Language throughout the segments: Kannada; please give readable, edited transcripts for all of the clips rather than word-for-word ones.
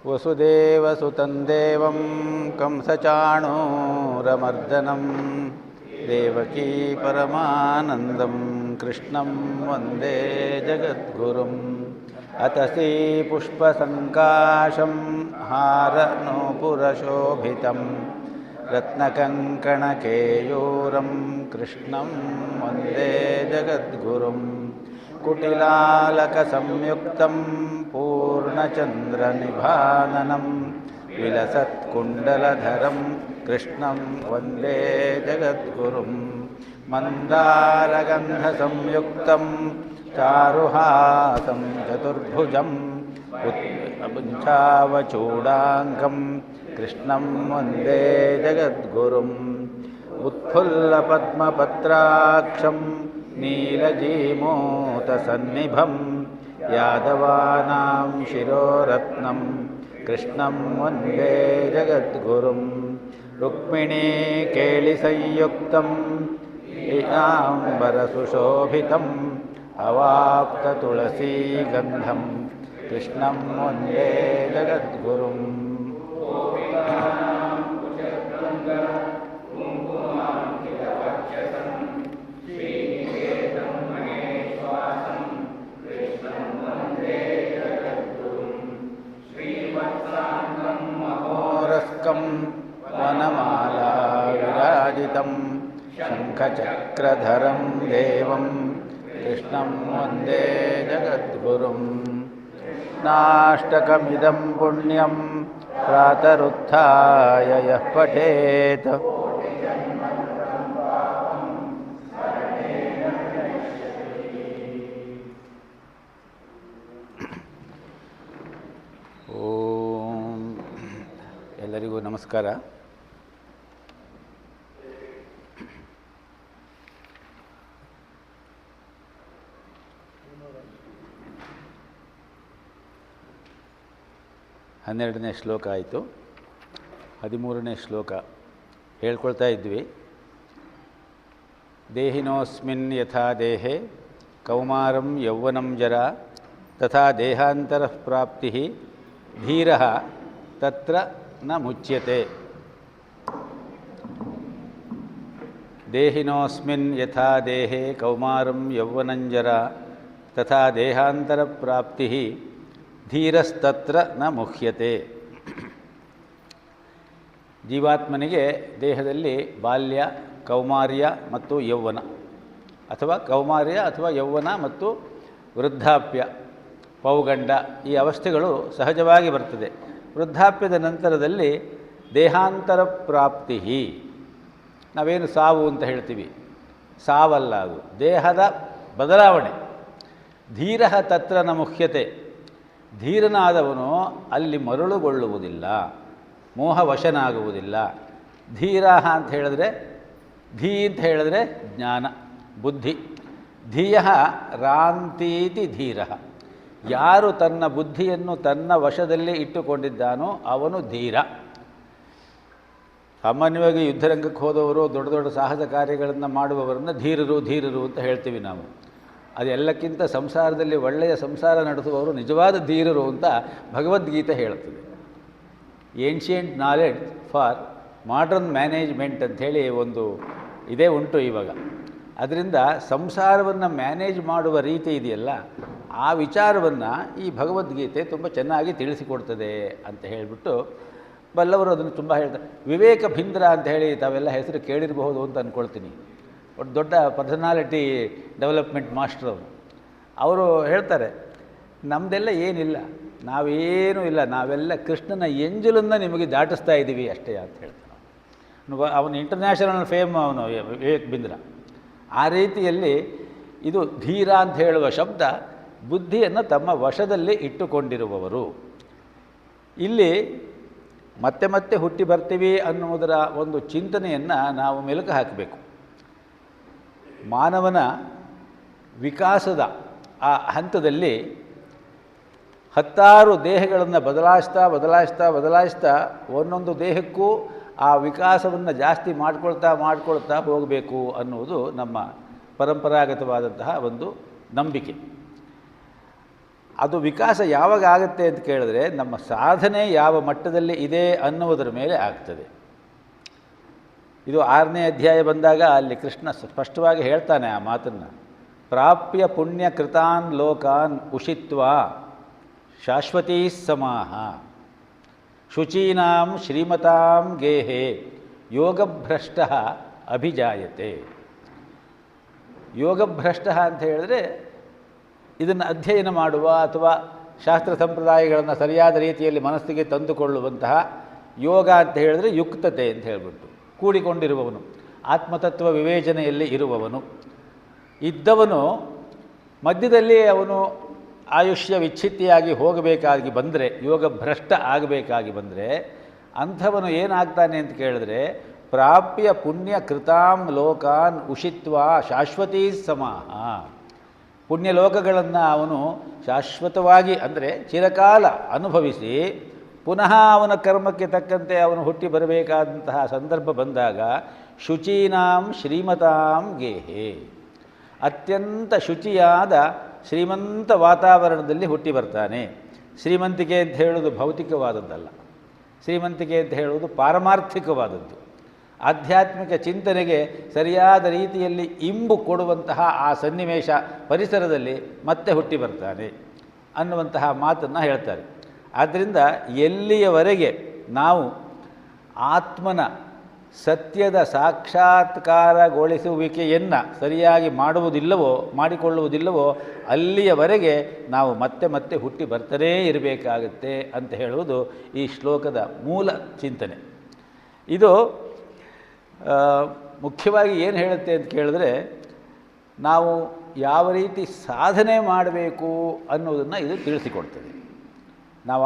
ವಸುದೇವಸುತಂ ದೇವಂ ಕಂಸಚಾಣೂರಮರ್ದನಂ ದೇವಕೀ ಪರಮಾನಂದಂ ಕೃಷ್ಣಂ ವಂದೇ ಜಗದ್ಗುರುಂ. ಅತಸೀ ಪುಷ್ಪಸಂಕಾಶಂ ಹಾರನೂಪುರಶೋಭಿತಂ ರತ್ನಕಂಕಣಕೇಯೂರಂ ಕೃಷ್ಣಂ ವಂದೇ ಜಗದ್ಗುರುಂ. ಕುಟಿಲಾಲಕಸಂಯುಕ್ತಂ ಪೂರ್ಣಚಂದ್ರನಿಭಾನನಂ ವಿಲಸತ್ಕುಂಡಲಧರಂ ಕೃಷ್ಣಂ ವಂದೇ ಜಗದ್ಗುರುಂ. ಮಂದಾರಗಂಧಸಂಯುಕ್ತಂ ಚಾರುಹಾಸಂ ಚತುರ್ಭುಜಂ ಪುಂಚಾವಚೂಡಾಂಕಂ ಕೃಷ್ಣಂ ವಂದೇ ಜಗದ್ಗುರುಂ. ಉತ್ಫುಲ್ಲಪದ್ಮಪತ್ರಾಕ್ಷಂ ನೀಲಜೀಮೂತಸನ್ನಿಭಂ ಯಾದವಾನಾಂ ಶಿರೋರತ್ನಂ ಕೃಷ್ಣಂ ವಂದೇ ಜಗದ್ಗುರುಂ. ರುಕ್ಮಿಣೀಕೇಳಿಸಂಯುಕ್ತಂ ಪೀತಾಂಬರಸುಶೋಭಿತಂ ಅವಾಪ್ತತುಳಸೀಗಂಧಂ ಕೃಷ್ಣಂ ವಂದೇ ಜಗದ್ಗುರುಂ. ವನಮಾಲಾ ವಿರಾಜಿತಂ ಶಂಖಚಕ್ರಧರಂ ದೇವಂ ಕೃಷ್ಣಂ ವಂದೇ ಜಗದ್ಗುರುಂ. ನಾಷ್ಟಕಮಿದಂ ಪುಣ್ಯಂ ಪ್ರಾತರುತ್ಥಾಯ ಯಃ ಪಠೇತ್ ಓಂ. ಎಲ್ಲರಿಗೂ ನಮಸ್ಕಾರ. ಹನ್ನೆರಡನೇ ಶ್ಲೋಕ ಆಯಿತು. 13ನೇ ಶ್ಲೋಕ ಹೇಳ್ಕೊಳ್ತಾ ಇದ್ವಿ. ದೇಹಿನೋಸ್ಮಿನ್ ಯಥಾ ದೇಹೆ ಕೌಮಾರಂ ಯೌವನಂ ಜರಾ ತಥಾ ದೇಹಾಂತರಃ ಪ್ರಾಪ್ತಿ ಧೀರಃ ತತ್ರ ನ ಮುಚ್ಯತೆ. ದೇಹಿನೋಸ್ಮಿನ್ ಯಥಾ ದೇಹೆ ಕೌಮಾರಂ ಯೌವನಂ ಜರಾ ತಥಾ ದೇಹಾಂತರ ಪ್ರಾಪ್ತಿ ಧೀರಸ್ತತ್ರ ನ ಮುಹ್ಯತೆ. ಜೀವಾತ್ಮನಿಗೆ ದೇಹದಲ್ಲಿ ಬಾಲ್ಯ, ಕೌಮಾರ್ಯ ಮತ್ತು ಯೌವನ, ಅಥವಾ ಕೌಮಾರ್ಯ ಅಥವಾ ಯೌವನ ಮತ್ತು ವೃದ್ಧಾಪ್ಯ, ಪೌಗಂಡ, ಈ ಅವಸ್ಥೆಗಳು ಸಹಜವಾಗಿ ಬರ್ತದೆ. ವೃದ್ಧಾಪ್ಯದ ನಂತರದಲ್ಲಿ ದೇಹಾಂತರ ಪ್ರಾಪ್ತಿ, ನಾವೇನು ಸಾವು ಅಂತ ಹೇಳ್ತೀವಿ, ಸಾವಲ್ಲ, ಅದು ದೇಹದ ಬದಲಾವಣೆ. ಧೀರ ತತ್ರ ನ ಮುಹ್ಯತೆ, ಧೀರನಾದವನು ಅಲ್ಲಿ ಮರಳುಗೊಳ್ಳುವುದಿಲ್ಲ, ಮೋಹವಶನಾಗುವುದಿಲ್ಲ. ಧೀರ ಅಂತ ಹೇಳಿದ್ರೆ, ಧೀ ಅಂತ ಹೇಳಿದ್ರೆ ಜ್ಞಾನ, ಬುದ್ಧಿ. ಧಿಯ ರಾಂತೀತಿ ಧೀರ, ಯಾರು ತನ್ನ ಬುದ್ಧಿಯನ್ನು ತನ್ನ ವಶದಲ್ಲಿ ಇಟ್ಟುಕೊಂಡಿದ್ದಾನೋ ಅವನು ಧೀರ. ಸಾಮಾನ್ಯವಾಗಿ ಯುದ್ಧರಂಗಕ್ಕೆ ಹೋದವರು, ದೊಡ್ಡ ದೊಡ್ಡ ಸಾಹಸ ಕಾರ್ಯಗಳನ್ನು ಮಾಡುವವರನ್ನು ಧೀರರು ಅಂತ ಹೇಳ್ತೀವಿ ನಾವು. ಅದೆಲ್ಲಕ್ಕಿಂತ ಸಂಸಾರದಲ್ಲಿ ಒಳ್ಳೆಯ ಸಂಸಾರ ನಡೆಸುವವರು ನಿಜವಾದ ಧೀರರು ಅಂತ ಭಗವದ್ಗೀತೆ ಹೇಳುತ್ತದೆ. Ancient knowledge for modern management ಅಂಥೇಳಿ ಒಂದು ಇದೇ ಉಂಟು ಇವಾಗ. ಅದರಿಂದ ಸಂಸಾರವನ್ನು ಮ್ಯಾನೇಜ್ ಮಾಡುವ ರೀತಿ ಇದೆಯಲ್ಲ, ಆ ವಿಚಾರವನ್ನು ಈ ಭಗವದ್ಗೀತೆ ತುಂಬ ಚೆನ್ನಾಗಿ ತಿಳಿಸಿಕೊಡ್ತದೆ ಅಂತ ಹೇಳಿಬಿಟ್ಟು ಬಲ್ಲವರು ಅದನ್ನು ತುಂಬ ಹೇಳ್ತಾರೆ. ವಿವೇಕ ಭಿಂದ್ರ ಅಂತ ಹೇಳಿ ತಾವೆಲ್ಲ ಹೆಸರು ಕೇಳಿರಬಹುದು ಅಂತ ಅಂದ್ಕೊಳ್ತೀನಿ. ಒಂದು ದೊಡ್ಡ ಪರ್ಸನಾಲಿಟಿ ಡೆವಲಪ್ಮೆಂಟ್ ಮಾಸ್ಟರ್ ಅವರು ಹೇಳ್ತಾರೆ, ನಮ್ಮದೆಲ್ಲ ಏನಿಲ್ಲ, ನಾವೇನೂ ಇಲ್ಲ, ನಾವೆಲ್ಲ ಕೃಷ್ಣನ ಎಂಜಲನ್ನು ನಿಮಗೆ ದಾಟಿಸ್ತಾ ಇದ್ದೀವಿ ಅಷ್ಟೇ ಅಂತ ಹೇಳ್ತಾನೆ. ಅವನು ಇಂಟರ್ನ್ಯಾಷನಲ್ ಫೇಮ್, ಅವನು ವಿವೇಕ್ ಬಿಂದ್ರ. ಆ ರೀತಿಯಲ್ಲಿ ಇದು ಧೀರ ಅಂತ ಹೇಳುವ ಶಬ್ದ ಬುದ್ಧಿಯನ್ನು ತಮ್ಮ ವಶದಲ್ಲಿ ಇಟ್ಟುಕೊಂಡಿರುವವರು. ಇಲ್ಲಿ ಮತ್ತೆ ಮತ್ತೆ ಹುಟ್ಟಿ ಬರ್ತೀವಿ ಅನ್ನುವುದರ ಒಂದು ಚಿಂತನೆಯನ್ನು ನಾವು ಮೆಲುಕು ಹಾಕಬೇಕು. ಮಾನವನ ವಿಕಾಸದ ಆ ಹಂತದಲ್ಲಿ 10 ದೇಹಗಳನ್ನು ಬದಲಾಯಿಸ್ತಾ ಒಂದೊಂದು ದೇಹಕ್ಕೂ ಆ ವಿಕಾಸವನ್ನು ಜಾಸ್ತಿ ಮಾಡ್ಕೊಳ್ತಾ ಹೋಗಬೇಕು ಅನ್ನುವುದು ನಮ್ಮ ಪರಂಪರಾಗತವಾದಂತಹ ಒಂದು ನಂಬಿಕೆ. ಅದು ವಿಕಾಸ ಯಾವಾಗ ಆಗುತ್ತೆ ಅಂತ ಕೇಳಿದ್ರೆ ನಮ್ಮ ಸಾಧನೆ ಯಾವ ಮಟ್ಟದಲ್ಲಿ ಇದೆ ಅನ್ನುವುದರ ಮೇಲೆ ಆಗ್ತದೆ. ಇದು 6ನೇ ಅಧ್ಯಾಯ ಬಂದಾಗ ಅಲ್ಲಿ ಕೃಷ್ಣ ಸ್ಪಷ್ಟವಾಗಿ ಹೇಳ್ತಾನೆ ಆ ಮಾತನ್ನು. ಪ್ರಾಪ್ಯ ಪುಣ್ಯ ಕೃತಾನ್ ಲೋಕಾನ್ ಉಷಿತ್ವಾ ಶಾಶ್ವತೀ ಸಮಾಹ ಶುಚೀನಾಂ ಶ್ರೀಮತಾಂ ಗೇಹೆ ಯೋಗಭ್ರಷ್ಟ ಅಭಿಜಾಯತೆ. ಯೋಗಭ್ರಷ್ಟ ಅಂತ ಹೇಳಿದ್ರೆ ಇದನ್ನು ಅಧ್ಯಯನ ಮಾಡುವ ಅಥವಾ ಶಾಸ್ತ್ರ ಸಂಪ್ರದಾಯಗಳನ್ನು ಸರಿಯಾದ ರೀತಿಯಲ್ಲಿ ಮನಸ್ಸಿಗೆ ತಂದುಕೊಳ್ಳುವಂತಹ ಯೋಗ ಅಂತ ಹೇಳಿದ್ರೆ ಯುಕ್ತತೆ ಅಂತ ಹೇಳಿಬಿಟ್ಟು ಕೂಡಿಕೊಂಡಿರುವವನು, ಆತ್ಮತತ್ವ ವಿವೇಚನೆಯಲ್ಲಿ ಇರುವವನು ಇದ್ದವನು. ಮಧ್ಯದಲ್ಲಿ ಅವನು ಆಯುಷ್ಯ ವಿಚ್ಛಿತ್ತಿಯಾಗಿ ಹೋಗಬೇಕಾಗಿ ಬಂದರೆ, ಯೋಗ ಭ್ರಷ್ಟ ಆಗಬೇಕಾಗಿ ಬಂದರೆ ಅಂಥವನು ಏನಾಗ್ತಾನೆ ಅಂತ ಕೇಳಿದ್ರೆ ಪ್ರಾಪ್ಯ ಪುಣ್ಯ ಕೃತಾಂ ಲೋಕಾನ್ ಉಷಿತ್ವಾ ಶಾಶ್ವತೀ ಸಮಾಹ. ಪುಣ್ಯಲೋಕಗಳನ್ನು ಅವನು ಶಾಶ್ವತವಾಗಿ ಅಂದರೆ ಚಿರಕಾಲ ಅನುಭವಿಸಿ ಪುನಃ ಅವನ ಕರ್ಮಕ್ಕೆ ತಕ್ಕಂತೆ ಅವನು ಹುಟ್ಟಿ ಬರಬೇಕಾದಂತಹ ಸಂದರ್ಭ ಬಂದಾಗ ಶುಚೀನಾಂ ಶ್ರೀಮತಾಂ ಗೇಹೆ, ಅತ್ಯಂತ ಶುಚಿಯಾದ ಶ್ರೀಮಂತ ವಾತಾವರಣದಲ್ಲಿ ಹುಟ್ಟಿ ಬರ್ತಾನೆ. ಶ್ರೀಮಂತಿಕೆ ಅಂತ ಹೇಳುವುದು ಭೌತಿಕವಾದದ್ದಲ್ಲ, ಶ್ರೀಮಂತಿಕೆ ಅಂತ ಹೇಳುವುದು ಪಾರಮಾರ್ಥಿಕವಾದದ್ದು. ಆಧ್ಯಾತ್ಮಿಕ ಚಿಂತನೆಗೆ ಸರಿಯಾದ ರೀತಿಯಲ್ಲಿ ಇಂಬು ಕೊಡುವಂತಹ ಆ ಸನ್ನಿವೇಶ ಪರಿಸರದಲ್ಲಿ ಮತ್ತೆ ಹುಟ್ಟಿ ಬರ್ತಾನೆ ಅನ್ನುವಂತಹ ಮಾತನ್ನು ಹೇಳ್ತಾರೆ. ಆದ್ದರಿಂದ ಎಲ್ಲಿಯವರೆಗೆ ನಾವು ಆತ್ಮನ ಸತ್ಯದ ಸಾಕ್ಷಾತ್ಕಾರಗೊಳಿಸುವಿಕೆಯನ್ನು ಸರಿಯಾಗಿ ಮಾಡಿಕೊಳ್ಳುವುದಿಲ್ಲವೋ ಅಲ್ಲಿಯವರೆಗೆ ನಾವು ಮತ್ತೆ ಮತ್ತೆ ಹುಟ್ಟಿ ಬರ್ತಲೇ ಇರಬೇಕಾಗುತ್ತೆ ಅಂತ ಹೇಳುವುದು ಈ ಶ್ಲೋಕದ ಮೂಲ ಚಿಂತನೆ. ಇದು ಮುಖ್ಯವಾಗಿ ಏನು ಹೇಳುತ್ತೆ ಅಂತ ಕೇಳಿದ್ರೆ ನಾವು ಯಾವ ರೀತಿ ಸಾಧನೆ ಮಾಡಬೇಕು ಅನ್ನೋದನ್ನು ಇದು ತಿಳಿಸಿಕೊಡ್ತದೆ. ನಾವು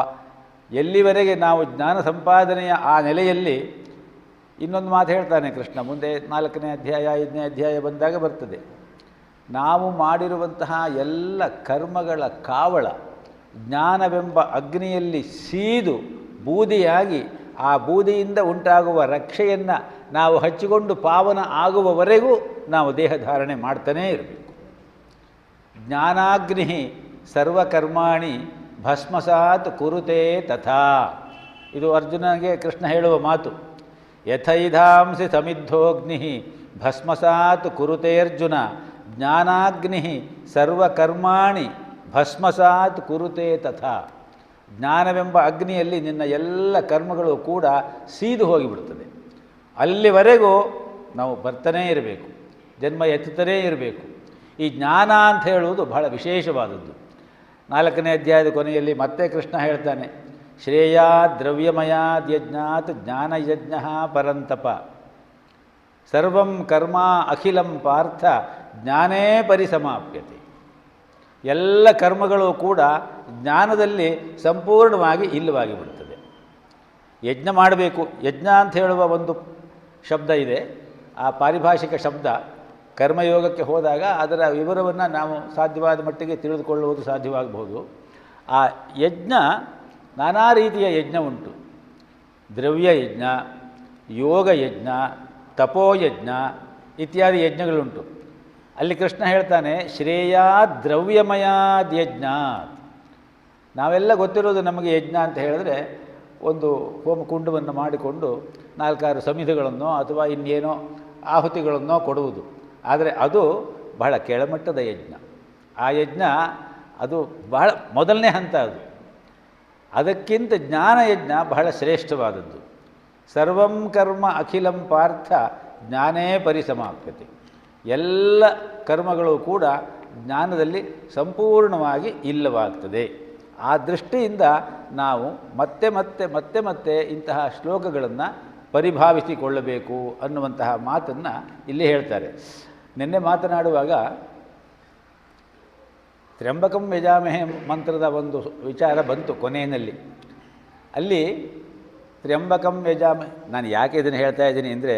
ಎಲ್ಲಿವರೆಗೆ ನಾವು ಜ್ಞಾನ ಸಂಪಾದನೆಯ ಆ ನೆಲೆಯಲ್ಲಿ, ಇನ್ನೊಂದು ಮಾತು ಹೇಳ್ತಾನೆ ಕೃಷ್ಣ ಮುಂದೆ 4ನೇ ಅಧ್ಯಾಯ 5ನೇ ಅಧ್ಯಾಯ ಬಂದಾಗ ಬರ್ತದೆ, ನಾವು ಮಾಡಿರುವಂತಹ ಎಲ್ಲ ಕರ್ಮಗಳ ಕಾವಳ ಜ್ಞಾನವೆಂಬ ಅಗ್ನಿಯಲ್ಲಿ ಸೀದು ಬೂದಿಯಾಗಿ ಆ ಬೂದಿಯಿಂದ ಉಂಟಾಗುವ ರಕ್ಷೆಯನ್ನು ನಾವು ಹಚ್ಚಿಕೊಂಡು ಪಾವನ ಆಗುವವರೆಗೂ ನಾವು ದೇಹಧಾರಣೆ ಮಾಡ್ತಾನೇ ಇರಬೇಕು. ಜ್ಞಾನಾಗ್ನಿ ಸರ್ವಕರ್ಮಾಣಿ ಭಸ್ಮಸಾತ್ ಕುರುತೆ ತಥಾ. ಇದು ಅರ್ಜುನನಿಗೆ ಕೃಷ್ಣ ಹೇಳುವ ಮಾತು. ಯಥೈಧಾಂಸಿ ಸಮಿದ್ಧೋಗ್ನಿ ಭಸ್ಮಸಾತ್ ಕುರುತೇರ್ಜುನ ಜ್ಞಾನಾಗ್ನಿ ಸರ್ವಕರ್ಮಾಣಿ ಭಸ್ಮಸಾತ್ ಕುರುತೆ ತಥಾ. ಜ್ಞಾನವೆಂಬ ಅಗ್ನಿಯಲ್ಲಿ ನಿನ್ನ ಎಲ್ಲ ಕರ್ಮಗಳು ಕೂಡ ಸೀದು ಹೋಗಿಬಿಡ್ತದೆ. ಅಲ್ಲಿವರೆಗೂ ನಾವು ಬರ್ತಾನೇ ಇರಬೇಕು, ಜನ್ಮ ಎತ್ತುತ್ತಲೇ ಇರಬೇಕು. ಈ ಜ್ಞಾನ ಅಂತ ಹೇಳುವುದು ಬಹಳ ವಿಶೇಷವಾದದ್ದು. 4ನೇ ಅಧ್ಯಾಯದ ಕೊನೆಯಲ್ಲಿ ಮತ್ತೆ ಕೃಷ್ಣ ಹೇಳ್ತಾನೆ, ಶ್ರೇಯಾ ದ್ರವ್ಯಮಯಾದ್ಯಜ್ಞಾತ್ ಜ್ಞಾನಯಜ್ಞ ಪರಂತಪ ಸರ್ವಂ ಕರ್ಮ ಅಖಿಲಂ ಪಾರ್ಥ ಜ್ಞಾನೇ ಪರಿಸಮಾಪ್ಯತೆ. ಎಲ್ಲ ಕರ್ಮಗಳು ಕೂಡ ಜ್ಞಾನದಲ್ಲಿ ಸಂಪೂರ್ಣವಾಗಿ ಇಲ್ಲವಾಗಿ ಬಿಡ್ತದೆ. ಯಜ್ಞ ಮಾಡಬೇಕು. ಯಜ್ಞ ಅಂತ ಹೇಳುವ ಒಂದು ಶಬ್ದ ಇದೆ, ಆ ಪಾರಿಭಾಷಿಕ ಶಬ್ದ ಕರ್ಮಯೋಗಕ್ಕೆ ಹೋದಾಗ ಅದರ ವಿವರವನ್ನು ನಾವು ಸಾಧ್ಯವಾದ ಮಟ್ಟಿಗೆ ತಿಳಿದುಕೊಳ್ಳುವುದು ಸಾಧ್ಯವಾಗಬಹುದು. ಆ ಯಜ್ಞ ನಾನಾ ರೀತಿಯ ಯಜ್ಞ ಉಂಟು. ದ್ರವ್ಯ ಯಜ್ಞ, ಯೋಗ ಯಜ್ಞ, ತಪೋಯಜ್ಞ ಇತ್ಯಾದಿ ಯಜ್ಞಗಳುಂಟು. ಅಲ್ಲಿ ಕೃಷ್ಣ ಹೇಳ್ತಾನೆ ಶ್ರೇಯಾ ದ್ರವ್ಯಮಯಾದ್ಯಜ್ಞ. ನಾವೆಲ್ಲ ಗೊತ್ತಿರೋದು ನಮಗೆ ಯಜ್ಞ ಅಂತ ಹೇಳಿದ್ರೆ ಒಂದು ಹೋಮಕುಂಡವನ್ನು ಮಾಡಿಕೊಂಡು 4-6 ಸಮಿಧೆಗಳನ್ನೋ ಅಥವಾ ಇನ್ನೇನೋ ಆಹುತಿಗಳನ್ನೋ ಕೊಡುವುದು. ಆದರೆ ಅದು ಬಹಳ ಕೆಳಮಟ್ಟದ ಯಜ್ಞ. ಆ ಯಜ್ಞ ಅದು ಬಹಳ ಮೊದಲನೇ ಹಂತ. ಅದಕ್ಕಿಂತ ಜ್ಞಾನಯಜ್ಞ ಬಹಳ ಶ್ರೇಷ್ಠವಾದದ್ದು. ಸರ್ವಂ ಕರ್ಮ ಅಖಿಲಂ ಪಾರ್ಥ ಜ್ಞಾನೇ ಪರಿಸಮಾಪ್ಯತೆ. ಎಲ್ಲ ಕರ್ಮಗಳು ಕೂಡ ಜ್ಞಾನದಲ್ಲಿ ಸಂಪೂರ್ಣವಾಗಿ ಇಲ್ಲವಾಗ್ತದೆ. ಆ ದೃಷ್ಟಿಯಿಂದ ನಾವು ಮತ್ತೆ ಮತ್ತೆ ಮತ್ತೆ ಮತ್ತೆ ಇಂತಹ ಶ್ಲೋಕಗಳನ್ನು ಪರಿಭಾವಿಸಿಕೊಳ್ಳಬೇಕು ಅನ್ನುವಂತಹ ಮಾತನ್ನು ಇಲ್ಲಿ ಹೇಳ್ತಾರೆ. ನಿನ್ನೆ ಮಾತನಾಡುವಾಗ ತ್ರ್ಯಂಬಕಂ ಯಜಾಮಹೇ ಮಂತ್ರದ ಒಂದು ವಿಚಾರ ಬಂತು ಕೊನೆಯಲ್ಲಿ. ಅಲ್ಲಿ ತ್ರ್ಯಂಬಕಂ ಯಜಾಮಹೇ, ನಾನು ಯಾಕೆ ಇದನ್ನು ಹೇಳ್ತಾ ಇದ್ದೀನಿ ಅಂದರೆ,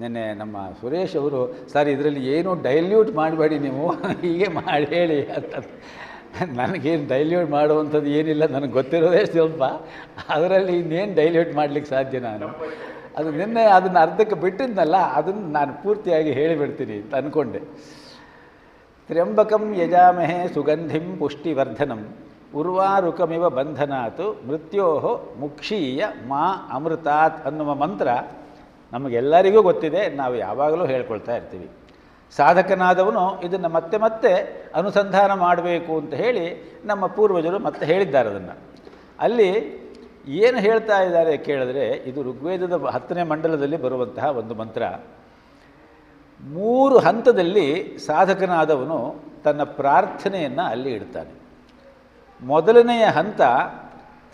ನಿನ್ನೆ ನಮ್ಮ ಸುರೇಶ್ ಅವರು ಸರ್ ಇದರಲ್ಲಿ ಏನೂ ಡೈಲ್ಯೂಟ್ ಮಾಡಬೇಡಿ ನೀವು, ಹೀಗೆ ಮಾಡಿ ಹೇಳಿ ಅಂತ. ನನಗೇನು ಡೈಲ್ಯೂಟ್ ಮಾಡುವಂಥದ್ದು ಏನಿಲ್ಲ, ನನಗೆ ಗೊತ್ತಿರೋದೇ ಸ್ವಲ್ಪ, ಅದರಲ್ಲಿ ಇನ್ನೇನು ಡೈಲ್ಯೂಟ್ ಮಾಡಲಿಕ್ಕೆ ಸಾಧ್ಯ ನಾನು. ಅದು ನಿನ್ನೆ ಅದನ್ನು ಅರ್ಧಕ್ಕೆ ಬಿಟ್ಟಿದ್ನಲ್ಲ, ಅದನ್ನು ನಾನು ಪೂರ್ತಿಯಾಗಿ ಹೇಳಿಬಿಡ್ತೀನಿ ಅಂತ ಅಂದ್ಕೊಂಡೆ. ತ್ರ್ಯಂಬಕಂ ಯಜಾಮಹೇ ಸುಗಂಧಿಂ ಪುಷ್ಟಿವರ್ಧನಂ ಉರ್ವಾರುಕಮಿವ ಬಂಧನಾತ್ ಮೃತ್ಯೋ ಮುಕ್ಷೀಯ ಮಾ ಅಮೃತಾತ್ ಅನ್ನುವ ಮಂತ್ರ ನಮಗೆಲ್ಲರಿಗೂ ಗೊತ್ತಿದೆ, ನಾವು ಯಾವಾಗಲೂ ಹೇಳ್ಕೊಳ್ತಾ ಇರ್ತೀವಿ. ಸಾಧಕನಾದವನು ಇದನ್ನು ಮತ್ತೆ ಮತ್ತೆ ಅನುಸಂಧಾನ ಮಾಡಬೇಕು ಅಂತ ಹೇಳಿ ನಮ್ಮ ಪೂರ್ವಜರು ಮತ್ತೆ ಹೇಳಿದ್ದಾರೆ. ಅದನ್ನು ಅಲ್ಲಿ ಏನು ಹೇಳ್ತಾ ಇದ್ದಾರೆ ಕೇಳಿದ್ರೆ, ಇದು ಋಗ್ವೇದದ 10ನೇ ಮಂಡಲದಲ್ಲಿ ಬರುವಂತಹ ಒಂದು ಮಂತ್ರ. 3 ಹಂತದಲ್ಲಿ ಸಾಧಕನಾದವನು ತನ್ನ ಪ್ರಾರ್ಥನೆಯನ್ನು ಅಲ್ಲಿ ಇಡ್ತಾನೆ. ಮೊದಲನೆಯ ಹಂತ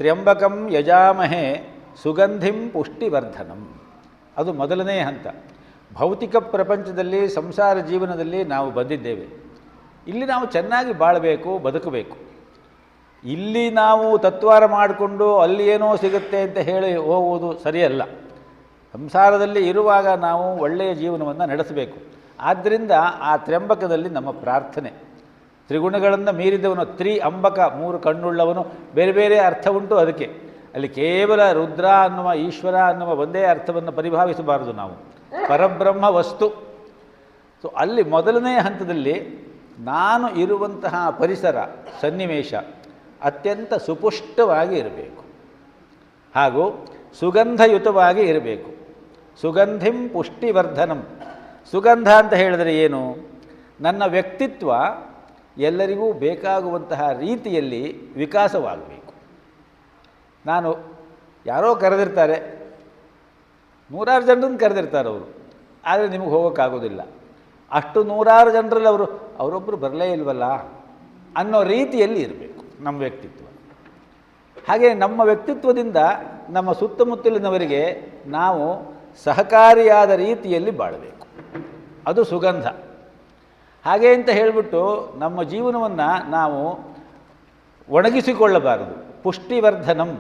ತ್ರ್ಯಂಬಕಂ ಯಜಾಮಹೇ ಸುಗಂಧಿಂ ಪುಷ್ಟಿವರ್ಧನಂ, ಅದು ಮೊದಲನೆಯ ಹಂತ. ಭೌತಿಕ ಪ್ರಪಂಚದಲ್ಲಿ ಸಂಸಾರ ಜೀವನದಲ್ಲಿ ನಾವು ಬಂದಿದ್ದೇವೆ. ಇಲ್ಲಿ ನಾವು ಚೆನ್ನಾಗಿ ಬಾಳಬೇಕು, ಬದುಕಬೇಕು. ಇಲ್ಲಿ ನಾವು ತತ್ವಾರ ಮಾಡಿಕೊಂಡು ಅಲ್ಲಿ ಏನೋ ಸಿಗುತ್ತೆ ಅಂತ ಹೇಳಿ ಹೋಗುವುದು ಸರಿಯಲ್ಲ. ಸಂಸಾರದಲ್ಲಿ ಇರುವಾಗ ನಾವು ಒಳ್ಳೆಯ ಜೀವನವನ್ನು ನಡೆಸಬೇಕು. ಆದ್ದರಿಂದ ಆ ತ್ರ್ಯಂಬಕದಲ್ಲಿ ನಮ್ಮ ಪ್ರಾರ್ಥನೆ. ತ್ರಿಗುಣಗಳನ್ನು ಮೀರಿದವನು, ಅಂಬಕ 3 ಕಣ್ಣುಳ್ಳವನು, ಬೇರೆ ಬೇರೆ ಅರ್ಥ ಉಂಟು ಅದಕ್ಕೆ. ಅಲ್ಲಿ ಕೇವಲ ರುದ್ರ ಅನ್ನುವ ಈಶ್ವರ ಅನ್ನುವ ಒಂದೇ ಅರ್ಥವನ್ನು ಪರಿಭಾವಿಸಬಾರದು ನಾವು, ಪರಬ್ರಹ್ಮ ವಸ್ತು. ಸೊ ಅಲ್ಲಿ ಮೊದಲನೆಯ ಹಂತದಲ್ಲಿ ನಾನು ಇರುವಂತಹ ಪರಿಸರ ಸನ್ನಿವೇಶ ಅತ್ಯಂತ ಸುಪುಷ್ಟವಾಗಿ ಇರಬೇಕು, ಹಾಗೂ ಸುಗಂಧಯುತವಾಗಿ ಇರಬೇಕು. ಸುಗಂಧಿಂ ಪುಷ್ಟಿವರ್ಧನಂ. ಸುಗಂಧ ಅಂತ ಹೇಳಿದರೆ ಏನು? ನನ್ನ ವ್ಯಕ್ತಿತ್ವ ಎಲ್ಲರಿಗೂ ಬೇಕಾಗುವಂತಹ ರೀತಿಯಲ್ಲಿ ವಿಕಾಸವಾಗಬೇಕು. ನಾನು ಯಾರೋ ಕರೆದಿರ್ತಾರೆ, 100 ಜನರನ್ನು ಕರೆದಿರ್ತಾರೆ ಅವರು, ಆದರೆ ನಿಮಗೆ ಹೋಗೋಕ್ಕಾಗೋದಿಲ್ಲ. ಅಷ್ಟು 100 ಜನರಲ್ಲಿ ಅವರೊಬ್ಬರು ಬರಲೇ ಇಲ್ವಲ್ಲ ಅನ್ನೋ ರೀತಿಯಲ್ಲಿ ಇರಬೇಕು ನಮ್ಮ ವ್ಯಕ್ತಿತ್ವ. ಹಾಗೆ ನಮ್ಮ ವ್ಯಕ್ತಿತ್ವದಿಂದ ನಮ್ಮ ಸುತ್ತಮುತ್ತಲಿನವರಿಗೆ ನಾವು ಸಹಕಾರಿಯಾದ ರೀತಿಯಲ್ಲಿ ಬಾಳಬೇಕು, ಅದು ಸುಗಂಧ. ಹಾಗೆ ಅಂತ ಹೇಳಿಬಿಟ್ಟು ನಮ್ಮ ಜೀವನವನ್ನು ನಾವು ಒಣಗಿಸಿಕೊಳ್ಳಬಾರದು. ಪುಷ್ಟಿವರ್ಧನಂ,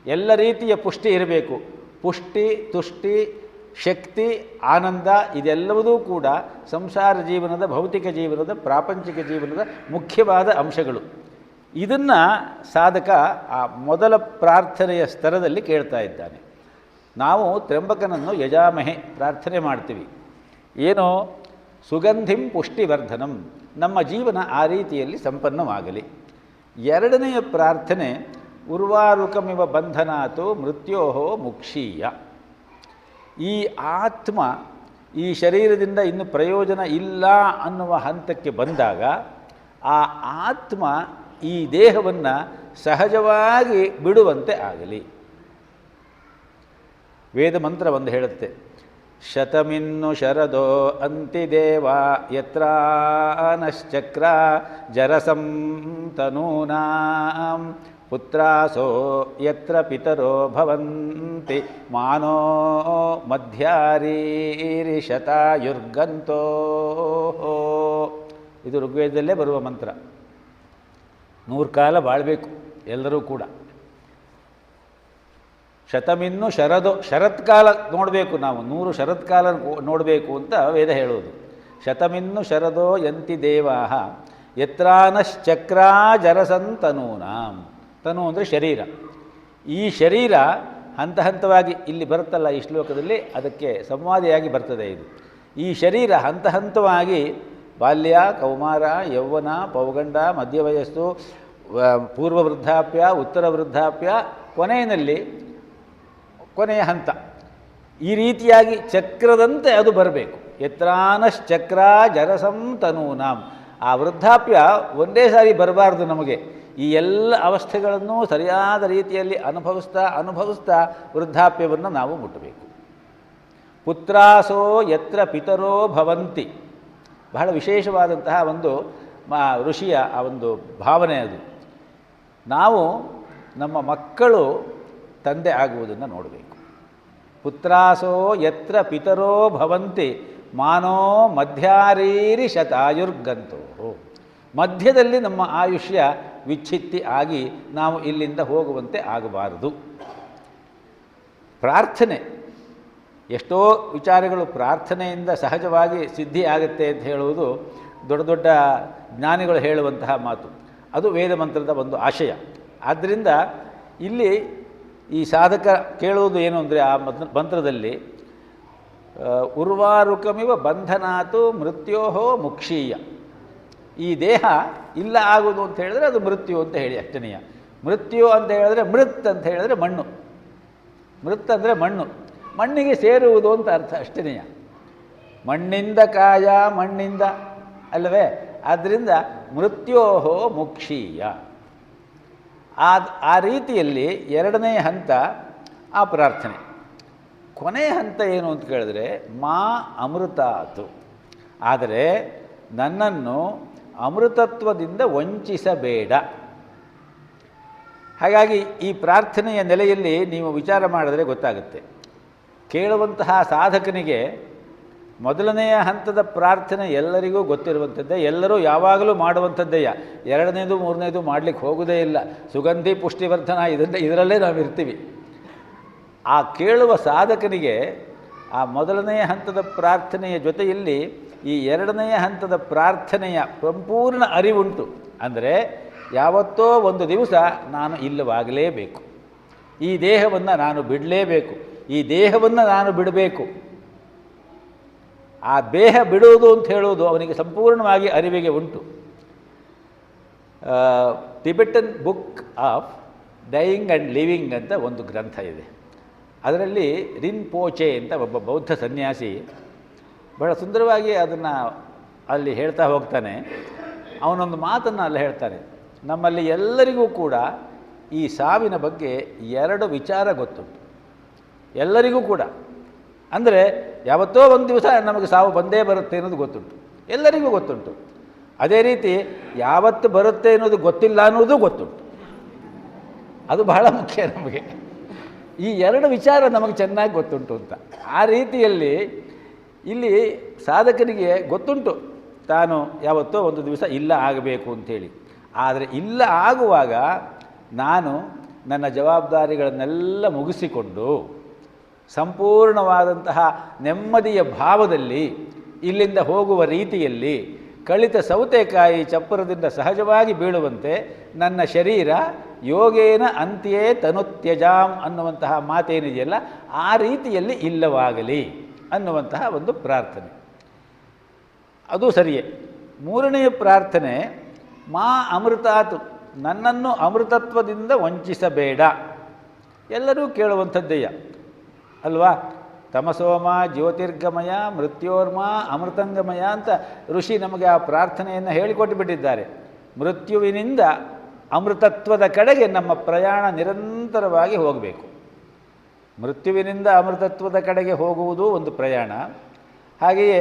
ಎಲ್ಲ ರೀತಿಯ ಪುಷ್ಟಿ ಇರಬೇಕು. ಪುಷ್ಟಿ, ತುಷ್ಟಿ, ಶಕ್ತಿ, ಆನಂದ ಇದೆಲ್ಲವೂ ಕೂಡ ಸಂಸಾರ ಜೀವನದ, ಭೌತಿಕ ಜೀವನದ, ಪ್ರಾಪಂಚಿಕ ಜೀವನದ ಮುಖ್ಯವಾದ ಅಂಶಗಳು. ಇದನ್ನು ಸಾಧಕ ಆ ಮೊದಲ ಪ್ರಾರ್ಥನೆಯ ಸ್ತರದಲ್ಲಿ ಕೇಳ್ತಾ ಇದ್ದಾನೆ. ನಾವು ತ್ರ್ಯಂಬಕನನ್ನು ಯಜಾಮಹೆ ಪ್ರಾರ್ಥನೆ ಮಾಡ್ತೀವಿ. ಏನೋ ಸುಗಂಧಿಂ ಪುಷ್ಟಿವರ್ಧನಂ, ನಮ್ಮ ಜೀವನ ಆ ರೀತಿಯಲ್ಲಿ ಸಂಪನ್ನವಾಗಲಿ. ಎರಡನೆಯ ಪ್ರಾರ್ಥನೆ ಉರ್ವಾರುಕಮಿವ ಬಂಧನಾತು ಮೃತ್ಯೋ ಮುಕ್ಷೀಯ. ಈ ಆತ್ಮ ಈ ಶರೀರದಿಂದ ಇನ್ನು ಪ್ರಯೋಜನ ಇಲ್ಲ ಅನ್ನುವ ಹಂತಕ್ಕೆ ಬಂದಾಗ ಆ ಆತ್ಮ ಈ ದೇಹವನ್ನು ಸಹಜವಾಗಿ ಬಿಡುವಂತೆ ಆಗಲಿ. ವೇದ ಮಂತ್ರ ಒಂದು ಹೇಳುತ್ತೆ, ಶತಮಿನ್ನು ಶರದೋ ಅಂತಿದೇವ ಯತ್ರಾನಶ್ಚಕ್ರ ಜರಸಂ ತನೂನಾಂ ಪುತ್ರಾಸೋ ಯತ್ರ ಪಿತರೋ ಭವಂತಿ ಮಾನೋ ಮಧ್ಯಾರೀರಿ ಶತಾಯುರ್ಗಂತೋ. ಇದು ಋಗ್ವೇದದಲ್ಲೇ ಬರುವ ಮಂತ್ರ. 100 ಕಾಲ ಬಾಳಬೇಕು ಎಲ್ಲರೂ ಕೂಡ. ಶತಮಿನ್ನು ಶರದೋ, ಶರತ್ಕಾಲ ನೋಡಬೇಕು ನಾವು, 100 ಶರತ್ಕಾಲ ನೋಡಬೇಕು ಅಂತ ವೇದ ಹೇಳೋದು. ಶತಮಿನ್ನು ಶರದೋ ಯಂತಿ ದೇವಾಹ ಯತ್ರಾನಶ್ಚಕ್ರಾ ಜರಸಂತನೂನಾಂ. ತನು ಅಂದರೆ ಶರೀರ. ಈ ಶರೀರ ಹಂತ ಹಂತವಾಗಿ ಇಲ್ಲಿ ಬರುತ್ತಲ್ಲ ಈ ಶ್ಲೋಕದಲ್ಲಿ, ಅದಕ್ಕೆ ಸಂವಾದಿಯಾಗಿ ಬರ್ತದೆ ಇದು. ಈ ಶರೀರ ಹಂತ ಹಂತವಾಗಿ ಬಾಲ್ಯ, ಕೌಮಾರ, ಯೌವನ, ಪೌಗಂಡ, ಮಧ್ಯವಯಸ್ಸು, ಪೂರ್ವ ವೃದ್ಧಾಪ್ಯ, ಉತ್ತರ ವೃದ್ಧಾಪ್ಯ, ಕೊನೆಯ ಹಂತ, ಈ ರೀತಿಯಾಗಿ ಚಕ್ರದಂತೆ ಅದು ಬರಬೇಕು. ಯತ್ರಾನಶ್ಚಕ್ರ ಜರಸಂ ತನೂನಾಂ. ಆ ವೃದ್ಧಾಪ್ಯ ಒಂದೇ ಸಾರಿ ಬರಬಾರ್ದು ನಮಗೆ. ಈ ಎಲ್ಲ ಅವಸ್ಥೆಗಳನ್ನು ಸರಿಯಾದ ರೀತಿಯಲ್ಲಿ ಅನುಭವಿಸ್ತಾ ವೃದ್ಧಾಪ್ಯವನ್ನು ನಾವು ಮುಟ್ಟಬೇಕು. ಪುತ್ರಾಸೋ ಯತ್ರ ಪಿತರೋ ಭವಂತಿ. ಬಹಳ ವಿಶೇಷವಾದಂತಹ ಒಂದು ಋಷಿಯ ಆ ಒಂದು ಭಾವನೆ ಅದು. ನಾವು ನಮ್ಮ ಮಕ್ಕಳು ತಂದೆ ಆಗುವುದನ್ನು ನೋಡಬೇಕು. ಪುತ್ರಾಸೋ ಯತ್ರ ಪಿತರೋ ಭವಂತಿ ಮಾನೋ ಮಧ್ಯಾರೀರಿ ಶತಾಯುರ್ಗಂತೋ. ಮಧ್ಯದಲ್ಲಿ ನಮ್ಮ ಆಯುಷ್ಯ ವಿಚ್ಛಿತ್ತಿ ಆಗಿ ನಾವು ಇಲ್ಲಿಂದ ಹೋಗುವಂತೆ ಆಗಬಾರದು. ಪ್ರಾರ್ಥನೆ, ಎಷ್ಟೋ ವಿಚಾರಗಳು ಪ್ರಾರ್ಥನೆಯಿಂದ ಸಹಜವಾಗಿ ಸಿದ್ಧಿ ಆಗುತ್ತೆ ಅಂತ ಹೇಳುವುದು ದೊಡ್ಡ ದೊಡ್ಡ ಜ್ಞಾನಿಗಳು ಹೇಳುವಂತಹ ಮಾತು. ಅದು ವೇದ ಮಂತ್ರದ ಒಂದು ಆಶಯ. ಆದ್ದರಿಂದ ಇಲ್ಲಿ ಈ ಸಾಧಕ ಕೇಳುವುದು ಏನು ಅಂದರೆ ಆ ಮಂತ್ರದಲ್ಲಿ ಉರ್ವಾರುಕಮಿವ ಬಂಧನಾತು ಮೃತ್ಯೋ ಮುಕ್ಷೀಯ. ಈ ದೇಹ ಇಲ್ಲ ಆಗೋದು ಅಂತ ಹೇಳಿದ್ರೆ ಅದು ಮೃತ್ಯು ಅಂತ ಹೇಳಿ ಅಷ್ಟನೆಯ. ಮೃತ್ಯು ಅಂತ ಹೇಳಿದ್ರೆ ಮೃತ್ ಅಂತ ಹೇಳಿದ್ರೆ ಮಣ್ಣು, ಮೃತ್ ಅಂದರೆ ಮಣ್ಣು, ಮಣ್ಣಿಗೆ ಸೇರುವುದು ಅಂತ ಅರ್ಥ ಅಷ್ಟನೆಯ. ಮಣ್ಣಿಂದ ಕಾಯ ಮಣ್ಣಿಂದ ಅಲ್ಲವೇ, ಆದ್ದರಿಂದ ಮೃತ್ಯೋಹೋ ಮುಕ್ಷೀಯ. ಆ ರೀತಿಯಲ್ಲಿ ಎರಡನೇ ಹಂತ ಆ ಪ್ರಾರ್ಥನೆ. ಕೊನೆಯ ಹಂತ ಏನು ಅಂತ ಕೇಳಿದ್ರೆ ಮಾ ಅಮೃತಾತು, ಆದರೆ ನನ್ನನ್ನು ಅಮೃತತ್ವದಿಂದ ವಂಚಿಸಬೇಡ. ಹಾಗಾಗಿ ಈ ಪ್ರಾರ್ಥನೆಯ ನೆಲೆಯಲ್ಲಿ ನೀವು ವಿಚಾರ ಮಾಡಿದ್ರೆ ಗೊತ್ತಾಗುತ್ತೆ. ಕೇಳುವಂತಹ ಸಾಧಕನಿಗೆ ಮೊದಲನೆಯ ಹಂತದ ಪ್ರಾರ್ಥನೆ ಎಲ್ಲರಿಗೂ ಗೊತ್ತಿರುವಂಥದ್ದೇ, ಎಲ್ಲರೂ ಯಾವಾಗಲೂ ಮಾಡುವಂಥದ್ದೆಯ. ಎರಡನೇದು ಮೂರನೇದು ಮಾಡಲಿಕ್ಕೆ ಹೋಗೋದೇ ಇಲ್ಲ. ಸುಗಂಧಿ ಪುಷ್ಟಿವರ್ಧನ ಇದರಲ್ಲೇ ನಾವು ಇರ್ತೀವಿ. ಆ ಕೇಳುವ ಸಾಧಕನಿಗೆ ಆ ಮೊದಲನೆಯ ಹಂತದ ಪ್ರಾರ್ಥನೆಯ ಜೊತೆಯಲ್ಲಿ ಈ ಎರಡನೆಯ ಹಂತದ ಪ್ರಾರ್ಥನೆಯ ಸಂಪೂರ್ಣ ಅರಿವುಂಟು. ಅಂದರೆ ಯಾವತ್ತೋ ಒಂದು ದಿವಸ ನಾನು ಇಲ್ಲವಾಗಲೇಬೇಕು, ಈ ದೇಹವನ್ನು ನಾನು ಬಿಡಲೇಬೇಕು, ಈ ದೇಹವನ್ನು ನಾನು ಬಿಡಬೇಕು. ಆ ದೇಹ ಬಿಡುವುದು ಅಂತ ಹೇಳುವುದು ಅವನಿಗೆ ಸಂಪೂರ್ಣವಾಗಿ ಅರಿವಿಗೆ ಉಂಟು. Tibetan book of dying and living ಅಂತ ಒಂದು ಗ್ರಂಥ ಇದೆ. ಅದರಲ್ಲಿ ರಿನ್ಪೋಚೆ ಅಂತ ಒಬ್ಬ ಬೌದ್ಧ ಸನ್ಯಾಸಿ ಬಹಳ ಸುಂದರವಾಗಿ ಅದನ್ನು ಅಲ್ಲಿ ಹೇಳ್ತಾ ಹೋಗ್ತಾನೆ. ಅವನೊಂದು ಮಾತನ್ನು ಅಲ್ಲಿ ಹೇಳ್ತಾನೆ, ನಮ್ಮಲ್ಲಿ ಎಲ್ಲರಿಗೂ ಕೂಡ ಈ ಸಾವಿನ ಬಗ್ಗೆ ಎರಡು ವಿಚಾರ ಗೊತ್ತುಂಟು, ಎಲ್ಲರಿಗೂ ಕೂಡ. ಅಂದರೆ ಯಾವತ್ತೋ ಒಂದು ದಿವಸ ನಮಗೆ ಸಾವು ಬಂದೇ ಬರುತ್ತೆ ಅನ್ನೋದು ಗೊತ್ತುಂಟು, ಎಲ್ಲರಿಗೂ ಗೊತ್ತುಂಟು. ಅದೇ ರೀತಿ ಯಾವತ್ತು ಬರುತ್ತೆ ಅನ್ನೋದು ಗೊತ್ತಿಲ್ಲ ಅನ್ನೋದು ಗೊತ್ತುಂಟು. ಅದು ಬಹಳ ಮುಖ್ಯ ನಮಗೆ. ಈ ಎರಡು ವಿಚಾರ ನಮಗೆ ಚೆನ್ನಾಗಿ ಗೊತ್ತುಂಟು ಅಂತ. ಆ ರೀತಿಯಲ್ಲಿ ಇಲ್ಲಿ ಸಾಧಕನಿಗೆ ಗೊತ್ತುಂಟು ತಾನು ಯಾವತ್ತೋ ಒಂದು ದಿವಸ ಇಲ್ಲ ಆಗಬೇಕು ಅಂಥೇಳಿ. ಆದರೆ ಇಲ್ಲ ಆಗುವಾಗ ನಾನು ನನ್ನ ಜವಾಬ್ದಾರಿಗಳನ್ನೆಲ್ಲ ಮುಗಿಸಿಕೊಂಡು ಸಂಪೂರ್ಣವಾದಂತಹ ನೆಮ್ಮದಿಯ ಭಾವದಲ್ಲಿ ಇಲ್ಲಿಂದ ಹೋಗುವ ರೀತಿಯಲ್ಲಿ ಕಳಿತ ಸೌತೆಕಾಯಿ ಚಪ್ಪರದಿಂದ ಸಹಜವಾಗಿ ಬೀಳುವಂತೆ ನನ್ನ ಶರೀರ ಯೋಗೇನ ಅಂತ್ಯೇ ತನುತ್ಯಜಾಂ ಅನ್ನುವಂತಹ ಮಾತೇನಿದೆಯಲ್ಲ, ಆ ರೀತಿಯಲ್ಲಿ ಇಲ್ಲವಾಗಲಿ ಅನ್ನುವಂತಹ ಒಂದು ಪ್ರಾರ್ಥನೆ. ಅದು ಸರಿಯೇ. ಮೂರನೆಯ ಪ್ರಾರ್ಥನೆ ಮಾ ಅಮೃತಾತು, ನನ್ನನ್ನು ಅಮೃತತ್ವದಿಂದ ವಂಚಿಸಬೇಡ. ಎಲ್ಲರೂ ಕೇಳುವಂಥದ್ದೆಯ ಅಲ್ವಾ. ತಮಸೋಮ ಜ್ಯೋತಿರ್ಗಮಯ ಮೃತ್ಯೋರ್ಮ ಅಮೃತಂಗಮಯ ಅಂತ ಋಷಿ ನಮಗೆ ಆ ಪ್ರಾರ್ಥನೆಯನ್ನು ಹೇಳಿಕೊಟ್ಟು ಬಿಟ್ಟಿದ್ದಾರೆ. ಮೃತ್ಯುವಿನಿಂದ ಅಮೃತತ್ವದ ಕಡೆಗೆ ನಮ್ಮ ಪ್ರಯಾಣ ನಿರಂತರವಾಗಿ ಹೋಗಬೇಕು. ಮೃತ್ಯುವಿನಿಂದ ಅಮೃತತ್ವದ ಕಡೆಗೆ ಹೋಗುವುದು ಒಂದು ಪ್ರಯಾಣ. ಹಾಗೆಯೇ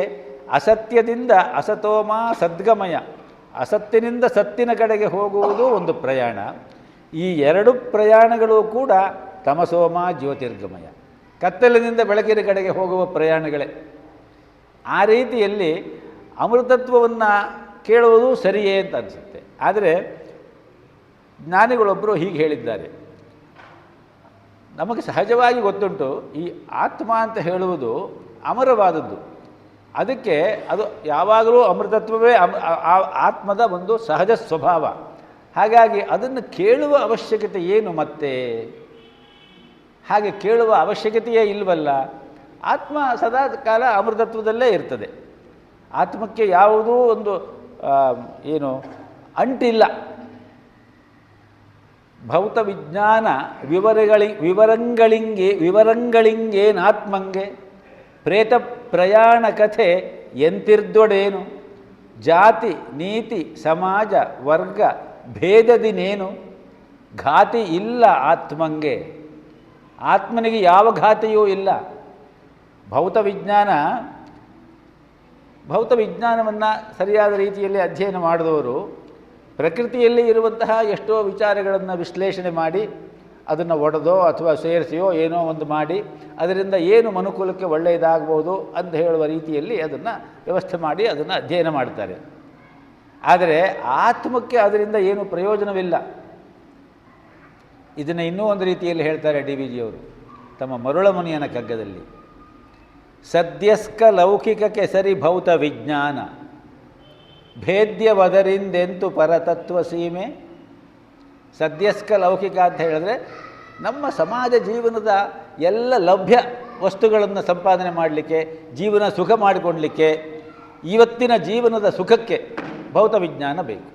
ಅಸತ್ಯದಿಂದ ಅಸತೋಮ ಸದ್ಗಮಯ, ಅಸತ್ತಿನಿಂದ ಸತ್ತಿನ ಕಡೆಗೆ ಹೋಗುವುದು ಒಂದು ಪ್ರಯಾಣ. ಈ ಎರಡು ಪ್ರಯಾಣಗಳು ಕೂಡ ತಮಸೋಮ ಜ್ಯೋತಿರ್ಗಮಯ, ಕತ್ತಲಿನಿಂದ ಬೆಳಕಿನ ಕಡೆಗೆ ಹೋಗುವ ಪ್ರಯಾಣಗಳೇ. ಆ ರೀತಿಯಲ್ಲಿ ಅಮೃತತ್ವವನ್ನು ಕೇಳುವುದು ಸರಿಯೇ ಅಂತ ಅನಿಸುತ್ತೆ. ಆದರೆ ಜ್ಞಾನಿಗಳೊಬ್ಬರು ಹೀಗೆ ಹೇಳಿದ್ದಾರೆ, ನಮಗೆ ಸಹಜವಾಗಿ ಗೊತ್ತುಂಟು ಈ ಆತ್ಮ ಅಂತ ಹೇಳುವುದು ಅಮರವಾದದ್ದು, ಅದಕ್ಕೆ ಅದು ಯಾವಾಗಲೂ ಅಮೃತತ್ವವೇ ಆತ್ಮದ ಒಂದು ಸಹಜ ಸ್ವಭಾವ. ಹಾಗಾಗಿ ಅದನ್ನು ಕೇಳುವ ಅವಶ್ಯಕತೆ ಏನು ಮತ್ತೆ? ಹಾಗೆ ಕೇಳುವ ಅವಶ್ಯಕತೆಯೇ ಇಲ್ವಲ್ಲ. ಆತ್ಮ ಸದಾ ಕಾಲ ಅಮೃತತ್ವದಲ್ಲೇ ಇರ್ತದೆ. ಆತ್ಮಕ್ಕೆ ಯಾವುದೂ ಒಂದು ಏನು ಅಂಟಿಲ್ಲ. ಭೌತ ವಿಜ್ಞಾನ ವಿವರಂಗಳಿಂಗೇನಾತ್ಮಂಗೆ ಪ್ರೇತ ಪ್ರಯಾಣ ಕಥೆ ಎಂತಿರ್ದೊಡೇನು ಜಾತಿ ನೀತಿ ಸಮಾಜ ವರ್ಗ ಭೇದದಿನೇನು ಘಾತಿ ಇಲ್ಲ ಆತ್ಮಂಗೆ. ಆತ್ಮನಿಗೆ ಯಾವ ಘಾತಿಯೂ ಇಲ್ಲ. ಭೌತ ವಿಜ್ಞಾನವನ್ನು ಸರಿಯಾದ ರೀತಿಯಲ್ಲಿ ಅಧ್ಯಯನ ಮಾಡಿದವರು ಪ್ರಕೃತಿಯಲ್ಲಿ ಇರುವಂತಹ ಎಷ್ಟೋ ವಿಚಾರಗಳನ್ನು ವಿಶ್ಲೇಷಣೆ ಮಾಡಿ ಅದನ್ನು ಒಡೆದೋ ಅಥವಾ ಸೇರಿಸಿಯೋ ಏನೋ ಒಂದು ಮಾಡಿ ಅದರಿಂದ ಏನು ಮನುಕುಲಕ್ಕೆ ಒಳ್ಳೆಯದಾಗ್ಬೋದು ಅಂತ ಹೇಳುವ ರೀತಿಯಲ್ಲಿ ಅದನ್ನು ವ್ಯವಸ್ಥೆ ಮಾಡಿ ಅದನ್ನು ಅಧ್ಯಯನ ಮಾಡ್ತಾರೆ. ಆದರೆ ಆತ್ಮಕ್ಕೆ ಅದರಿಂದ ಏನು ಪ್ರಯೋಜನವಿಲ್ಲ. ಇದನ್ನು ಇನ್ನೂ ಒಂದು ರೀತಿಯಲ್ಲಿ ಹೇಳ್ತಾರೆ ಡಿ ವಿ ಜಿಯವರು ತಮ್ಮ ಮರುಳಮುನಿಯನ ಕಗ್ಗದಲ್ಲಿ. ಸದ್ಯಸ್ಕ ಲೌಕಿಕ ಕೆಸರಿ ಭೌತ ವಿಜ್ಞಾನ ಭೇದ್ಯವದರಿಂದೆಂತು ಪರತತ್ವ ಸೀಮೆ. ಸದ್ಯಸ್ಕ ಲೌಕಿಕ ಅಂತ ಹೇಳಿದ್ರೆ ನಮ್ಮ ಸಮಾಜ ಜೀವನದ ಎಲ್ಲ ಲಭ್ಯ ವಸ್ತುಗಳನ್ನು ಸಂಪಾದನೆ ಮಾಡಲಿಕ್ಕೆ, ಜೀವನ ಸುಖ ಮಾಡಿಕೊಡಲಿಕ್ಕೆ, ಇವತ್ತಿನ ಜೀವನದ ಸುಖಕ್ಕೆ ಭೌತ ವಿಜ್ಞಾನ ಬೇಕು.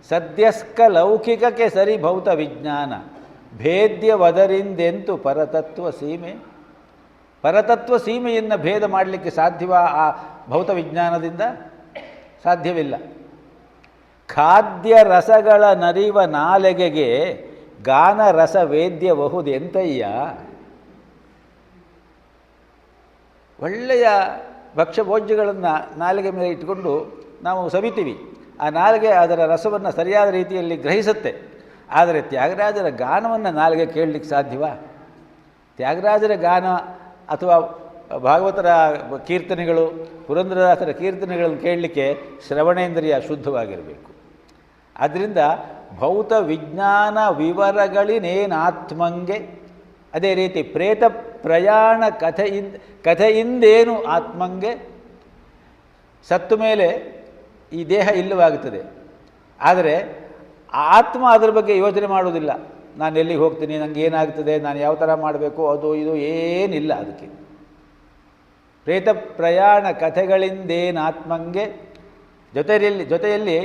ಸದ್ಯಸ್ಕ ಲೌಕಿಕಕ್ಕೆ ಸರಿ ಭೌತ ವಿಜ್ಞಾನ, ಭೇದ್ಯವದರಿಂದೆಂತು ಪರತತ್ವ ಸೀಮೆ. ಪರತತ್ವ ಸೀಮೆಯನ್ನು ಭೇದ ಮಾಡಲಿಕ್ಕೆ ಸಾಧ್ಯವಾ ಆ ಭೌತ ವಿಜ್ಞಾನದಿಂದ? ಸಾಧ್ಯವಿಲ್ಲ. ಖಾದ್ಯ ರಸಗಳ ನರಿವ ನಾಲೆಗೆಗೆ ಗಾನ ರಸ ವೇದ್ಯಬಹುದೆಂತಯ್ಯ. ಒಳ್ಳೆಯ ಭಕ್ಷ್ಯಭೋಜ್ಯಗಳನ್ನು ನಾಲಿಗೆ ಮೇಲೆ ಇಟ್ಕೊಂಡು ನಾವು ಸವಿತೀವಿ. ಆ ನಾಲಿಗೆ ಅದರ ರಸವನ್ನು ಸರಿಯಾದ ರೀತಿಯಲ್ಲಿ ಗ್ರಹಿಸುತ್ತೆ. ಆದರೆ ತ್ಯಾಗರಾಜರ ಗಾನವನ್ನು ನಾಲಿಗೆ ಕೇಳಲಿಕ್ಕೆ ಸಾಧ್ಯವಾ? ತ್ಯಾಗರಾಜರ ಗಾನ ಅಥವಾ ಭಾಗವತರ ಕೀರ್ತನೆಗಳು, ಪುರಂದರದಾಸರ ಕೀರ್ತನೆಗಳನ್ನು ಕೇಳಲಿಕ್ಕೆ ಶ್ರವಣೇಂದ್ರಿಯ ಶುದ್ಧವಾಗಿರಬೇಕು. ಆದ್ದರಿಂದ ಭೌತ ವಿಜ್ಞಾನ ವಿವರಗಳಿನೇನಾತ್ಮಂಗೆ, ಅದೇ ರೀತಿ ಪ್ರೇತ ಪ್ರಯಾಣ ಕಥೆಯಿಂದೇನು ಆತ್ಮಂಗೆ. ಸತ್ತು ಮೇಲೆ ಈ ದೇಹ ಇಲ್ಲವಾಗುತ್ತದೆ, ಆದರೆ ಆತ್ಮ ಅದರ ಬಗ್ಗೆ ಯೋಚನೆ ಮಾಡುವುದಿಲ್ಲ. ನಾನು ಎಲ್ಲಿಗೆ ಹೋಗ್ತೀನಿ, ನನಗೆ ಏನಾಗ್ತದೆ, ನಾನು ಯಾವ ಥರ ಮಾಡಬೇಕು, ಅದು ಇದು ಏನಿಲ್ಲ. ಅದಕ್ಕೆ ಪ್ರೇತ ಪ್ರಯಾಣ ಕಥೆಗಳಿಂದೇನು ಆತ್ಮಂಗೆ. ಜೊತೆಯಲ್ಲಿ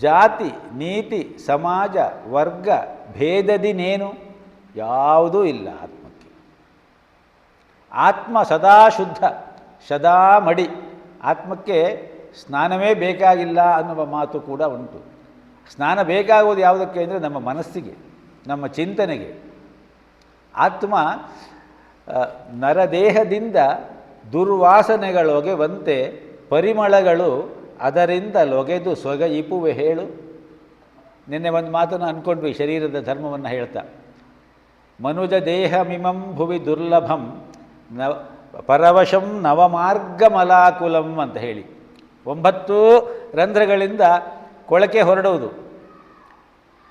ಜಾತಿ ನೀತಿ ಸಮಾಜ ವರ್ಗ ಭೇದದಿನೇನು ಯಾವುದೂ ಇಲ್ಲ ಆತ್ಮಕ್ಕೆ. ಆತ್ಮ ಸದಾ ಶುದ್ಧ, ಸದಾ ಮಡಿ. ಆತ್ಮಕ್ಕೆ ಸ್ನಾನವೇ ಬೇಕಾಗಿಲ್ಲ ಅನ್ನುವ ಮಾತು ಕೂಡ ಉಂಟು. ಸ್ನಾನ ಬೇಕಾಗುವುದು ಯಾವುದಕ್ಕೆ ಅಂದರೆ ನಮ್ಮ ಮನಸ್ಸಿಗೆ, ನಮ್ಮ ಚಿಂತನೆಗೆ. ಆತ್ಮ ನರದೇಹದಿಂದ ದುರ್ವಾಸನೆಗಳೊಗೆವಂತೆ ಪರಿಮಳಗಳು ಅದರಿಂದ ಲೊಗೆದು ಸೊಗಯಿಪುವೆ ಹೇಳು. ನಿನ್ನೆ ಒಂದು ಮಾತನ್ನು ಅಂದ್ಕೊಂಡ್ವಿ ಶರೀರದ ಧರ್ಮವನ್ನು ಹೇಳ್ತಾ. ಮನುಜ ದೇಹಮಿಮಂ ಭುವಿ ದುರ್ಲಭಂ ಪರವಶಂ ನವಮಾರ್ಗಮಲಾಕುಲಂ ಅಂತ ಹೇಳಿ 9 ರಂಧ್ರಗಳಿಂದ ಕೊಳಕೆ ಹೊರಡುವುದು.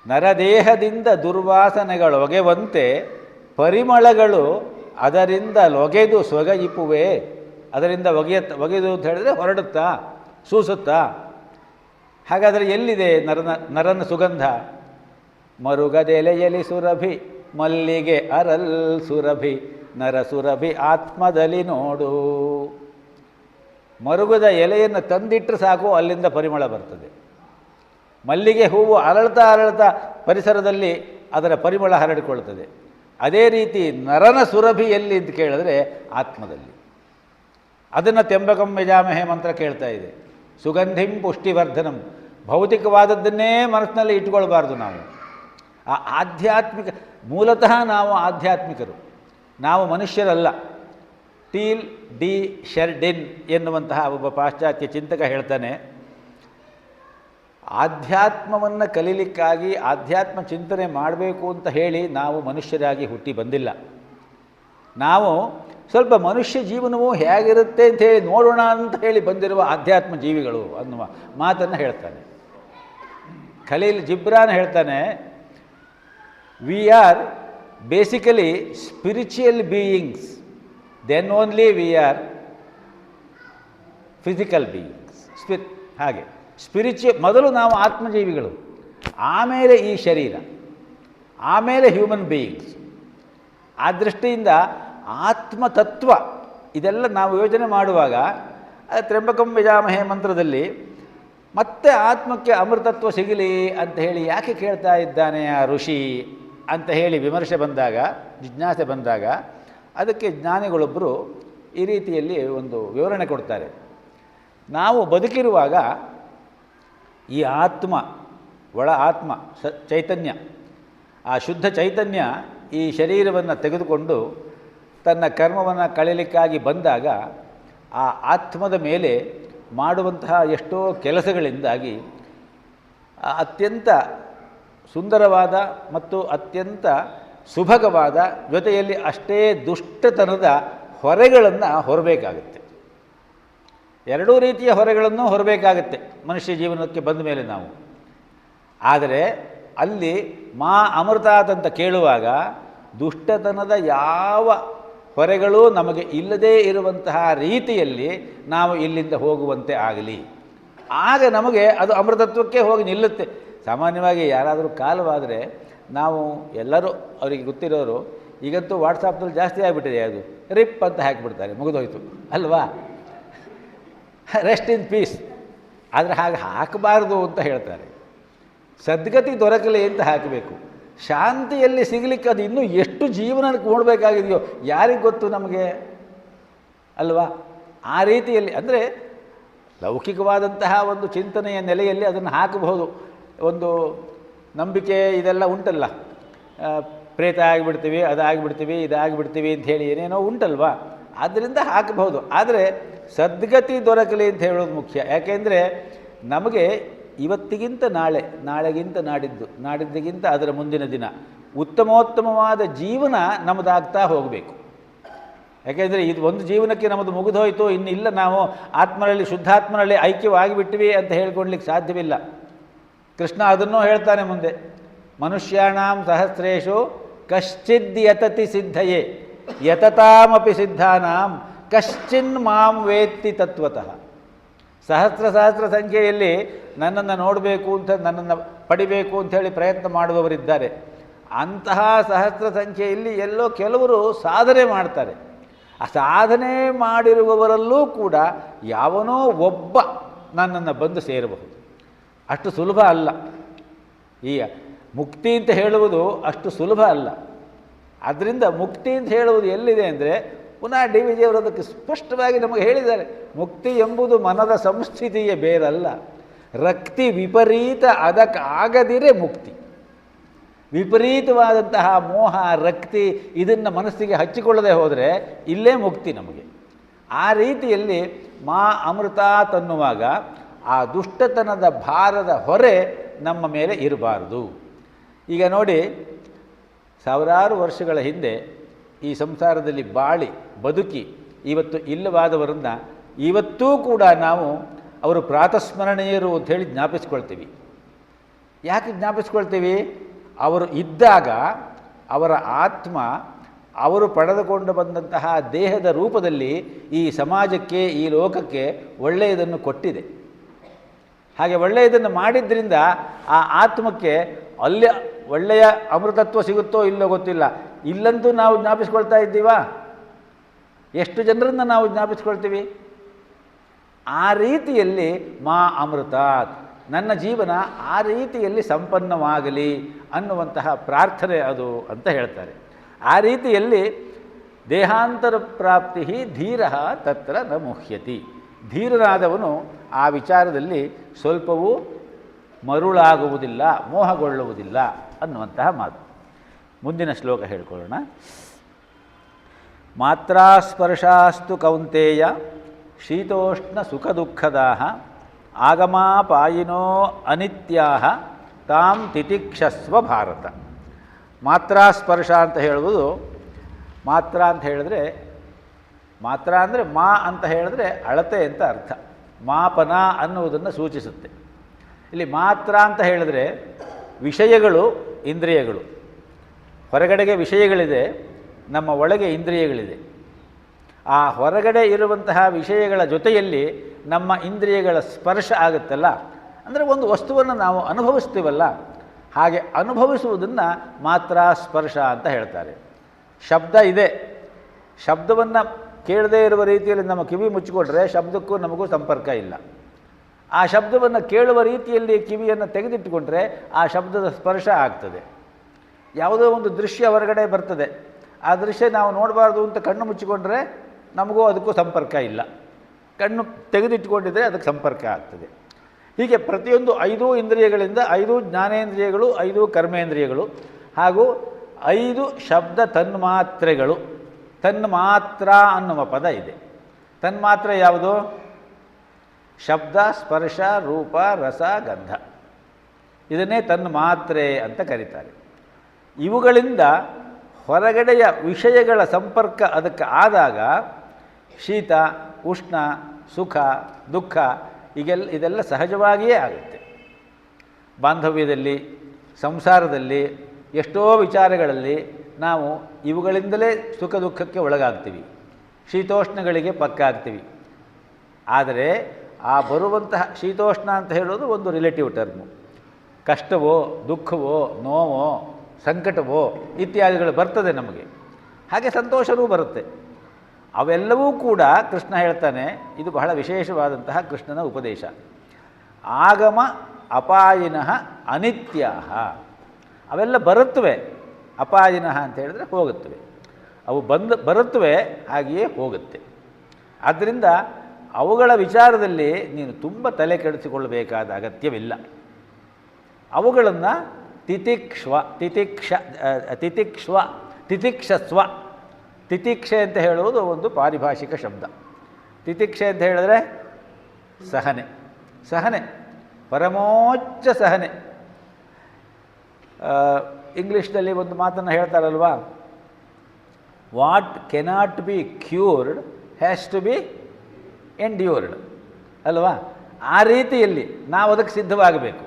ನರದೇಹದಿಂದ ದುರ್ವಾಸನೆಗಳೊಗೆವಂತೆ ಪರಿಮಳಗಳು ಅದರಿಂದ ಲೊಗೆದು ಸೊಗಯಿಪುವೆ. ಅದರಿಂದ ಒಗೆದು ಅಂತ ಹೇಳಿದ್ರೆ ಹೊರಡುತ್ತಾ, ಸೂಸುತ್ತಾ. ಹಾಗಾದರೆ ಎಲ್ಲಿದೆ ನರನ ಸುಗಂಧ? ಮರುಗದೆಲೆಯಲಿ ಸುರಭಿ ಮಲ್ಲಿಗೆ ಅರಲ್ ಸುರಭಿ ನರಸುರಭಿ ಆತ್ಮದಲ್ಲಿ ನೋಡು. ಮರುಗದ ಎಲೆಯನ್ನು ತಂದಿಟ್ಟರೆ ಸಾಕು, ಅಲ್ಲಿಂದ ಪರಿಮಳ ಬರ್ತದೆ. ಮಲ್ಲಿಗೆ ಹೂವು ಅರಳ್ತಾ ಪರಿಸರದಲ್ಲಿ ಅದರ ಪರಿಮಳ ಹರಡಿಕೊಳ್ಳುತ್ತದೆ. ಅದೇ ರೀತಿ ನರನ ಸುರಭಿ ಎಲ್ಲಿ ಅಂತ ಕೇಳಿದ್ರೆ ಆತ್ಮದಲ್ಲಿ. ಅದನ್ನು ತ್ಯಂಬಕಂ ಯಜಾಮಹೇ ಮಂತ್ರ ಕೇಳ್ತಾ ಇದೆ. ಸುಗಂಧಿಂ ಪುಷ್ಟಿವರ್ಧನಂ. ಭೌತಿಕವಾದದ್ದನ್ನೇ ಮನಸ್ಸಿನಲ್ಲಿ ಇಟ್ಕೊಳ್ಬಾರ್ದು ನಾವು. ಆ ಆಧ್ಯಾತ್ಮಿಕ, ಮೂಲತಃ ನಾವು ಆಧ್ಯಾತ್ಮಿಕರು, ನಾವು ಮನುಷ್ಯರಲ್ಲ. ಟೀಲ್ ಡಿ ಶೆರ್ಡಿನ್ ಎನ್ನುವಂತಹ ಒಬ್ಬ ಪಾಶ್ಚಾತ್ಯ ಚಿಂತಕ ಹೇಳ್ತಾನೆ, ಆಧ್ಯಾತ್ಮವನ್ನು ಕಲೀಲಿಕ್ಕಾಗಿ ಆಧ್ಯಾತ್ಮ ಚಿಂತನೆ ಮಾಡಬೇಕು ಅಂತ ಹೇಳಿ ನಾವು ಮನುಷ್ಯರಾಗಿ ಹುಟ್ಟಿ ಬಂದಿಲ್ಲ. ನಾವು ಸ್ವಲ್ಪ ಮನುಷ್ಯ ಜೀವನವು ಹೇಗಿರುತ್ತೆ ಅಂತ ಹೇಳಿ ನೋಡೋಣ ಅಂತ ಹೇಳಿ ಬಂದಿರುವ ಆಧ್ಯಾತ್ಮ ಜೀವಿಗಳು ಅನ್ನುವ ಮಾತನ್ನು ಹೇಳ್ತಾನೆ. ಖಲೀಲ್ ಜಿಬ್ರಾನ್ ಹೇಳ್ತಾನೆ, we are basically spiritual beings, then only we are physical beings. ಹಾಗೆ ಮೊದಲು ನಾವು ಆತ್ಮಜೀವಿಗಳು, ಆಮೇಲೆ ಈ ಶರೀರ, ಆಮೇಲೆ ಹ್ಯೂಮನ್ ಬೀಯಿಂಗ್ಸ್. ಆ ದೃಷ್ಟಿಯಿಂದ ಆತ್ಮತತ್ವ ಇದೆಲ್ಲ ನಾವು ಯೋಚನೆ ಮಾಡುವಾಗ ತ್ರ್ಯಂಬಕಂ ಯಜಾಮಹೇ ಮಂತ್ರದಲ್ಲಿ ಮತ್ತೆ ಆತ್ಮಕ್ಕೆ ಅಮೃತತ್ವ ಸಿಗಲಿ ಅಂತ ಹೇಳಿ ಯಾಕೆ ಕೇಳ್ತಾ ಇದ್ದಾನೆ ಆ ಋಷಿ ಅಂತ ಹೇಳಿ ವಿಮರ್ಶೆ ಬಂದಾಗ, ಜಿಜ್ಞಾಸೆ ಬಂದಾಗ, ಅದಕ್ಕೆ ಜ್ಞಾನಿಗಳೊಬ್ಬರು ಈ ರೀತಿಯಲ್ಲಿ ಒಂದು ವಿವರಣೆ ಕೊಡ್ತಾರೆ. ನಾವು ಬದುಕಿರುವಾಗ ಈ ಆತ್ಮ, ಒಳ ಆತ್ಮ ಚೈತನ್ಯ, ಆ ಶುದ್ಧ ಚೈತನ್ಯ ಈ ಶರೀರವನ್ನು ತೆಗೆದುಕೊಂಡು ತನ್ನ ಕರ್ಮವನ್ನು ಕಳೀಲಿಕ್ಕಾಗಿ ಬಂದಾಗ ಆ ಆತ್ಮದ ಮೇಲೆ ಮಾಡುವಂತಹ ಎಷ್ಟೋ ಕೆಲಸಗಳಿಂದಾಗಿ ಅತ್ಯಂತ ಸುಂದರವಾದ ಮತ್ತು ಅತ್ಯಂತ ಸುಭಗವಾದ, ಜೊತೆಯಲ್ಲಿ ಅಷ್ಟೇ ದುಷ್ಟತನದ ಹೊರೆಗಳನ್ನು ಹೊರಬೇಕಾಗುತ್ತೆ. ಎರಡೂ ರೀತಿಯ ಹೊರೆಗಳನ್ನು ಹೊರಬೇಕಾಗುತ್ತೆ ಮನುಷ್ಯ ಜೀವನಕ್ಕೆ ಬಂದ ಮೇಲೆ ನಾವು. ಆದರೆ ಅಲ್ಲಿ ಮಾ ಅಮೃತಾತ್ ಕೇಳುವಾಗ ದುಷ್ಟತನದ ಯಾವ ಹೊರೆಗಳೂ ನಮಗೆ ಇಲ್ಲದೇ ಇರುವಂತಹ ರೀತಿಯಲ್ಲಿ ನಾವು ಇಲ್ಲಿಂದ ಹೋಗುವಂತೆ ಆಗಲಿ. ಆಗ ನಮಗೆ ಅದು ಅಮೃತತ್ವಕ್ಕೆ ಹೋಗಿ ನಿಲ್ಲುತ್ತೆ. ಸಾಮಾನ್ಯವಾಗಿ ಯಾರಾದರೂ ಕಾಲವಾದರೆ ನಾವು ಎಲ್ಲರೂ ಅವರಿಗೆ ಗೊತ್ತಿರೋರು, ಈಗಂತೂ ವಾಟ್ಸಾಪ್ನಲ್ಲಿ ಜಾಸ್ತಿ ಆಗಿಬಿಟ್ಟಿದೆ, ಅದು ರಿಪ್ ಅಂತ ಹಾಕಿಬಿಡ್ತಾರೆ, ಮುಗಿದೋಯ್ತು ಅಲ್ವಾ, ರೆಸ್ಟ್ ಇನ್ ಪೀಸ್. ಆದರೆ ಹಾಗೆ ಹಾಕಬಾರ್ದು ಅಂತ ಹೇಳ್ತಾರೆ. ಸದ್ಗತಿ ದೊರಕಲಿ ಅಂತ ಹಾಕಬೇಕು. ಶಾಂತಿಯಲ್ಲಿ ಸಿಗಲಿಕ್ಕೆ ಅದು ಇನ್ನೂ ಎಷ್ಟು ಜೀವನಕ್ಕೆ ನೋಡಬೇಕಾಗಿದೆಯೋ ಯಾರಿಗೆ ಗೊತ್ತು ನಮಗೆ ಅಲ್ವಾ? ಆ ರೀತಿಯಲ್ಲಿ ಅಂದರೆ ಲೌಕಿಕವಾದಂತಹ ಒಂದು ಚಿಂತನೆಯ ನೆಲೆಯಲ್ಲಿ ಅದನ್ನು ಹಾಕಬಹುದು. ಒಂದು ನಂಬಿಕೆ ಇದೆಲ್ಲ ಉಂಟಲ್ಲ, ಪ್ರೇತ ಆಗಿಬಿಡ್ತೀವಿ, ಅದಾಗಿಬಿಡ್ತೀವಿ, ಇದಾಗಿಬಿಡ್ತೀವಿ ಅಂಥೇಳಿ ಏನೇನೋ ಉಂಟಲ್ವಾ, ಆದ್ದರಿಂದ ಹಾಕಬಹುದು. ಆದರೆ ಸದ್ಗತಿ ದೊರಕಲಿ ಅಂತ ಹೇಳೋದು ಮುಖ್ಯ. ಯಾಕೆಂದರೆ ನಮಗೆ ಇವತ್ತಿಗಿಂತ ನಾಳೆ, ನಾಳೆಗಿಂತ ನಾಡಿದ್ದು, ನಾಡಿದ್ದಿಗಿಂತ ಅದರ ಮುಂದಿನ ದಿನ ಉತ್ತಮೋತ್ತಮವಾದ ಜೀವನ ನಮ್ಮದಾಗ್ತಾ ಹೋಗಬೇಕು. ಯಾಕೆಂದರೆ ಇದು ಒಂದು ಜೀವನಕ್ಕೆ ನಮ್ಮದು ಮುಗಿದೋಯ್ತು, ಇನ್ನಿಲ್ಲ, ನಾವು ಆತ್ಮನಲ್ಲಿ ಶುದ್ಧಾತ್ಮನಲ್ಲಿ ಐಕ್ಯವಾಗಿಬಿಟ್ಟಿವಿ ಅಂತ ಹೇಳ್ಕೊಡ್ಲಿಕ್ಕೆ ಸಾಧ್ಯವಿಲ್ಲ. ಕೃಷ್ಣ ಅದನ್ನೂ ಹೇಳ್ತಾನೆ ಮುಂದೆ, ಮನುಷ್ಯಾಣಾಂ ಸಹಸ್ರೇಶು ಕಶ್ಚಿದ್ ಯತತಿ ಸಿದ್ಧಯೇ ಯತತಾಮಪಿ ಸಿದ್ಧಾನಾಂ ಕಶ್ಚಿನ್ ಮಾಂ ವೇತ್ತಿ ತತ್ವತಃ. ಸಹಸ್ರ ಸಂಖ್ಯೆಯಲ್ಲಿ ನನ್ನನ್ನು ನೋಡಬೇಕು ಅಂತ, ನನ್ನನ್ನು ಪಡಿಬೇಕು ಅಂಥೇಳಿ ಪ್ರಯತ್ನ ಮಾಡುವವರಿದ್ದಾರೆ. ಅಂತಹ ಸಹಸ್ರ ಸಂಖ್ಯೆಯಲ್ಲಿ ಎಲ್ಲೋ ಕೆಲವರು ಸಾಧನೆ ಮಾಡ್ತಾರೆ. ಆ ಸಾಧನೆ ಮಾಡಿರುವವರಲ್ಲೂ ಕೂಡ ಯಾವನೋ ಒಬ್ಬ ನನ್ನನ್ನು ಬಂದು ಸೇರಬಹುದು. ಅಷ್ಟು ಸುಲಭ ಅಲ್ಲ. ಈಗ ಮುಕ್ತಿ ಅಂತ ಹೇಳುವುದು ಅಷ್ಟು ಸುಲಭ ಅಲ್ಲ. ಆದ್ದರಿಂದ ಮುಕ್ತಿ ಅಂತ ಹೇಳುವುದು ಎಲ್ಲಿದೆ ಅಂದರೆ, ಪುನಃ ಡಿ ವಿ ಜಿಯವರು ಅದಕ್ಕೆ ಸ್ಪಷ್ಟವಾಗಿ ನಮಗೆ ಹೇಳಿದ್ದಾರೆ. ಮುಕ್ತಿ ಎಂಬುದು ಮನದ ಸಂಸ್ಥಿತಿಯೇ ಬೇರಲ್ಲ, ರಕ್ತಿ ವಿಪರೀತ ಅದಕ್ಕಾಗದಿರೇ ಮುಕ್ತಿ. ವಿಪರೀತವಾದಂತಹ ಮೋಹ, ರಕ್ತಿ ಇದನ್ನು ಮನಸ್ಸಿಗೆ ಹಚ್ಚಿಕೊಳ್ಳದೆ ಹೋದರೆ ಇಲ್ಲೇ ಮುಕ್ತಿ ನಮಗೆ. ಆ ರೀತಿಯಲ್ಲಿ ಮಾ ಅಮೃತ ತನ್ನುವಾಗ ಆ ದುಷ್ಟತನದ ಭಾರದ ಹೊರೆ ನಮ್ಮ ಮೇಲೆ ಇರಬಾರದು. ಈಗ ನೋಡಿ, ಸಾವಿರಾರು ವರ್ಷಗಳ ಹಿಂದೆ ಈ ಸಂಸಾರದಲ್ಲಿ ಬಾಳಿ ಬದುಕಿ ಇವತ್ತು ಇಲ್ಲವಾದವರನ್ನು ಇವತ್ತೂ ಕೂಡ ನಾವು ಅವರು ಪ್ರಾತಸ್ಮರಣೀಯರು ಅಂಥೇಳಿ ಜ್ಞಾಪಿಸ್ಕೊಳ್ತೀವಿ. ಯಾಕೆ ಜ್ಞಾಪಿಸ್ಕೊಳ್ತೀವಿ? ಅವರು ಇದ್ದಾಗ ಅವರ ಆತ್ಮ ಅವರು ಪಡೆದುಕೊಂಡು ಬಂದಂತಹ ದೇಹದ ರೂಪದಲ್ಲಿ ಈ ಸಮಾಜಕ್ಕೆ, ಈ ಲೋಕಕ್ಕೆ ಒಳ್ಳೆಯದನ್ನು ಕೊಟ್ಟಿದೆ. ಹಾಗೆ ಒಳ್ಳೆಯದನ್ನು ಮಾಡಿದ್ರಿಂದ ಆ ಆತ್ಮಕ್ಕೆ ಅಲ್ಲಿ ಒಳ್ಳೆಯ ಅಮೃತತ್ವ ಸಿಗುತ್ತೋ ಇಲ್ಲೋ ಗೊತ್ತಿಲ್ಲ. ಇಲ್ಲಂತೂ ನಾವು ಜ್ಞಾಪಿಸ್ಕೊಳ್ತಾ ಇದ್ದೀವಾ? ಎಷ್ಟು ಜನರನ್ನು ನಾವು ಜ್ಞಾಪಿಸ್ಕೊಳ್ತೀವಿ? ಆ ರೀತಿಯಲ್ಲಿ ಮಾ ಅಮೃತಾತ್, ನನ್ನ ಜೀವನ ಆ ರೀತಿಯಲ್ಲಿ ಸಂಪನ್ನವಾಗಲಿ ಅನ್ನುವಂತಹ ಪ್ರಾರ್ಥನೆ ಅದು ಅಂತ ಹೇಳ್ತಾರೆ. ಆ ರೀತಿಯಲ್ಲಿ ದೇಹಾಂತರ ಪ್ರಾಪ್ತಿ ಧೀರ ತತ್ರ ನ ಮುಹ್ಯತಿ. ಧೀರನಾದವನು ಆ ವಿಚಾರದಲ್ಲಿ ಸ್ವಲ್ಪವೂ ಮರುಳಾಗುವುದಿಲ್ಲ, ಮೋಹಗೊಳ್ಳುವುದಿಲ್ಲ ಅನ್ನುವಂತಹ ಮಾತು. ಮುಂದಿನ ಶ್ಲೋಕ ಹೇಳ್ಕೊಳ್ಳೋಣ. ಮಾತ್ರಾಸ್ಪರ್ಶಾಸ್ತು ಕೌಂತೇಯ ಶೀತೋಷ್ಣ ಸುಖ ದುಃಖದಾಹ ಆಗಮಾಪಾಯಿನೋ ಅನಿತ್ಯಾಹ ತಾಂ ತಿತಿಕ್ಷಸ್ವ ಭಾರತ. ಮಾತ್ರಾಸ್ಪರ್ಶ ಅಂತ ಹೇಳುವುದು, ಮಾತ್ರ ಅಂತ ಹೇಳಿದ್ರೆ, ಮಾತ್ರ ಅಂದರೆ ಮಾ ಅಂತ ಹೇಳಿದ್ರೆ ಅಳತೆ ಅಂತ ಅರ್ಥ. ಮಾಪನ ಅನ್ನುವುದನ್ನು ಸೂಚಿಸುತ್ತೆ. ಇಲ್ಲಿ ಮಾತ್ರ ಅಂತ ಹೇಳಿದ್ರೆ ವಿಷಯಗಳು, ಇಂದ್ರಿಯಗಳು. ಹೊರಗಡೆಗೆ ವಿಷಯಗಳಿದೆ, ನಮ್ಮ ಒಳಗೆ ಇಂದ್ರಿಯಗಳಿದೆ. ಆ ಹೊರಗಡೆ ಇರುವಂತಹ ವಿಷಯಗಳ ಜೊತೆಯಲ್ಲಿ ನಮ್ಮ ಇಂದ್ರಿಯಗಳ ಸ್ಪರ್ಶ ಆಗುತ್ತಲ್ಲ, ಅಂದರೆ ಒಂದು ವಸ್ತುವನ್ನು ನಾವು ಅನುಭವಿಸ್ತೀವಲ್ಲ, ಹಾಗೆ ಅನುಭವಿಸುವುದನ್ನು ಮಾತ್ರ ಸ್ಪರ್ಶ ಅಂತ ಹೇಳ್ತಾರೆ. ಶಬ್ದ ಇದೆ, ಶಬ್ದವನ್ನು ಕೇಳದೇ ಇರುವ ರೀತಿಯಲ್ಲಿ ನಮ್ಮ ಕಿವಿ ಮುಚ್ಚಿಕೊಂಡ್ರೆ ಶಬ್ದಕ್ಕೂ ನಮಗೂ ಸಂಪರ್ಕ ಇಲ್ಲ. ಆ ಶಬ್ದವನ್ನು ಕೇಳುವ ರೀತಿಯಲ್ಲಿ ಕಿವಿಯನ್ನು ತೆಗೆದಿಟ್ಟುಕೊಂಡ್ರೆ ಆ ಶಬ್ದದ ಸ್ಪರ್ಶ ಆಗ್ತದೆ. ಯಾವುದೋ ಒಂದು ದೃಶ್ಯ ಹೊರಗಡೆ ಬರ್ತದೆ, ಆ ದೃಶ್ಯ ನಾವು ನೋಡಬಾರ್ದು ಅಂತ ಕಣ್ಣು ಮುಚ್ಚಿಕೊಂಡ್ರೆ ನಮಗೂ ಅದಕ್ಕೂ ಸಂಪರ್ಕ ಇಲ್ಲ. ಕಣ್ಣು ತೆಗೆದಿಟ್ಟುಕೊಂಡಿದ್ರೆ ಅದಕ್ಕೆ ಸಂಪರ್ಕ ಆಗ್ತದೆ. ಹೀಗೆ ಪ್ರತಿಯೊಂದು 5 ಇಂದ್ರಿಯಗಳಿಂದ 5 ಜ್ಞಾನೇಂದ್ರಿಯಗಳು, 5 ಕರ್ಮೇಂದ್ರಿಯಗಳು ಹಾಗೂ 5 ಶಬ್ದ ತನ್ಮಾತ್ರೆಗಳು. ತನ್ಮಾತ್ರ ಅನ್ನುವ ಪದ ಇದೆ. ತನ್ಮಾತ್ರೆ ಯಾವುದು? ಶಬ್ದ, ಸ್ಪರ್ಶ, ರೂಪ, ರಸ, ಗಂಧ. ಇದನ್ನೇ ತನ್ಮಾತ್ರೆ ಅಂತ ಕರೀತಾರೆ. ಇವುಗಳಿಂದ ಹೊರಗಡೆಯ ವಿಷಯಗಳ ಸಂಪರ್ಕ ಅದಕ್ಕೆ ಆದಾಗ ಶೀತ, ಉಷ್ಣ, ಸುಖ, ದುಃಖ ಇದೆಲ್ಲ ಸಹಜವಾಗಿಯೇ ಆಗುತ್ತೆ. ಬಾಂಧವ್ಯದಲ್ಲಿ, ಸಂಸಾರದಲ್ಲಿ, ಎಷ್ಟೋ ವಿಚಾರಗಳಲ್ಲಿ ನಾವು ಇವುಗಳಿಂದಲೇ ಸುಖ ದುಃಖಕ್ಕೆ ಒಳಗಾಗ್ತೀವಿ, ಶೀತೋಷ್ಣಗಳಿಗೆ ಪಕ್ಕ ಆಗ್ತೀವಿ. ಆದರೆ ಆ ಬರುವಂತಹ ಶೀತೋಷ್ಣ ಅಂತ ಹೇಳೋದು ಒಂದು ರಿಲೇಟಿವ್ ಟರ್ಮು. ಕಷ್ಟವೋ, ದುಃಖವೋ, ನೋವೋ, ಸಂಕಟವೋ ಇತ್ಯಾದಿಗಳು ಬರ್ತದೆ ನಮಗೆ. ಹಾಗೆ ಸಂತೋಷವೂ ಬರುತ್ತೆ. ಅವೆಲ್ಲವೂ ಕೂಡ ಕೃಷ್ಣ ಹೇಳ್ತಾನೆ, ಇದು ಬಹಳ ವಿಶೇಷವಾದಂತಹ ಕೃಷ್ಣನ ಉಪದೇಶ. ಆಗಮ ಅಪಾಯಿನಃ ಅನಿತ್ಯ. ಅವೆಲ್ಲ ಬರುತ್ತವೆ. ಅಪಾಯಿನಃ ಅಂತ ಹೇಳಿದ್ರೆ ಹೋಗುತ್ತವೆ. ಅವು ಬರುತ್ತವೆ, ಹಾಗೆಯೇ ಹೋಗುತ್ತೆ. ಆದ್ದರಿಂದ ಅವುಗಳ ವಿಚಾರದಲ್ಲಿ ನೀನು ತುಂಬ ತಲೆ ಕೆಡಿಸಿಕೊಳ್ಳಬೇಕಾದ ಅಗತ್ಯವಿಲ್ಲ. ಅವುಗಳನ್ನು ತಿತಿಕ್ಷಸ್ವ. ತಿತಿಕ್ಷೆ ಅಂತ ಹೇಳುವುದು ಒಂದು ಪಾರಿಭಾಷಿಕ ಶಬ್ದ. ತಿತಿಕ್ಷೆ ಅಂತ ಹೇಳಿದ್ರೆ ಸಹನೆ. ಸಹನೆ, ಪರಮೋಚ್ಚ ಸಹನೆ. ಇಂಗ್ಲೀಷ್ನಲ್ಲಿ ಒಂದು ಮಾತನ್ನು ಹೇಳ್ತಾರಲ್ವಾ, what cannot be cured has to be endured ಅಲ್ವಾ? ಆ ರೀತಿಯಲ್ಲಿ ನಾವು ಅದಕ್ಕೆ ಸಿದ್ಧವಾಗಬೇಕು.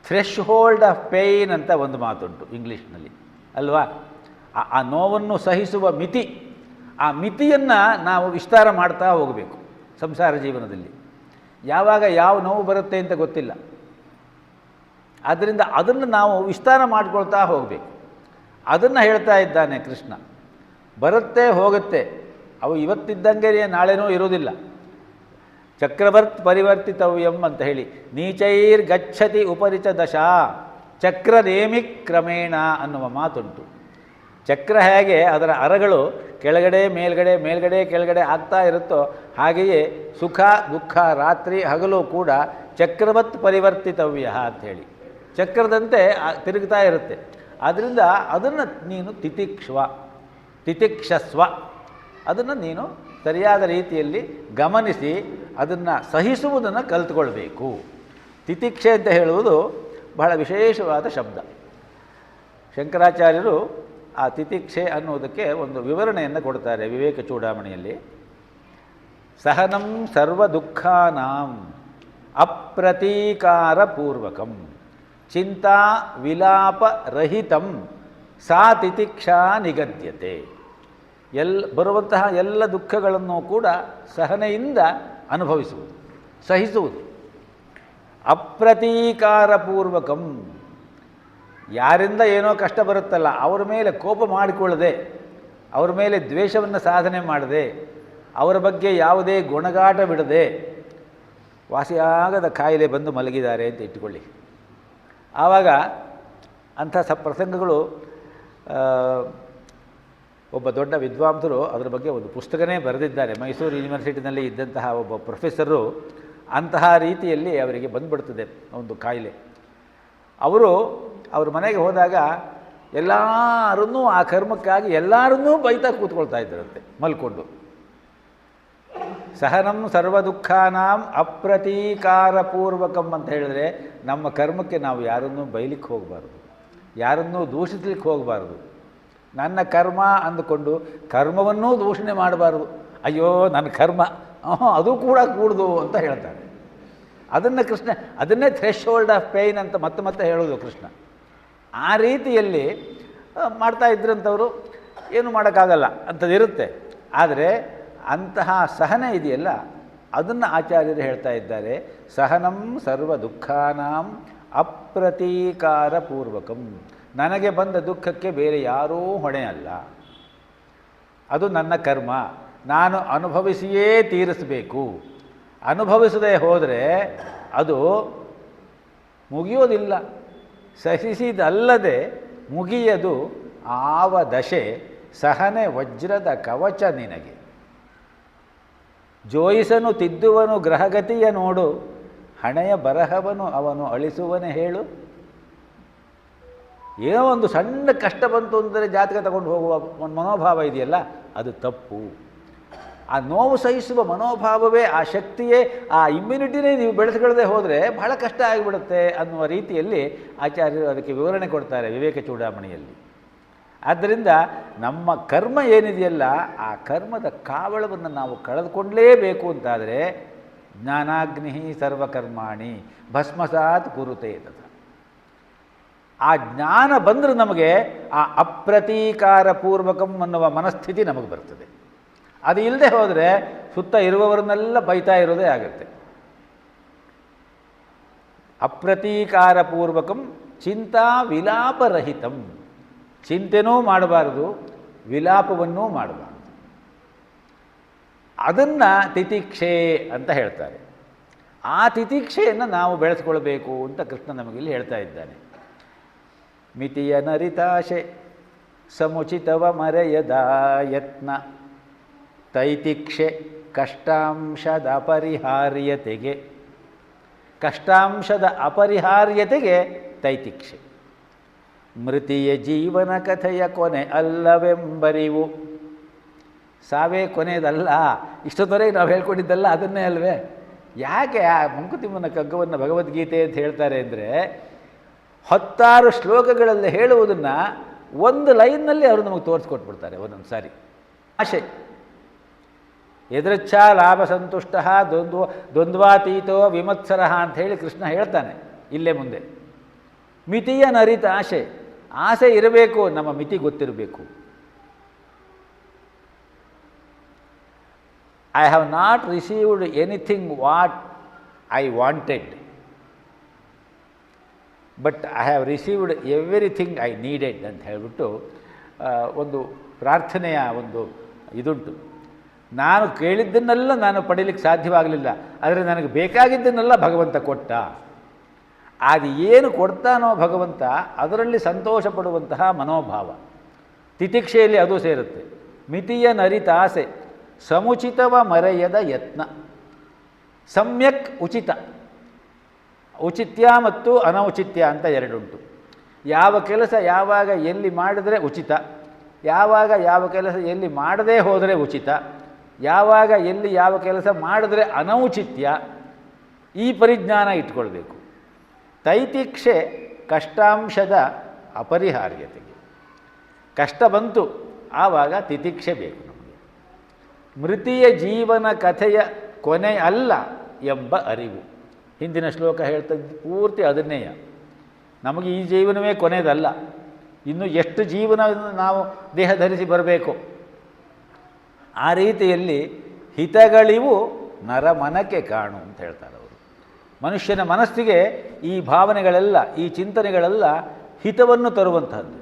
ಥ್ರೆಶ್-ಹೋಲ್ಡ್ ಆಫ್ ಪೇಯ್ನ್ ಅಂತ ಒಂದು ಮಾತುಂಟು ಇಂಗ್ಲೀಷ್ನಲ್ಲಿ ಅಲ್ವಾ? ಆ ನೋವನ್ನು ಸಹಿಸುವ ಮಿತಿ, ಆ ಮಿತಿಯನ್ನು ನಾವು ವಿಸ್ತಾರ ಮಾಡ್ತಾ ಹೋಗಬೇಕು ಸಂಸಾರ ಜೀವನದಲ್ಲಿ. ಯಾವಾಗ ಯಾವ ನೋವು ಬರುತ್ತೆ ಅಂತ ಗೊತ್ತಿಲ್ಲ. ಆದ್ದರಿಂದ ಅದನ್ನು ನಾವು ವಿಸ್ತಾರ ಮಾಡಿಕೊಳ್ತಾ ಹೋಗಬೇಕು. ಅದನ್ನು ಹೇಳ್ತಾ ಇದ್ದಾನೆ ಕೃಷ್ಣ. ಬರುತ್ತೆ ಹೋಗುತ್ತೆ, ಅವು ಇವತ್ತಿದ್ದಂಗೆ ನಾಳೆನೂ ಇರೋದಿಲ್ಲ. ಚಕ್ರವರ್ತ್ ಪರಿವರ್ತಿತವ್ಯಂ ಅಂತ ಹೇಳಿ, ನೀಚೈರ್ ಗಚ್ಚತಿ ಉಪರಿಚ ದಶಾ ಚಕ್ರನೇಮಿ ಕ್ರಮೇಣ ಅನ್ನುವ ಮಾತುಂಟು. ಚಕ್ರ ಹೇಗೆ ಅದರ ಅರಗಳು ಕೆಳಗಡೆ ಮೇಲ್ಗಡೆ ಮೇಲ್ಗಡೆ ಕೆಳಗಡೆ ಆಗ್ತಾ ಇರುತ್ತೋ, ಹಾಗೆಯೇ ಸುಖ ದುಃಖ ರಾತ್ರಿ ಹಗಲು ಕೂಡ ಚಕ್ರವತ್ ಪರಿವರ್ತಿತವ್ಯ ಅಂಥೇಳಿ ಚಕ್ರದಂತೆ ತಿರುಗ್ತಾ ಇರುತ್ತೆ. ಆದ್ದರಿಂದ ಅದನ್ನು ನೀನು ತಿತಿಕ್ಷಸ್ವ, ಅದನ್ನು ನೀನು ಸರಿಯಾದ ರೀತಿಯಲ್ಲಿ ಗಮನಿಸಿ ಅದನ್ನು ಸಹಿಸುವುದನ್ನು ಕಲಿತುಕೊಳ್ಬೇಕು. ತಿತಿಕ್ಷೆ ಅಂತ ಹೇಳುವುದು ಬಹಳ ವಿಶೇಷವಾದ ಶಬ್ದ. ಶಂಕರಾಚಾರ್ಯರು ಆ ತಿತಿಕ್ಷೆ ಅನ್ನುವುದಕ್ಕೆ ಒಂದು ವಿವರಣೆಯನ್ನು ಕೊಡ್ತಾರೆ ವಿವೇಕ ಚೂಡಾಮಣಿಯಲ್ಲಿ. ಸಹನಂ ಸರ್ವ ದುಃಖಾನಾಂ ಅಪ್ರತೀಕಾರಪೂರ್ವಕಂ ಚಿಂತಾ ವಿಲಾಪ ರಹಿತಂ ಸಾ ತಿತಿಕ್ಷಾ ನಿಗದ್ಯತೆ. ಬರುವಂತಹ ಎಲ್ಲ ದುಃಖಗಳನ್ನು ಕೂಡ ಸಹನೆಯಿಂದ ಅನುಭವಿಸುವುದು, ಸಹಿಸುವುದು. ಅಪ್ರತೀಕಾರಪೂರ್ವಕಂ, ಯಾರಿಂದ ಏನೋ ಕಷ್ಟ ಬರುತ್ತಲ್ಲ ಅವರ ಮೇಲೆ ಕೋಪ ಮಾಡಿಕೊಳ್ಳದೆ, ಅವರ ಮೇಲೆ ದ್ವೇಷವನ್ನು ಸಾಧನೆ ಮಾಡದೆ, ಅವರ ಬಗ್ಗೆ ಯಾವುದೇ ಗುಣಗಾಟ ಬಿಡದೆ, ವಾಸಿಯಾಗದ ಕಾಯಿಲೆ ಬಂದು ಮಲಗಿದ್ದಾರೆ ಅಂತ ಇಟ್ಟುಕೊಳ್ಳಿ. ಆವಾಗ ಅಂಥ ಪ್ರಸಂಗಗಳು, ಒಬ್ಬ ದೊಡ್ಡ ವಿದ್ವಾಂಸರು ಅದರ ಬಗ್ಗೆ ಒಂದು ಪುಸ್ತಕನೇ ಬರೆದಿದ್ದಾರೆ. ಮೈಸೂರು ಯೂನಿವರ್ಸಿಟಿನಲ್ಲಿ ಇದ್ದಂತಹ ಒಬ್ಬ ಪ್ರೊಫೆಸರು ಅಂತಹ ರೀತಿಯಲ್ಲಿ ಅವರಿಗೆ ಬಂದುಬಿಡ್ತದೆ ಒಂದು ಕಾಯಿಲೆ. ಅವ್ರ ಮನೆಗೆ ಹೋದಾಗ ಎಲ್ಲರನ್ನೂ ಆ ಕರ್ಮಕ್ಕಾಗಿ ಎಲ್ಲರನ್ನೂ ಬೈತಾ ಕೂತ್ಕೊಳ್ತಾ ಇದ್ದರಂತೆ ಮಲ್ಕೊಂಡು. ಸಹನಂ ಸರ್ವ ದುಃಖಾನಾಂ ಅಪ್ರತೀಕಾರಪೂರ್ವಕಂ ಅಂತ ಹೇಳಿದ್ರೆ, ನಮ್ಮ ಕರ್ಮಕ್ಕೆ ನಾವು ಯಾರನ್ನೂ ಬೈಲಿಕ್ಕೆ ಹೋಗಬಾರ್ದು, ಯಾರನ್ನೂ ದೂಷಿಸಲಿಕ್ಕೆ ಹೋಗಬಾರ್ದು. ನನ್ನ ಕರ್ಮ ಅಂದುಕೊಂಡು ಕರ್ಮವನ್ನೂ ದೂಷಣೆ ಮಾಡಬಾರ್ದು. ಅಯ್ಯೋ ನನ್ನ ಕರ್ಮ, ಅದು ಕೂಡ ಕೂಡ್ದು ಅಂತ ಹೇಳ್ತಾರೆ. ಅದನ್ನು ಕೃಷ್ಣ, ಅದನ್ನೇ ಥ್ರೆಶ್-ಹೋಲ್ಡ್ ಆಫ್ ಪೇಯ್ನ್ ಅಂತ ಮತ್ತೆ ಹೇಳೋದು ಕೃಷ್ಣ. ಆ ರೀತಿಯಲ್ಲಿ ಮಾಡ್ತಾ ಇದ್ರಂಥವರು ಏನು ಮಾಡೋಕ್ಕಾಗಲ್ಲ ಅಂಥದ್ದಿರುತ್ತೆ. ಆದರೆ ಅಂತಹ ಸಹನೆ ಇದೆಯಲ್ಲ, ಅದನ್ನು ಆಚಾರ್ಯರು ಹೇಳ್ತಾ ಇದ್ದಾರೆ. ಸಹನಂ ಸರ್ವ ದುಃಖಾನಾಂ ಅಪ್ರತೀಕಾರಪೂರ್ವಕಂ. ನನಗೆ ಬಂದ ದುಃಖಕ್ಕೆ ಬೇರೆ ಯಾರೂ ಹೊಣೆ ಅಲ್ಲ, ಅದು ನನ್ನ ಕರ್ಮ, ನಾನು ಅನುಭವಿಸಿಯೇ ತೀರಿಸಬೇಕು. ಅನುಭವಿಸದೇ ಹೋದರೆ ಅದು ಮುಗಿಯೋದಿಲ್ಲ. ಸಹಿಸಿದಲ್ಲದೆ ಮುಗಿಯದು ಆವ ದಶೆ ಸಹನೆ ವಜ್ರದ ಕವಚ ನಿನಗೆ. ಜೋಯಿಸನು ತಿದ್ದುವನು ಗ್ರಹಗತಿಯ ನೋಡು, ಹಣೆಯ ಬರಹವನು ಅವನು ಅಳಿಸುವನೇ ಹೇಳು. ಏನೋ ಒಂದು ಸಣ್ಣ ಕಷ್ಟ ಬಂತು ಅಂದರೆ ಜಾತಕ ತಗೊಂಡು ಹೋಗುವ ಒಂದು ಮನೋಭಾವ ಇದೆಯಲ್ಲ, ಅದು ತಪ್ಪು. ಆ ನೋವು ಸಹಿಸುವ ಮನೋಭಾವವೇ, ಆ ಶಕ್ತಿಯೇ, ಆ ಇಮ್ಯುನಿಟಿನೇ ನೀವು ಬೆಳೆಸ್ಕೊಳ್ಳದೆ ಹೋದರೆ ಬಹಳ ಕಷ್ಟ ಆಗಿಬಿಡುತ್ತೆ ಅನ್ನುವ ರೀತಿಯಲ್ಲಿ ಆಚಾರ್ಯರು ಅದಕ್ಕೆ ವಿವರಣೆ ಕೊಡ್ತಾರೆ ವಿವೇಕ ಚೂಡಾಮಣಿಯಲ್ಲಿ. ಆದ್ದರಿಂದ ನಮ್ಮ ಕರ್ಮ ಏನಿದೆಯಲ್ಲ, ಆ ಕರ್ಮದ ಕಾವಳವನ್ನು ನಾವು ಕಳೆದುಕೊಳ್ಳಲೇಬೇಕು ಅಂತಾದರೆ ಜ್ಞಾನಾಗ್ನಿ ಸರ್ವಕರ್ಮಾಣಿ ಭಸ್ಮಸಾತ್ ಕುರುತೆ ತಥಾ. ಆ ಜ್ಞಾನ ಬಂದರೆ ನಮಗೆ ಆ ಅಪ್ರತೀಕಾರಪೂರ್ವಕಂ ಅನ್ನುವ ಮನಸ್ಥಿತಿ ನಮಗೆ ಬರ್ತದೆ. ಅದು ಇಲ್ಲದೆ ಹೋದರೆ ಸುತ್ತ ಇರುವವರನ್ನೆಲ್ಲ ಬೈತಾ ಇರೋದೇ ಆಗುತ್ತೆ. ಅಪ್ರತೀಕಾರಪೂರ್ವಕಂ ಚಿಂತಾ ವಿಲಾಪರಹಿತಂ. ಚಿಂತೆನೂ ಮಾಡಬಾರದು, ವಿಲಾಪವನ್ನೂ ಮಾಡಬಾರದು. ಅದನ್ನು ತಿತಿಕ್ಷೆ ಅಂತ ಹೇಳ್ತಾರೆ. ಆ ತಿತಿಕ್ಷೆಯನ್ನು ನಾವು ಬೆಳೆಸ್ಕೊಳ್ಬೇಕು ಅಂತ ಕೃಷ್ಣ ನಮಗಿಲ್ಲಿ ಹೇಳ್ತಾ ಇದ್ದಾನೆ. ಮಿತಿಯ ನರಿತಾಶೆ ಸಮುಚಿತವ ಮರೆಯದ ಯತ್ನ ತೈತಿಕ್ಷೆ ಕಷ್ಟಾಂಶದ ಅಪರಿಹಾರ್ಯತೆಗೆ. ಕಷ್ಟಾಂಶದ ಅಪರಿಹಾರ್ಯತೆಗೆ ತೈತಿಕ್ಷೆ. ಮೃತಿಯ ಜೀವನ ಕಥೆಯ ಕೊನೆ ಅಲ್ಲವೆಂಬರಿವು. ಸಾವೇ ಕೊನೆಯದಲ್ಲ, ಇಷ್ಟೊತ್ತವರೆಗೆ ನಾವು ಹೇಳ್ಕೊಂಡಿದ್ದಲ್ಲ ಅದನ್ನೇ ಅಲ್ವೇ. ಯಾಕೆ ಆ ಮಂಕುತಿಮ್ಮನ ಕಗ್ಗವನ್ನು ಭಗವದ್ಗೀತೆ ಅಂತ ಹೇಳ್ತಾರೆ ಅಂದರೆ, 16 ಶ್ಲೋಕಗಳಲ್ಲಿ ಹೇಳುವುದನ್ನು ಒಂದು ಲೈನ್ನಲ್ಲಿ ಅವರು ನಮಗೆ ತೋರಿಸ್ಕೊಟ್ಬಿಡ್ತಾರೆ ಒಂದೊಂದು ಸಾರಿ. ಆಶೆ ಎದೃಚ್ಛಾ ಲಾಭ ಸಂತುಷ್ಟ ದ್ವಂದ್ವಾತೀತೋ ವಿಮತ್ಸರ ಅಂತ ಹೇಳಿ ಕೃಷ್ಣ ಹೇಳ್ತಾನೆ ಇಲ್ಲೇ ಮುಂದೆ. ಮಿತಿಯ ನರಿತ ಆಶೆ, ಆಸೆ ಇರಬೇಕು, ನಮ್ಮ ಮಿತಿ ಗೊತ್ತಿರಬೇಕು. I have not received anything what I wanted, but I have received everything I needed ಅಂತ ಹೇಳಿಬಿಟ್ಟು ಒಂದು ಪ್ರಾರ್ಥನೆಯ ಒಂದು ಇದುಂಟು. ನಾನು ಕೇಳಿದ್ದನ್ನೆಲ್ಲ ನಾನು ಪಡೀಲಿಕ್ಕೆ ಸಾಧ್ಯವಾಗಲಿಲ್ಲ, ಆದರೆ ನನಗೆ ಬೇಕಾಗಿದ್ದನ್ನೆಲ್ಲ ಭಗವಂತ ಕೊಟ್ಟ. ಅದು ಏನು ಕೊಡ್ತಾನೋ ಭಗವಂತ ಅದರಲ್ಲಿ ಸಂತೋಷ ಪಡುವಂತಹ ಮನೋಭಾವ, ತಿತಿಕ್ಷೆಯಲ್ಲಿ ಅದು ಸೇರುತ್ತೆ. ಮಿತಿಯ ನರಿತ ಆಸೆ ಸಮುಚಿತವ ಮರೆಯದ ಯತ್ನ. ಸಮ್ಯಕ್ ಉಚಿತ, ಔಚಿತ್ಯ ಮತ್ತು ಅನೌಚಿತ್ಯ ಅಂತ ಎರಡುಂಟು. ಯಾವ ಕೆಲಸ ಯಾವಾಗ ಎಲ್ಲಿ ಮಾಡಿದರೆ ಉಚಿತ, ಯಾವಾಗ ಯಾವ ಕೆಲಸ ಎಲ್ಲಿ ಮಾಡದೇ ಹೋದರೆ ಉಚಿತ, ಯಾವಾಗ ಎಲ್ಲಿ ಯಾವ ಕೆಲಸ ಮಾಡಿದ್ರೆ ಅನೌಚಿತ್ಯ, ಈ ಪರಿಜ್ಞಾನ ಇಟ್ಕೊಳ್ಬೇಕು. ತೈತಿಕ್ಷೆ ಕಷ್ಟಾಂಶದ ಅಪರಿಹಾರ್ಯತೆಗೆ. ಕಷ್ಟ ಬಂತು ಆವಾಗ ತಿತಿಕ್ಷೆ ಬೇಕು ನಮಗೆ. ಮೃತಿಯ ಜೀವನ ಕಥೆಯ ಕೊನೆ ಅಲ್ಲ ಎಂಬ ಅರಿವು. ಹಿಂದಿನ ಶ್ಲೋಕ ಹೇಳ್ತದ್ದು ಪೂರ್ತಿ ಅದನ್ನೇಯ. ನಮಗೆ ಈ ಜೀವನವೇ ಕೊನೆಯದಲ್ಲ, ಇನ್ನು ಎಷ್ಟು ಜೀವನ ನಾವು ದೇಹ ಧರಿಸಿ ಬರಬೇಕು. ಆ ರೀತಿಯಲ್ಲಿ ಹಿತಗಳಿವು ನರಮನಕ್ಕೆ ಕಾಣು ಅಂತ ಹೇಳ್ತಾರೆ ಅವರು. ಮನುಷ್ಯನ ಮನಸ್ಸಿಗೆ ಈ ಭಾವನೆಗಳೆಲ್ಲ, ಈ ಚಿಂತನೆಗಳೆಲ್ಲ ಹಿತವನ್ನು ತರುವಂತಹದ್ದು,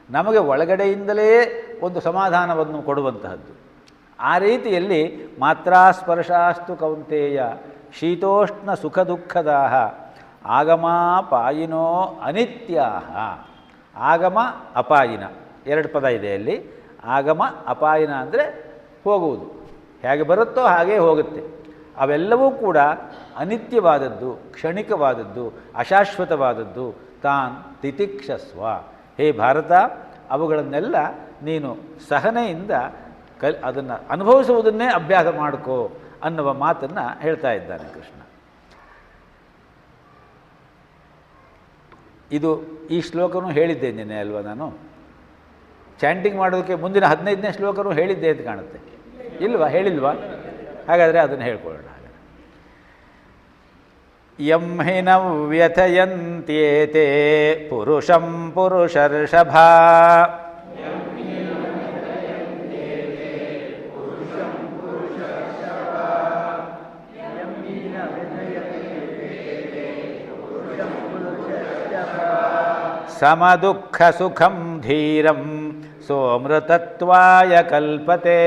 ನಮಗೆ ಒಳಗಡೆಯಿಂದಲೇ ಒಂದು ಸಮಾಧಾನವನ್ನು ಕೊಡುವಂತಹದ್ದು. ಆ ರೀತಿಯಲ್ಲಿ ಮಾತ್ರಾಸ್ಪರ್ಶಾಸ್ತು ಕೌಂತೆಯ ಶೀತೋಷ್ಣ ಸುಖ ದುಃಖದಾಹ ಆಗಮಾಪಾಯಿನೋ ಅನಿತ್ಯಾಹ. ಆಗಮ ಅಪಾಯಿನ ಎರಡು ಪದ ಇದೆ ಅಲ್ಲಿ. ಆಗಮ ಅಪಾಯಿನ ಅಂದರೆ ಹೋಗುವುದು, ಹೇಗೆ ಬರುತ್ತೋ ಹಾಗೇ ಹೋಗುತ್ತೆ. ಅವೆಲ್ಲವೂ ಕೂಡ ಅನಿತ್ಯವಾದದ್ದು, ಕ್ಷಣಿಕವಾದದ್ದು, ಅಶಾಶ್ವತವಾದದ್ದು. ತಾನ್ ತಿತಿಕ್ಷಸ್ವ, ಹೇ ಭಾರತ, ಅವುಗಳನ್ನೆಲ್ಲ ನೀನು ಸಹನೆಯಿಂದ ಅದನ್ನು ಅನುಭವಿಸುವುದನ್ನೇ ಅಭ್ಯಾಸ ಮಾಡಿಕೋ ಅನ್ನುವ ಮಾತನ್ನು ಹೇಳ್ತಾ ಇದ್ದಾನೆ ಕೃಷ್ಣ. ಇದು ಈ ಶ್ಲೋಕನೂ ಹೇಳಿದ್ದೇನೆ ಅಲ್ವಾ ನಾನು. ಚಾಂಟಿಂಗ್ ಮಾಡೋದಕ್ಕೆ ಮುಂದಿನ 15ನೇ ಶ್ಲೋಕನೂ ಹೇಳಿದ್ದೆ ಅಂತ ಕಾಣುತ್ತೆ. ಇಲ್ವಾ, ಹೇಳಿಲ್ವಾ? ಹಾಗಾದರೆ ಅದನ್ನು ಹೇಳ್ಕೊಳ್ಳೋಣ. ಯಂ ಹಿನ ವ್ಯಥಯಂತ್ಯೇತೆ ಪುರುಷಂ ಪುರುಷರ್ಷಭ ಸಮದುಃಖ ಸುಖಂ ಧೀರಂ ಸೋಮೃತತ್ವಾಯ ಕಲ್ಪತೆ.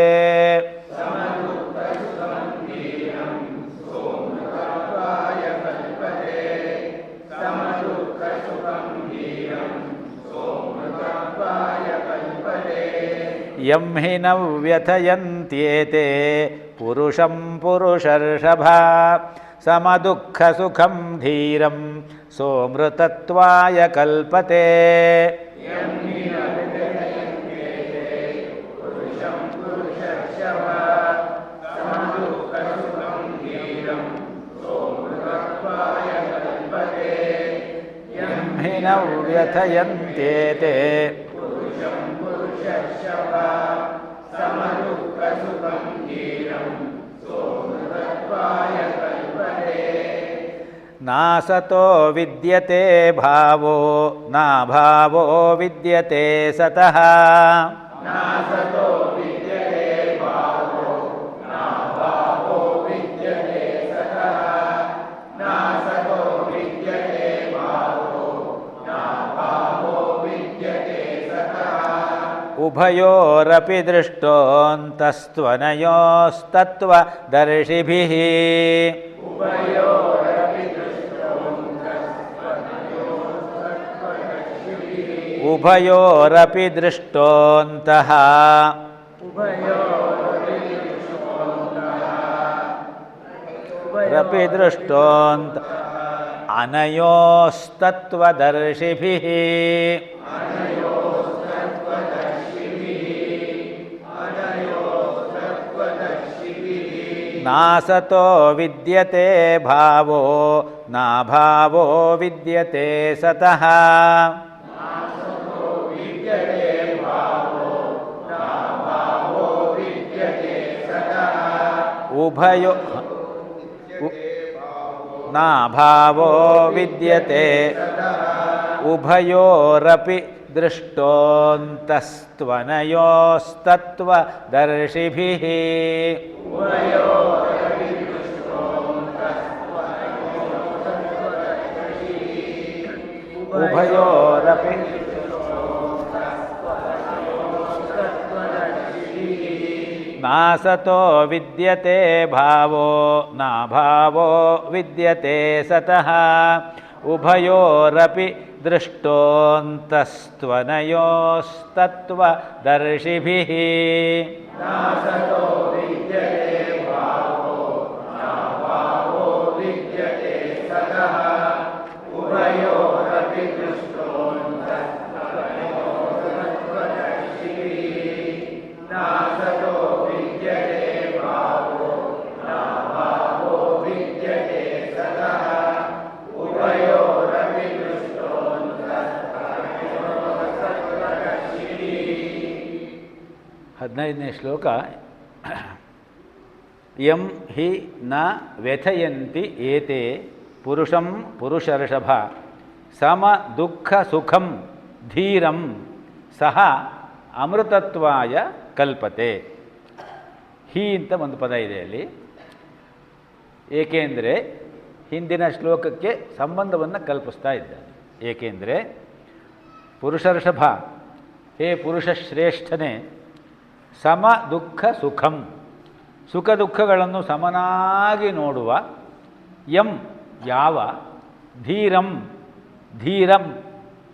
ಯಂ ಹಿ ನ ವ್ಯಥಯಂತ್ಯೇತೆ ಪುರುಷಂ ಪುರುಷರ್ಷಭ ಸಮದುಃಖ ಸುಖಂ ಧೀರಂ ಸೋಮೃತತ್ವಾಯ ಕಲ್ಪತೆ. ಯಂ ಹಿ ನ ವ್ಯಥಯಂತ್ಯೇತೆ ನಾಸತೋ ವಿದ್ಯತೆ ಭಾವೋ ನಾಭಾವೋ ವಿದ್ಯತೆ ಸತಃ. ಉಭಯೋರಪಿ ದೃಷ್ಟೋಂತಸ್ತ್ವನಯೋಸ್ತತ್ವದರ್ಶಿಭಿಃ. ಉಭಯೋರಪಿ ದೃಷ್ಟೋಂತಃ ರಪಿ ದೃಷ್ಟೋಂತ ಅನಯೋಸ್ತತ್ವದರ್ಶಿಭಿಃ ನಾಸತೋ ವಿದ್ಯತೆ ಭಾವೋ ನಾಭಾವೋ ವಿದ್ಯತೆ ಸತಃ ಉಭಯೋ ನಾಭಾವೋ ವಿದ್ಯತೆ ಉಭಯೋರಪಿ ದೃಷ್ಟೋಂತಸ್ತ್ವನಯೋಸ್ತತ್ವದರ್ಶಿಭಿಃ ಉಭಯೋರಪಿ ನಾಸತೋ ವಿದ್ಯತೆ ಭಾವೋ ನಾಭಾವೋ ವಿದ್ಯತೆ ಸತಃ ಉಭಯೋರಪಿ ದೃಷ್ಟೋಂತಸ್ತ್ವನಯೋಸ್ತತ್ವದರ್ಶಿಭಿಃ ಹದಿನೈದನೇ ಶ್ಲೋಕ. ಯಂ ಹಿ ನ ವ್ಯಥಯಂತಿ ಏತೆ ಪುರುಷಂ ಪುರುಷರ್ಷಭ ಸಮ ದುಃಖ ಸುಖಂ ಧೀರಂ ಸಹ ಅಮೃತತ್ವಾಯ ಕಲ್ಪತೆ. ಹಿ ಅಂತ ಒಂದು ಪದ ಇದೆ ಅಲ್ಲಿ. ಏಕೆಂದರೆ ಹಿಂದಿನ ಶ್ಲೋಕಕ್ಕೆ ಸಂಬಂಧವನ್ನು ಕಲ್ಪಿಸ್ತಾ ಇದ್ದಾನೆ. ಏಕೆಂದರೆ ಪುರುಷರ್ಷಭ, ಹೇ ಪುರುಷ ಶ್ರೇಷ್ಠನೇ, ಸಮ ದುಃಖ ಸುಖಂ, ಸುಖ ದುಃಖಗಳನ್ನು ಸಮನಾಗಿ ನೋಡುವ, ಯಂ ಯಾವ, ಧೀರಂ ಧೀರಂ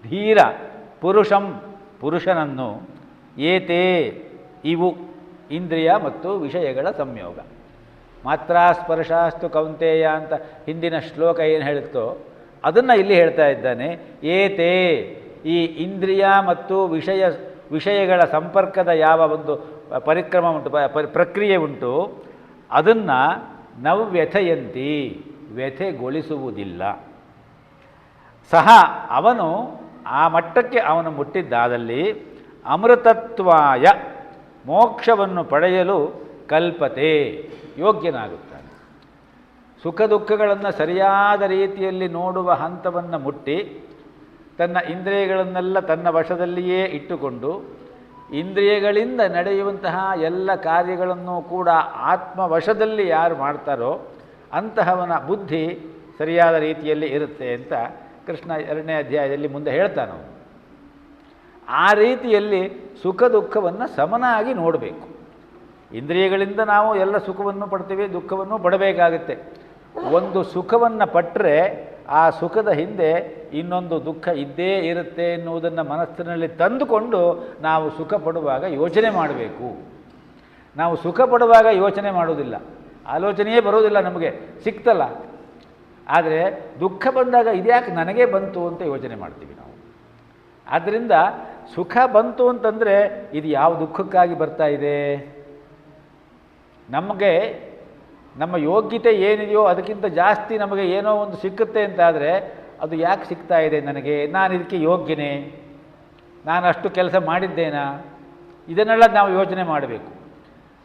ಧೀರ ಪುರುಷಂ ಪುರುಷನನ್ನು, ಏತೇ ಇವು ಇಂದ್ರಿಯ ಮತ್ತು ವಿಷಯಗಳ ಸಂಯೋಗ. ಮಾತ್ರ ಸ್ಪರ್ಶಾಸ್ತು ಕೌಂತೆಯ ಅಂತ ಹಿಂದಿನ ಶ್ಲೋಕ ಏನು ಹೇಳುತ್ತೋ ಅದನ್ನು ಇಲ್ಲಿ ಹೇಳ್ತಾ ಇದ್ದಾನೆ. ಏತೇ ಈ ಇಂದ್ರಿಯ ಮತ್ತು ವಿಷಯಗಳ ಸಂಪರ್ಕದ ಯಾವ ಒಂದು ಪರಿಕ್ರಮ ಉಂಟು, ಪ್ರಕ್ರಿಯೆ ಉಂಟು, ಅದನ್ನು ನವ್ಯಥಯಂತಿ ವ್ಯಥೆಗೊಳಿಸುವುದಿಲ್ಲ. ಸಹ ಅವನು ಆ ಮಟ್ಟಕ್ಕೆ ಅವನು ಮುಟ್ಟಿದ್ದಾದಲ್ಲಿ ಅಮೃತತ್ವಾಯ ಮೋಕ್ಷವನ್ನು ಪಡೆಯಲು ಕಲ್ಪತೆ ಯೋಗ್ಯನಾಗುತ್ತಾನೆ. ಸುಖ ದುಃಖಗಳನ್ನು ಸರಿಯಾದ ರೀತಿಯಲ್ಲಿ ನೋಡುವ ಹಂತವನ್ನು ಮುಟ್ಟಿ ತನ್ನ ಇಂದ್ರಿಯಗಳನ್ನೆಲ್ಲ ತನ್ನ ವಶದಲ್ಲಿಯೇ ಇಟ್ಟುಕೊಂಡು ಇಂದ್ರಿಯಗಳಿಂದ ನಡೆಯುವಂತಹ ಎಲ್ಲ ಕಾರ್ಯಗಳನ್ನು ಕೂಡ ಆತ್ಮವಶದಲ್ಲಿ ಯಾರು ಮಾಡ್ತಾರೋ ಅಂತಹವನ ಬುದ್ಧಿ ಸರಿಯಾದ ರೀತಿಯಲ್ಲಿ ಇರುತ್ತೆ ಅಂತ ಕೃಷ್ಣ 2ನೇ ಅಧ್ಯಾಯದಲ್ಲಿ ಮುಂದೆ ಹೇಳ್ತಾನೆ. ಆ ರೀತಿಯಲ್ಲಿ ಸುಖ ದುಃಖವನ್ನು ಸಮನಾಗಿ ನೋಡಬೇಕು. ಇಂದ್ರಿಯಗಳಿಂದ ನಾವು ಎಲ್ಲ ಸುಖವನ್ನು ಪಡ್ತೀವಿ, ದುಃಖವನ್ನು ಪಡಬೇಕಾಗುತ್ತೆ. ಒಂದು ಸುಖವನ್ನು ಪಟ್ಟರೆ ಆ ಸುಖದ ಹಿಂದೆ ಇನ್ನೊಂದು ದುಃಖ ಇದ್ದೇ ಇರುತ್ತೆ ಎನ್ನುವುದನ್ನು ಮನಸ್ಸಿನಲ್ಲಿ ತಂದುಕೊಂಡು ನಾವು ಸುಖ ಪಡುವಾಗ ಯೋಚನೆ ಮಾಡಬೇಕು. ನಾವು ಸುಖ ಪಡುವಾಗ ಯೋಚನೆ ಮಾಡೋದಿಲ್ಲ, ಆಲೋಚನೆಯೇ ಬರೋದಿಲ್ಲ, ನಮಗೆ ಸಿಕ್ತಲ್ಲ. ಆದರೆ ದುಃಖ ಬಂದಾಗ ಇದ್ಯಾಕೆ ನನಗೇ ಬಂತು ಅಂತ ಯೋಚನೆ ಮಾಡ್ತೀವಿ ನಾವು. ಆದ್ದರಿಂದ ಸುಖ ಬಂತು ಅಂತಂದರೆ ಇದು ಯಾವ ದುಃಖಕ್ಕಾಗಿ ಬರ್ತಾ ಇದೆ, ನಮಗೆ ನಮ್ಮ ಯೋಗ್ಯತೆ ಏನಿದೆಯೋ ಅದಕ್ಕಿಂತ ಜಾಸ್ತಿ ನಮಗೆ ಏನೋ ಒಂದು ಸಿಕ್ಕುತ್ತೆ ಅಂತಾದರೆ ಅದು ಯಾಕೆ ಸಿಗ್ತಾ ಇದೆ ನನಗೆ, ನಾನು ಇದಕ್ಕೆ ಯೋಗ್ಯನೇ, ನಾನು ಅಷ್ಟು ಕೆಲಸ ಮಾಡಿದ್ದೇನಾ, ಇದನ್ನೆಲ್ಲ ನಾವು ಯೋಚನೆ ಮಾಡಬೇಕು.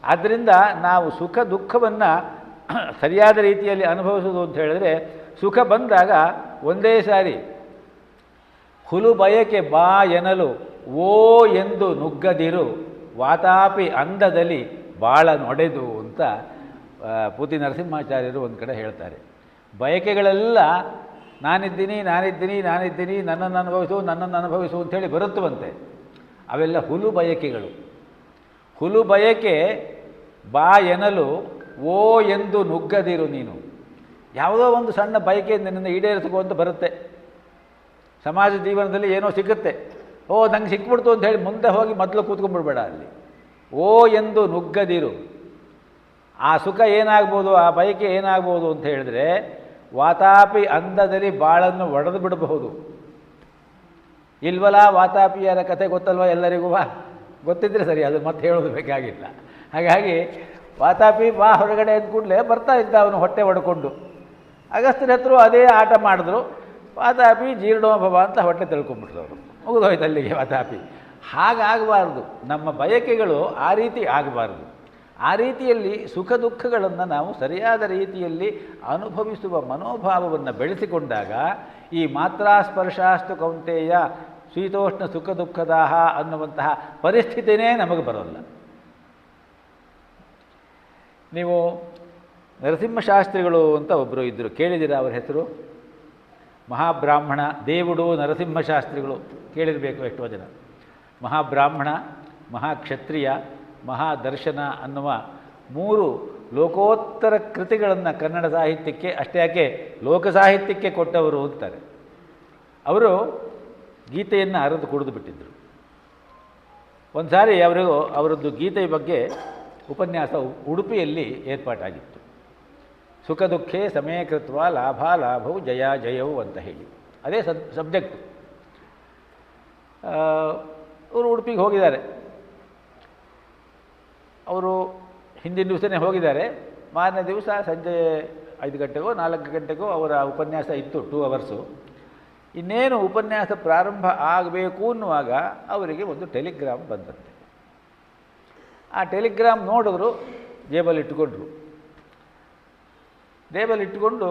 ಆದ್ದರಿಂದ ನಾವು ಸುಖ ದುಃಖವನ್ನು ಸರಿಯಾದ ರೀತಿಯಲ್ಲಿ ಅನುಭವಿಸೋದು ಅಂತ ಹೇಳಿದ್ರೆ, ಸುಖ ಬಂದಾಗ ಒಂದೇ ಸಾರಿ ಹುಲು ಬಯಕೆ ಬಾ ಎನ್ನಲು ಓ ಎಂದು ನುಗ್ಗದಿರು ವಾತಾಪಿ ಅಂದದಲ್ಲಿ ಬಾಳ ನೊಡೆದು ಅಂತ ಪೂತಿ ನರಸಿಂಹಾಚಾರ್ಯರು ಒಂದು ಕಡೆ ಹೇಳ್ತಾರೆ. ಬಯಕೆಗಳೆಲ್ಲ ನಾನಿದ್ದೀನಿ ನಾನಿದ್ದೀನಿ ನಾನಿದ್ದೀನಿ, ನನ್ನನ್ನು ಅನುಭವಿಸು ಅಂಥೇಳಿ ಬರುತ್ತವಂತೆ. ಅವೆಲ್ಲ ಹುಲು ಬಯಕೆಗಳು. ಹುಲು ಬಯಕೆ ಬಾ ಎನ್ನಲು ಓ ಎಂದು ನುಗ್ಗದಿರು ನೀನು. ಯಾವುದೋ ಒಂದು ಸಣ್ಣ ಬಯಕೆ ನಿನ್ನನ್ನು ಈಡೇರಿಸಿಕೋ ಅಂತ ಬರುತ್ತೆ. ಸಮಾಜ ಜೀವನದಲ್ಲಿ ಏನೋ ಸಿಗುತ್ತೆ, ಓ ನಂಗೆ ಸಿಕ್ಬಿಡ್ತು ಅಂತ ಹೇಳಿ ಮುಂದೆ ಹೋಗಿ ಮೊದಲು ಕೂತ್ಕೊಂಡ್ಬಿಡ್ಬೇಡ ಅಲ್ಲಿ. ಓ ಎಂದು ನುಗ್ಗದಿರು. ಆ ಸುಖ ಏನಾಗ್ಬೋದು, ಆ ಬಯಕೆ ಏನಾಗ್ಬೋದು ಅಂತ ಹೇಳಿದ್ರೆ ವಾತಾಪಿ ಅಂದದಲ್ಲಿ ಬಾಳನ್ನು ಒಡೆದು ಬಿಡಬಹುದು. ಇಲ್ವಲ್ಲ ವಾತಾಪಿಯರ ಕಥೆ ಗೊತ್ತಲ್ವ ಎಲ್ಲರಿಗೂ? ಗೊತ್ತಿದ್ರೆ ಸರಿ, ಅದು ಮತ್ತೆ ಹೇಳೋದು ಬೇಕಾಗಿಲ್ಲ. ಹಾಗಾಗಿ ವಾತಾಪಿ ಬಾ ಹೊರಗಡೆ ಅಂದ ಕೂಡಲೇ ಬರ್ತಾ ಇದ್ದ ಅವನು ಹೊಟ್ಟೆ ಹೊಡ್ಕೊಂಡು. ಅಗಸ್ತ್ಯರ ಹತ್ರ ಅದೇ ಆಟ ಮಾಡಿದ್ರು. ವಾತಾಪಿ ಜೀರ್ಣೋಭವ ಅಂತ ಹೊಟ್ಟೆ ತಿಳ್ಕೊಂಡ್ಬಿಟ್ರು ಅವರು. ಮುಗಿದೋಯ್ತು ಅಲ್ಲಿಗೆ ವಾತಾಪಿ. ಹಾಗಾಗಬಾರ್ದು, ನಮ್ಮ ಬಯಕೆಗಳು ಆ ರೀತಿ ಆಗಬಾರ್ದು. ಆ ರೀತಿಯಲ್ಲಿ ಸುಖ ದುಃಖಗಳನ್ನು ನಾವು ಸರಿಯಾದ ರೀತಿಯಲ್ಲಿ ಅನುಭವಿಸುವ ಮನೋಭಾವವನ್ನು ಬೆಳೆಸಿಕೊಂಡಾಗ ಈ ಮಾತ್ರಾ ಸ್ಪರ್ಶಾಸ್ತು ಕೌಂತೆಯ ಶೀತೋಷ್ಣ ಸುಖ ದುಃಖದಾಹ ಅನ್ನುವಂತಹ ಪರಿಸ್ಥಿತಿಯೇ ನಮಗೆ ಬರೋಲ್ಲ. ನೀವು ನರಸಿಂಹಶಾಸ್ತ್ರಿಗಳು ಅಂತ ಒಬ್ಬರು ಇದ್ದರು, ಕೇಳಿದ್ದೀರಾ ಅವ್ರ ಹೆಸರು? ಮಹಾಬ್ರಾಹ್ಮಣ ದೇವುಡು ನರಸಿಂಹಶಾಸ್ತ್ರಿಗಳು ಕೇಳಿರಬೇಕು ಎಷ್ಟೋ ಜನ. ಮಹಾಬ್ರಾಹ್ಮಣ, ಮಹಾಕ್ಷತ್ರಿಯ, ಮಹಾದರ್ಶನ ಅನ್ನುವ 3 ಲೋಕೋತ್ತರ ಕೃತಿಗಳನ್ನು ಕನ್ನಡ ಸಾಹಿತ್ಯಕ್ಕೆ, ಅಷ್ಟೇ ಯಾಕೆ ಲೋಕ ಸಾಹಿತ್ಯಕ್ಕೆ ಕೊಟ್ಟವರು ಅಂತಾರೆ. ಅವರು ಗೀತೆಯನ್ನು ಅರೆದು ಕುಡಿದು ಬಿಟ್ಟಿದ್ದರು. ಒಂದು ಸಾರಿ ಅವರದ್ದು ಗೀತೆಯ ಬಗ್ಗೆ ಉಪನ್ಯಾಸ ಉಡುಪಿಯಲ್ಲಿ ಏರ್ಪಾಟಾಗಿತ್ತು. ಸುಖ ದುಃಖೇ ಸಮಯಕೃತ್ವ ಲಾಭ ಲಾಭವು ಜಯ ಜಯವು ಅಂತ ಹೇಳಿ ಅದೇ ಸಬ್ಜೆಕ್ಟು. ಅವರು ಉಡುಪಿಗೆ ಹೋಗಿದ್ದಾರೆ. ಅವರು ಹಿಂದಿನ ದಿವಸನೇ ಹೋಗಿದ್ದಾರೆ. ಮಾರನೇ ದಿವಸ ಸಂಜೆ 5 ಗಂಟೆಗೋ 4 ಗಂಟೆಗೋ ಅವರ ಉಪನ್ಯಾಸ ಇತ್ತು, 2 ಅವರ್ಸು. ಇನ್ನೇನು ಉಪನ್ಯಾಸ ಪ್ರಾರಂಭ ಆಗಬೇಕು ಅನ್ನುವಾಗ ಅವರಿಗೆ ಒಂದು ಟೆಲಿಗ್ರಾಮ್ ಬಂದಂತೆ. ಆ ಟೆಲಿಗ್ರಾಮ್ ನೋಡಿದ್ರು, ಜೇಬಲ್ಲಿಟ್ಟುಕೊಂಡ್ರು. ಜೇಬಲ್ಲಿಟ್ಟುಕೊಂಡು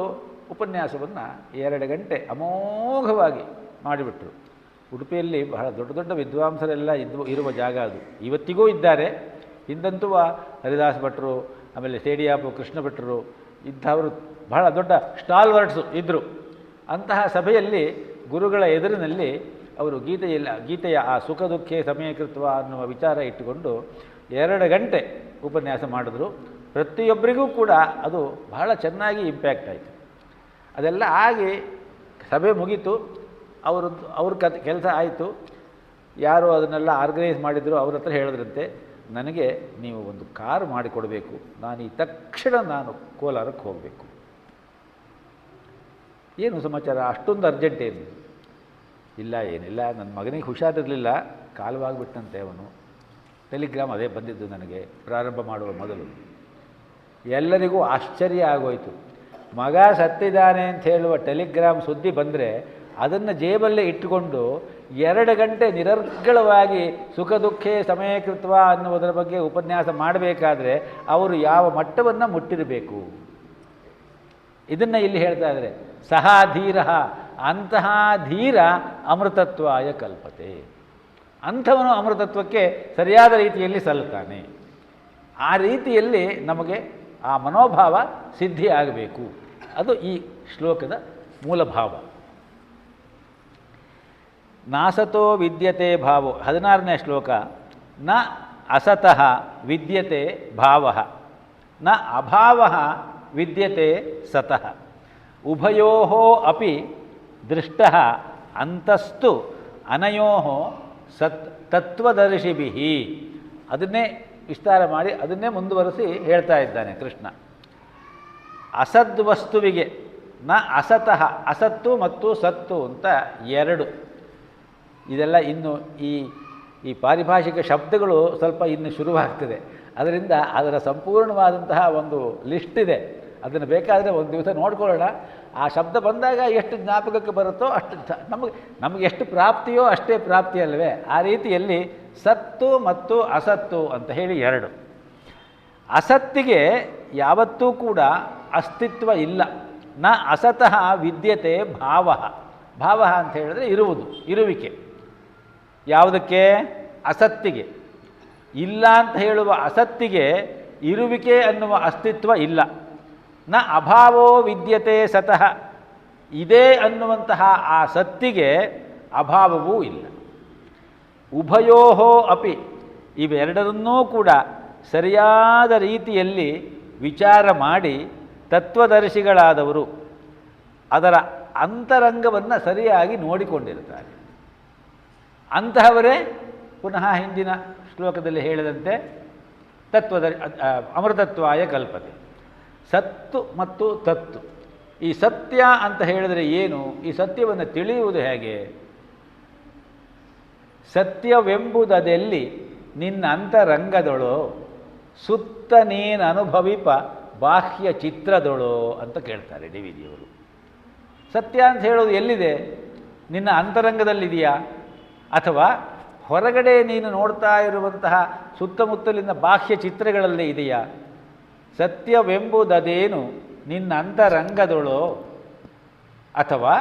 ಉಪನ್ಯಾಸವನ್ನು 2 ಗಂಟೆ ಅಮೋಘವಾಗಿ ಮಾಡಿಬಿಟ್ರು. ಉಡುಪಿಯಲ್ಲಿ ಬಹಳ ದೊಡ್ಡ ದೊಡ್ಡ ವಿದ್ವಾಂಸರೆಲ್ಲ ಇರುವ ಜಾಗ ಅದು, ಇವತ್ತಿಗೂ ಇದ್ದಾರೆ. ಹಿಂದಂತೂ ಹರಿದಾಸ್ ಭಟ್ರು, ಆಮೇಲೆ ಸೇಡಿಯಾಪು ಕೃಷ್ಣ ಭಟ್ರು ಇಂಥವರು ಬಹಳ ದೊಡ್ಡ ಸ್ಟಾಲ್ವರ್ಡ್ಸು ಇದ್ದರು. ಅಂತಹ ಸಭೆಯಲ್ಲಿ ಗುರುಗಳ ಎದುರಿನಲ್ಲಿ ಅವರು ಗೀತೆಯ ಆ ಸುಖ ದುಃಖೇ ಸಮಯಕೃತ್ವ ಅನ್ನುವ ವಿಚಾರ ಇಟ್ಟುಕೊಂಡು 2 ಗಂಟೆ ಉಪನ್ಯಾಸ ಮಾಡಿದ್ರು. ಪ್ರತಿಯೊಬ್ಬರಿಗೂ ಕೂಡ ಅದು ಬಹಳ ಚೆನ್ನಾಗಿ ಇಂಪ್ಯಾಕ್ಟ್ ಆಯಿತು. ಅದೆಲ್ಲ ಆಗಿ ಸಭೆ ಮುಗೀತು. ಅವ್ರ ಕೆಲಸ ಆಯಿತು. ಯಾರು ಅದನ್ನೆಲ್ಲ ಆರ್ಗನೈಸ್ ಮಾಡಿದ್ರು ಅವ್ರ ಹತ್ರ ಹೇಳಿದ್ರಂತೆ, ನನಗೆ ನೀವು ಒಂದು ಕಾರು ಮಾಡಿಕೊಡಬೇಕು, ತಕ್ಷಣ ನಾನು ಕೋಲಾರಕ್ಕೆ ಹೋಗಬೇಕು. ಏನು ಸಮಾಚಾರ, ಅಷ್ಟೊಂದು ಅರ್ಜೆಂಟ್ ಏನು? ಇಲ್ಲ ಏನಿಲ್ಲ, ನನ್ನ ಮಗನಿಗೆ ಹುಷಾರಿರಲಿಲ್ಲ, ಕಾಲವಾಗಿಬಿಟ್ಟಂತೆ ಅವನು. ಟೆಲಿಗ್ರಾಮ್ ಅದೇ ಬಂದಿದ್ದು ನನಗೆ ಪ್ರಾರಂಭ ಮಾಡುವ ಮೊದಲು. ಎಲ್ಲರಿಗೂ ಆಶ್ಚರ್ಯ ಆಗೋಯಿತು. ಮಗ ಸತ್ತಿದ್ದಾನೆ ಅಂತ ಹೇಳುವ ಟೆಲಿಗ್ರಾಮ್ ಸುದ್ದಿ ಬಂದರೆ ಅದನ್ನು ಜೇಬಲ್ಲೇ ಇಟ್ಟುಕೊಂಡು 2 ಗಂಟೆ ನಿರರ್ಗಳವಾಗಿ ಸುಖ ದುಃಖೇ ಸಮಯಕೃತ್ವ ಅನ್ನುವುದರ ಬಗ್ಗೆ ಉಪನ್ಯಾಸ ಮಾಡಬೇಕಾದ್ರೆ ಅವರು ಯಾವ ಮಟ್ಟವನ್ನು ಮುಟ್ಟಿರಬೇಕು. ಇದನ್ನು ಇಲ್ಲಿ ಹೇಳ್ತಾ ಇದ್ದಾರೆ, ಸಹ ಧೀರ, ಅಂತಹ ಧೀರ ಅಮೃತತ್ವಾಯ ಕಲ್ಪತೆ. ಅಂಥವನು ಅಮೃತತ್ವಕ್ಕೆ ಸರಿಯಾದ ರೀತಿಯಲ್ಲಿ ಸಲ್ಲುತ್ತಾನೆ. ಆ ರೀತಿಯಲ್ಲಿ ನಮಗೆ ಆ ಮನೋಭಾವ ಸಿದ್ಧಿ ಆಗಬೇಕು. ಅದು ಈ ಶ್ಲೋಕದ ಮೂಲಭಾವ. ನಾಸತೋ ವಿದ್ಯತೆ ಭಾವೋ, 16ನೇ ಶ್ಲೋಕ. ನ ಅಸತಃ ವಿದ್ಯತೆ ಭಾವ, ನ ಅಭಾವ ವಿದ್ಯತೆ ಸತಃ. ಉಭಯೋ ಅಪಿ ದೃಷ್ಟ ಅಂತಸ್ತು ಅನಯೋ ತತ್ವದರ್ಶಿಭಿ. ಅದನ್ನೇ ವಿಸ್ತಾರ ಮಾಡಿ ಅದನ್ನೇ ಮುಂದುವರಿಸಿ ಹೇಳ್ತಾ ಇದ್ದಾನೆ ಕೃಷ್ಣ. ಅಸದ್ವಸ್ತುವಿಗೆ ನ ಅಸತಃ, ಅಸತ್ತು ಮತ್ತು ಸತ್ತು ಅಂತ 2. ಇದೆಲ್ಲ ಇನ್ನು ಈ ಪಾರಿಭಾಷಿಕ ಶಬ್ದಗಳು ಸ್ವಲ್ಪ ಇನ್ನು ಶುರುವಾಗ್ತದೆ. ಅದರಿಂದ ಅದರ ಸಂಪೂರ್ಣವಾದಂತಹ ಒಂದು ಲಿಸ್ಟ್ ಇದೆ. ಅದನ್ನು ಬೇಕಾದರೆ ಒಂದು ದಿವಸ ನೋಡ್ಕೊಳ್ಳೋಣ. ಆ ಶಬ್ದ ಬಂದಾಗ ಎಷ್ಟು ಜ್ಞಾಪಕಕ್ಕೆ ಬರುತ್ತೋ ಅಷ್ಟು ನಮಗೆ ಎಷ್ಟು ಪ್ರಾಪ್ತಿಯೋ ಅಷ್ಟೇ ಪ್ರಾಪ್ತಿ ಅಲ್ಲವೇ? ಆ ರೀತಿಯಲ್ಲಿ ಸತ್ತು ಮತ್ತು ಅಸತ್ತು ಅಂತ ಹೇಳಿ 2. ಅಸತ್ತಿಗೆ ಯಾವತ್ತೂ ಕೂಡ ಅಸ್ತಿತ್ವ ಇಲ್ಲ. ನ ಅಸತಃ ವಿದ್ಯತೆ ಭಾವ. ಭಾವ ಅಂತ ಹೇಳಿದ್ರೆ ಇರುವಿಕೆ. ಯಾವುದಕ್ಕೆ? ಅಸತ್ತಿಗೆ. ಇಲ್ಲ ಅಂತ ಹೇಳುವ ಅಸತ್ತಿಗೆ ಇರುವಿಕೆ ಅನ್ನುವ ಅಸ್ತಿತ್ವ ಇಲ್ಲ. ನ ಅಭಾವೋ ವಿದ್ಯತೆ ಸತಃ. ಇದೆ ಅನ್ನುವಂತಹ ಆ ಸತ್ತಿಗೆ ಅಭಾವವೂ ಇಲ್ಲ. ಉಭಯೋ ಅಪಿ, ಇವೆರಡರನ್ನೂ ಕೂಡ ಸರಿಯಾದ ರೀತಿಯಲ್ಲಿ ವಿಚಾರ ಮಾಡಿ ತತ್ವದರ್ಶಿಗಳಾದವರು, ಅದರ ಅಂತರಂಗವನ್ನು ಸರಿಯಾಗಿ ನೋಡಿಕೊಂಡಿರ್ತಾರೆ. ಅಂತಹವರೇ ಪುನಃ ಹಿಂದಿನ ಶ್ಲೋಕದಲ್ಲಿ ಹೇಳಿದಂತೆ ಅಮೃತತ್ವಾಯ ಕಲ್ಪತೆ. ಸತ್ತು ಮತ್ತು ತತ್ತು, ಈ ಸತ್ಯ ಅಂತ ಹೇಳಿದರೆ ಏನು, ಈ ಸತ್ಯವನ್ನು ತಿಳಿಯುವುದು ಹೇಗೆ? ಸತ್ಯವೆಂಬುದೆಲ್ಲಿ ನಿನ್ನ ಅಂತರಂಗದೊಳೋ, ಸುತ್ತ ನೀನು ಅನುಭವಿಪ ಬಾಹ್ಯ ಚಿತ್ರದೊಳೋ ಅಂತ ಕೇಳ್ತಾರೆ ಡಿ ವಿ ಜಿಯವರು. ಸತ್ಯ ಅಂತ ಹೇಳೋದು ಎಲ್ಲಿದೆ? ನಿನ್ನ ಅಂತರಂಗದಲ್ಲಿದೆಯಾ, ಅಥವಾ ಹೊರಗಡೆ ನೀನು ನೋಡ್ತಾ ಇರುವಂತಹ ಸುತ್ತಮುತ್ತಲಿನ ಬಾಹ್ಯ ಚಿತ್ರಗಳಲ್ಲೇ ಇದೆಯಾ? ಸತ್ಯವೆಂಬುದೇನು ನಿನ್ನ ಅಂತರಂಗದೊಳೋ, ಅಥವಾ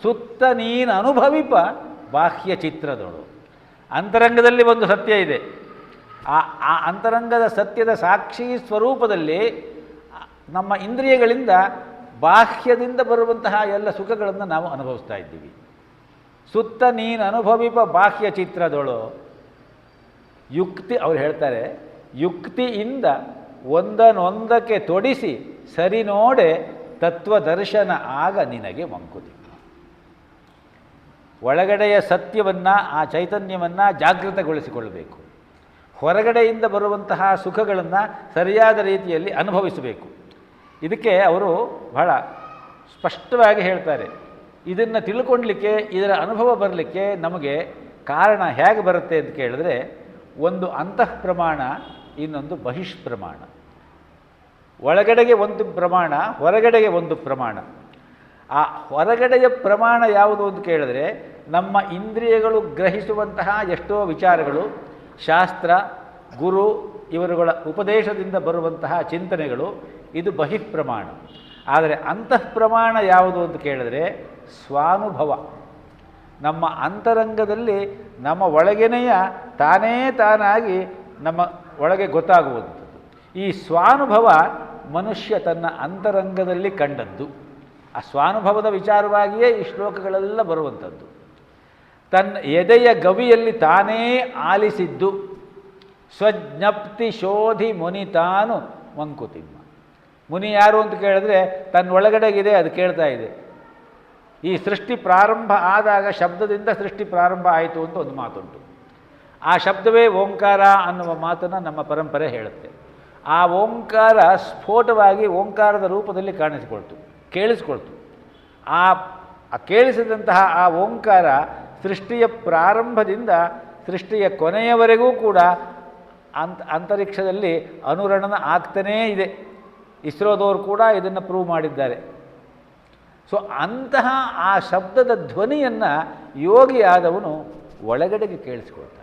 ಸುತ್ತ ನೀನು ಅನುಭವಿಪ ಬಾಹ್ಯ ಚಿತ್ರದೊಳು. ಅಂತರಂಗದಲ್ಲಿ ಒಂದು ಸತ್ಯ ಇದೆ. ಆ ಅಂತರಂಗದ ಸತ್ಯದ ಸಾಕ್ಷಿ ಸ್ವರೂಪದಲ್ಲಿ ನಮ್ಮ ಇಂದ್ರಿಯಗಳಿಂದ ಬಾಹ್ಯದಿಂದ ಬರುವಂತಹ ಎಲ್ಲ ಸುಖಗಳನ್ನು ನಾವು ಅನುಭವಿಸ್ತಾ ಇದ್ದೀವಿ. ಸುತ್ತ ನೀನು ಅನುಭವಿಪ ಬಾಹ್ಯ ಚಿತ್ರದೊಳು ಯುಕ್ತಿ, ಅವ್ರು ಹೇಳ್ತಾರೆ, ಯುಕ್ತಿಯಿಂದ ಒಂದನ್ನೊಂದಕ್ಕೆ ತೊಡಿಸಿ ಸರಿ ನೋಡೆ ತತ್ವದರ್ಶನ ಆಗ ನಿನಗೆ ಮಂಕುತಿ. ಒಳಗಡೆಯ ಸತ್ಯವನ್ನು, ಆ ಚೈತನ್ಯವನ್ನು ಜಾಗೃತಗೊಳಿಸಿಕೊಳ್ಳಬೇಕು. ಹೊರಗಡೆಯಿಂದ ಬರುವಂತಹ ಸುಖಗಳನ್ನು ಸರಿಯಾದ ರೀತಿಯಲ್ಲಿ ಅನುಭವಿಸಬೇಕು. ಇದಕ್ಕೆ ಅವರು ಬಹಳ ಸ್ಪಷ್ಟವಾಗಿ ಹೇಳ್ತಾರೆ. ಇದನ್ನು ತಿಳ್ಕೊಳ್ಳಲಿಕ್ಕೆ, ಇದರ ಅನುಭವ ಬರಲಿಕ್ಕೆ ನಮಗೆ ಕಾರಣ ಹೇಗೆ ಬರುತ್ತೆ ಅಂತ ಕೇಳಿದ್ರೆ, ಒಂದು ಅಂತಃ ಪ್ರಮಾಣ, ಇನ್ನೊಂದು ಬಹಿಷ್ಪ್ರಮಾಣ. ಒಳಗಡೆಗೆ ಒಂದು ಪ್ರಮಾಣ, ಹೊರಗಡೆಗೆ ಒಂದು ಪ್ರಮಾಣ. ಆ ಹೊರಗಡೆಯ ಪ್ರಮಾಣ ಯಾವುದು ಅಂತ ಕೇಳಿದ್ರೆ, ನಮ್ಮ ಇಂದ್ರಿಯಗಳು ಗ್ರಹಿಸುವಂತಹ ಎಷ್ಟೋ ವಿಚಾರಗಳು, ಶಾಸ್ತ್ರ, ಗುರು ಇವರುಗಳ ಉಪದೇಶದಿಂದ ಬರುವಂತಹ ಚಿಂತನೆಗಳು, ಇದು ಬಹಿಃಪ್ರಮಾಣ. ಆದರೆ ಅಂತಃಪ್ರಮಾಣ ಯಾವುದು ಅಂತ ಕೇಳಿದ್ರೆ ಸ್ವಾನುಭವ. ನಮ್ಮ ಅಂತರಂಗದಲ್ಲಿ ನಮ್ಮ ಒಳಗೆನೆಯ ತಾನೇ ತಾನಾಗಿ ನಮ್ಮ ಒಳಗೆ ಗೊತ್ತಾಗುವಂಥದ್ದು. ಈ ಸ್ವಾನುಭವ ಮನುಷ್ಯ ತನ್ನ ಅಂತರಂಗದಲ್ಲಿ ಕಂಡದ್ದು. ಆ ಸ್ವಾನುಭವದ ವಿಚಾರವಾಗಿಯೇ ಈ ಶ್ಲೋಕಗಳೆಲ್ಲ ಬರುವಂಥದ್ದು. ತನ್ನ ಎದೆಯ ಗವಿಯಲ್ಲಿ ತಾನೇ ಆಲಿಸಿದ್ದು. ಸ್ವಜ್ಞಪ್ತಿ ಶೋಧಿ ಮುನಿ ತಾನು ಮಂಕುತಿಮ್ಮ. ಮುನಿ ಯಾರು ಅಂತ ಕೇಳಿದ್ರೆ ತನ್ನ ಒಳಗಡೆಗಿದೆ, ಅದು ಕೇಳ್ತಾ ಇದೆ. ಈ ಸೃಷ್ಟಿ ಪ್ರಾರಂಭ ಆದಾಗ ಶಬ್ದದಿಂದ ಸೃಷ್ಟಿ ಪ್ರಾರಂಭ ಆಯಿತು ಅಂತ ಒಂದು ಮಾತುಂಟು. ಆ ಶಬ್ದವೇ ಓಂಕಾರ ಅನ್ನುವ ಮಾತನ್ನು ನಮ್ಮ ಪರಂಪರೆ ಹೇಳುತ್ತೆ. ಆ ಓಂಕಾರ ಸ್ಫೋಟವಾಗಿ ಓಂಕಾರದ ರೂಪದಲ್ಲಿ ಕೇಳಿಸ್ಕೊಳ್ತು. ಆ ಕೇಳಿಸಿದಂತಹ ಆ ಓಂಕಾರ ಸೃಷ್ಟಿಯ ಪ್ರಾರಂಭದಿಂದ ಸೃಷ್ಟಿಯ ಕೊನೆಯವರೆಗೂ ಕೂಡ ಅಂತರಿಕ್ಷದಲ್ಲಿ ಅನುರಣನ ಆಗ್ತಾನೇ ಇದೆ. ಇಸ್ರೋದವರು ಕೂಡ ಇದನ್ನು ಪ್ರೂವ್ ಮಾಡಿದ್ದಾರೆ. ಸೊ ಅಂತಹ ಆ ಶಬ್ದದ ಧ್ವನಿಯನ್ನು ಯೋಗಿಯಾದವನು ಒಳಗಡೆಗೆ ಕೇಳಿಸ್ಕೊಳ್ತಾನೆ.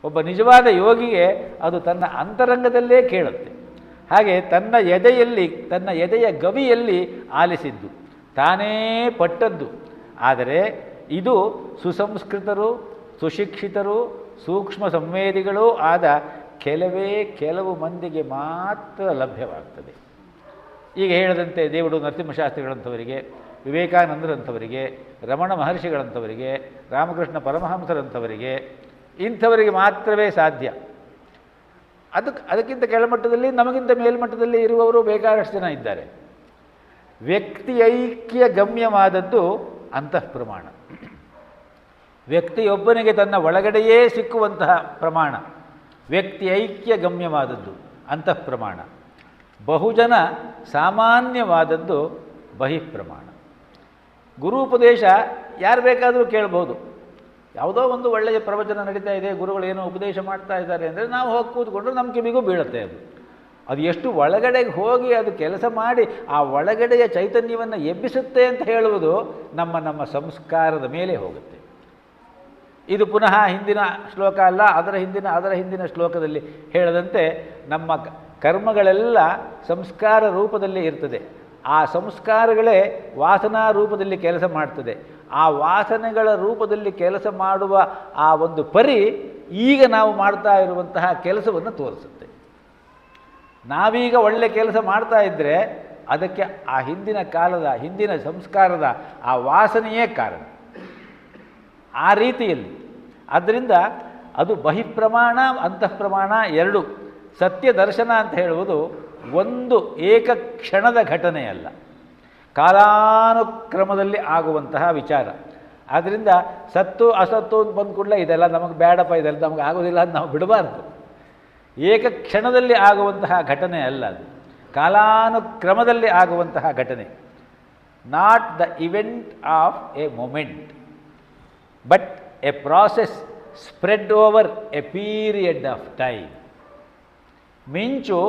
ಒಬ್ಬ ನಿಜವಾದ ಯೋಗಿಗೆ ಅದು ತನ್ನ ಅಂತರಂಗದಲ್ಲೇ ಕೇಳುತ್ತೆ. ಹಾಗೆ ತನ್ನ ಎದೆಯ ಗವಿಯಲ್ಲಿ ಆಲಿಸಿದ್ದು, ತಾನೇ ಪಟ್ಟದ್ದು. ಆದರೆ ಇದು ಸುಸಂಸ್ಕೃತರು, ಸುಶಿಕ್ಷಿತರು, ಸೂಕ್ಷ್ಮ ಸಂವೇದಿಗಳೂ ಆದ ಕೆಲವು ಮಂದಿಗೆ ಮಾತ್ರ ಲಭ್ಯವಾಗ್ತದೆ. ಈಗ ಹೇಳಿದಂತೆ ದೇವರು ನರಸಿಂಹಶಾಸ್ತ್ರಿಗಳಂಥವರಿಗೆ, ವಿವೇಕಾನಂದರಂಥವರಿಗೆ, ರಮಣ ಮಹರ್ಷಿಗಳಂಥವರಿಗೆ, ರಾಮಕೃಷ್ಣ ಪರಮಹಂಸರಂಥವರಿಗೆ, ಇಂಥವರಿಗೆ ಮಾತ್ರವೇ ಸಾಧ್ಯ. ಅದಕ್ಕಿಂತ ಕೆಳಮಟ್ಟದಲ್ಲಿ, ನಮಗಿಂತ ಮೇಲ್ಮಟ್ಟದಲ್ಲಿ ಇರುವವರು ಬೇಕಾದಷ್ಟು ಜನ ಇದ್ದಾರೆ. ವ್ಯಕ್ತಿ ಐಕ್ಯ ಗಮ್ಯವಾದದ್ದು ಅಂತಃಪ್ರಮಾಣ. ವ್ಯಕ್ತಿಯೊಬ್ಬನಿಗೆ ತನ್ನ ಒಳಗಡೆಯೇ ಸಿಕ್ಕುವಂತಹ ಪ್ರಮಾಣ ವ್ಯಕ್ತಿ ಐಕ್ಯ ಗಮ್ಯವಾದದ್ದು ಅಂತಃಪ್ರಮಾಣ. ಬಹುಜನ ಸಾಮಾನ್ಯವಾದದ್ದು ಬಹಿಃಪ್ರಮಾಣ. ಗುರುಪದೇಶ ಯಾರು ಬೇಕಾದರೂ ಕೇಳ್ಬೋದು. ಯಾವುದೋ ಒಂದು ಒಳ್ಳೆಯ ಪ್ರವಚನ ನಡೀತಾ ಇದೆ, ಗುರುಗಳು ಏನೋ ಉಪದೇಶ ಮಾಡ್ತಾ ಇದ್ದಾರೆ ಅಂದರೆ ನಾವು ಹೋಗಿ ಕೂತ್ಕೊಂಡ್ರೆ ನಮ್ಮ ಕಿವಿಗೂ ಬೀಳುತ್ತೆ. ಅದು ಎಷ್ಟು ಒಳಗಡೆಗೆ ಹೋಗಿ ಅದು ಕೆಲಸ ಮಾಡಿ ಆ ಒಳಗಡೆಯ ಚೈತನ್ಯವನ್ನು ಎಬ್ಬಿಸುತ್ತೆ ಅಂತ ಹೇಳುವುದು ನಮ್ಮ ಸಂಸ್ಕಾರದ ಮೇಲೆ ಹೋಗುತ್ತೆ. ಇದು ಪುನಃ ಹಿಂದಿನ ಶ್ಲೋಕ ಅಲ್ಲ, ಅದರ ಹಿಂದಿನ ಶ್ಲೋಕದಲ್ಲಿ ಹೇಳದಂತೆ ನಮ್ಮ ಕರ್ಮಗಳೆಲ್ಲ ಸಂಸ್ಕಾರ ರೂಪದಲ್ಲಿ ಇರ್ತದೆ. ಆ ಸಂಸ್ಕಾರಗಳೇ ವಾಸನಾ ರೂಪದಲ್ಲಿ ಕೆಲಸ ಮಾಡ್ತದೆ. ಆ ವಾಸನೆಗಳ ರೂಪದಲ್ಲಿ ಕೆಲಸ ಮಾಡುವ ಆ ಒಂದು ಪರಿ ಈಗ ನಾವು ಮಾಡ್ತಾ ಇರುವಂತಹ ಕೆಲಸವನ್ನು ತೋರಿಸುತ್ತೆ. ನಾವೀಗ ಒಳ್ಳೆ ಕೆಲಸ ಮಾಡ್ತಾ ಇದ್ದರೆ ಅದಕ್ಕೆ ಆ ಹಿಂದಿನ ಸಂಸ್ಕಾರದ ಆ ವಾಸನೆಯೇ ಕಾರಣ. ಆ ರೀತಿಯಲ್ಲಿ ಆದ್ದರಿಂದ ಅದು ಬಹಿಃಪ್ರಮಾಣ ಅಂತಃಪ್ರಮಾಣ ಎರಡು. ಸತ್ಯ ದರ್ಶನ ಅಂತ ಹೇಳುವುದು ಒಂದು ಏಕ ಕ್ಷಣದ ಘಟನೆಯಲ್ಲ. ಕಾಲಾನುಕ್ರಮದಲ್ಲಿ ಆಗುವಂತಹ ವಿಚಾರ. ಆದ್ದರಿಂದ ಸತ್ತು ಅಸತ್ತು ಅಂತ ಬಂದ ಕೂಡಲೇ ಇದೆಲ್ಲ ನಮಗೆ ಬೇಡಪ್ಪ, ಇದೆಲ್ಲ ನಮಗೆ ಆಗೋದಿಲ್ಲ ಅಂತ ನಾವು ಬಿಡಬಾರ್ದು. ಏಕಕ್ಷಣದಲ್ಲಿ ಆಗುವಂತಹ ಘಟನೆ ಅಲ್ಲ ಅದು, ಕಾಲಾನುಕ್ರಮದಲ್ಲಿ ಆಗುವಂತಹ ಘಟನೆ. Not the event of A moment but A process spread over A period of time. ಮಿಂಚು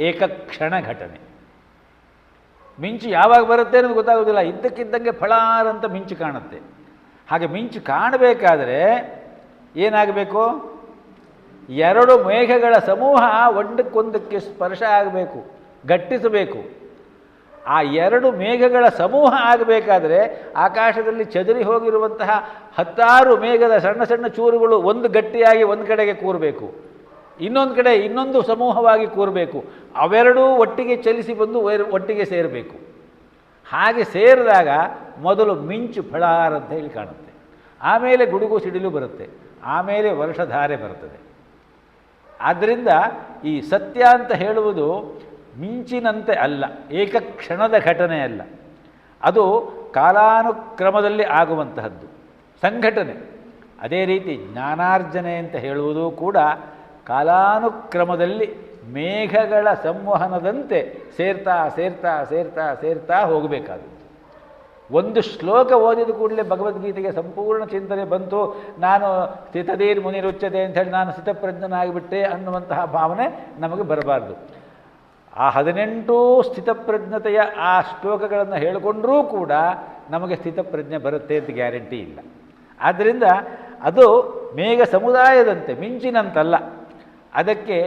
ಏಕಕ್ಷಣ ಘಟನೆ. ಮಿಂಚು ಯಾವಾಗ ಬರುತ್ತೆ ಅನ್ನೋದು ಗೊತ್ತಾಗೋದಿಲ್ಲ, ಇದ್ದಕ್ಕಿದ್ದಂಗೆ ಫಳಾರ್ ಅಂತ ಮಿಂಚು ಕಾಣುತ್ತೆ. ಹಾಗೆ ಮಿಂಚು ಕಾಣಬೇಕಾದರೆ ಏನಾಗಬೇಕು? ಎರಡು ಮೇಘಗಳ ಸಮೂಹ ಒಂದಕ್ಕೊಂದಕ್ಕೆ ಸ್ಪರ್ಶ ಆಗಬೇಕು, ಗಟ್ಟಿಸಬೇಕು. ಆ ಎರಡು ಮೇಘಗಳ ಸಮೂಹ ಆಗಬೇಕಾದರೆ ಆಕಾಶದಲ್ಲಿ ಚದರಿ ಹೋಗಿರುವಂತಹ 10 ಮೇಘದ ಸಣ್ಣ ಸಣ್ಣ ಚೂರುಗಳು ಒಂದು ಗಟ್ಟಿಯಾಗಿ ಒಂದು ಕಡೆಗೆ ಕೂರಬೇಕು, ಇನ್ನೊಂದು ಕಡೆ ಇನ್ನೊಂದು ಸಮೂಹವಾಗಿ ಕೂರಬೇಕು. ಅವೆರಡೂ ಒಟ್ಟಿಗೆ ಚಲಿಸಿ ಬಂದು ಒಟ್ಟಿಗೆ ಸೇರಬೇಕು. ಹಾಗೆ ಸೇರಿದಾಗ ಮೊದಲು ಮಿಂಚು ಫಳಾರ್ ಅಂತ ಹೇಳಿ ಕಾಣುತ್ತೆ, ಆಮೇಲೆ ಗುಡುಗು ಸಿಡಿಲು ಬರುತ್ತೆ, ಆಮೇಲೆ ವರ್ಷಧಾರೆ ಬರ್ತದೆ. ಆದ್ದರಿಂದ ಈ ಸತ್ಯ ಅಂತ ಹೇಳುವುದು ಮಿಂಚಿನಂತೆ ಅಲ್ಲ, ಏಕಕ್ಷಣದ ಘಟನೆ ಅಲ್ಲ, ಅದು ಕಾಲಾನುಕ್ರಮದಲ್ಲಿ ಆಗುವಂತಹದ್ದು ಸಂಘಟನೆ. ಅದೇ ರೀತಿ ಜ್ಞಾನಾರ್ಜನೆ ಅಂತ ಹೇಳುವುದು ಕೂಡ ಕಾಲಾನುಕ್ರಮದಲ್ಲಿ ಮೇಘಗಳ ಸಂವಹನದಂತೆ ಸೇರ್ತಾ ಸೇರ್ತಾ ಸೇರ್ತಾ ಸೇರ್ತಾ ಹೋಗಬೇಕಾದದ್ದು. ಒಂದು ಶ್ಲೋಕ ಓದಿದ ಕೂಡಲೇ ಭಗವದ್ಗೀತೆಗೆ ಸಂಪೂರ್ಣ ಚಿಂತನೆ ಬಂತು, ನಾನು ಸ್ಥಿತಧೀರ್ ಮುನಿರುಚ್ಯತೆ ಅಂಥೇಳಿ ನಾನು ಸ್ಥಿತಪ್ರಜ್ಞನಾಗಿಬಿಟ್ಟೆ ಅನ್ನುವಂತಹ ಭಾವನೆ ನಮಗೆ ಬರಬಾರ್ದು. ಆ 18 ಸ್ಥಿತಪ್ರಜ್ಞತೆಯ ಆ ಶ್ಲೋಕಗಳನ್ನು ಹೇಳಿಕೊಂಡರೂ ಕೂಡ ನಮಗೆ ಸ್ಥಿತಪ್ರಜ್ಞೆ ಬರುತ್ತೆ ಅಂತ ಗ್ಯಾರಂಟಿ ಇಲ್ಲ. ಆದ್ದರಿಂದ ಅದು ಮೇಘ ಸಮುದಾಯದಂತೆ, ಮಿಂಚಿನಂತಲ್ಲ. ಅದಕ್ಕೆ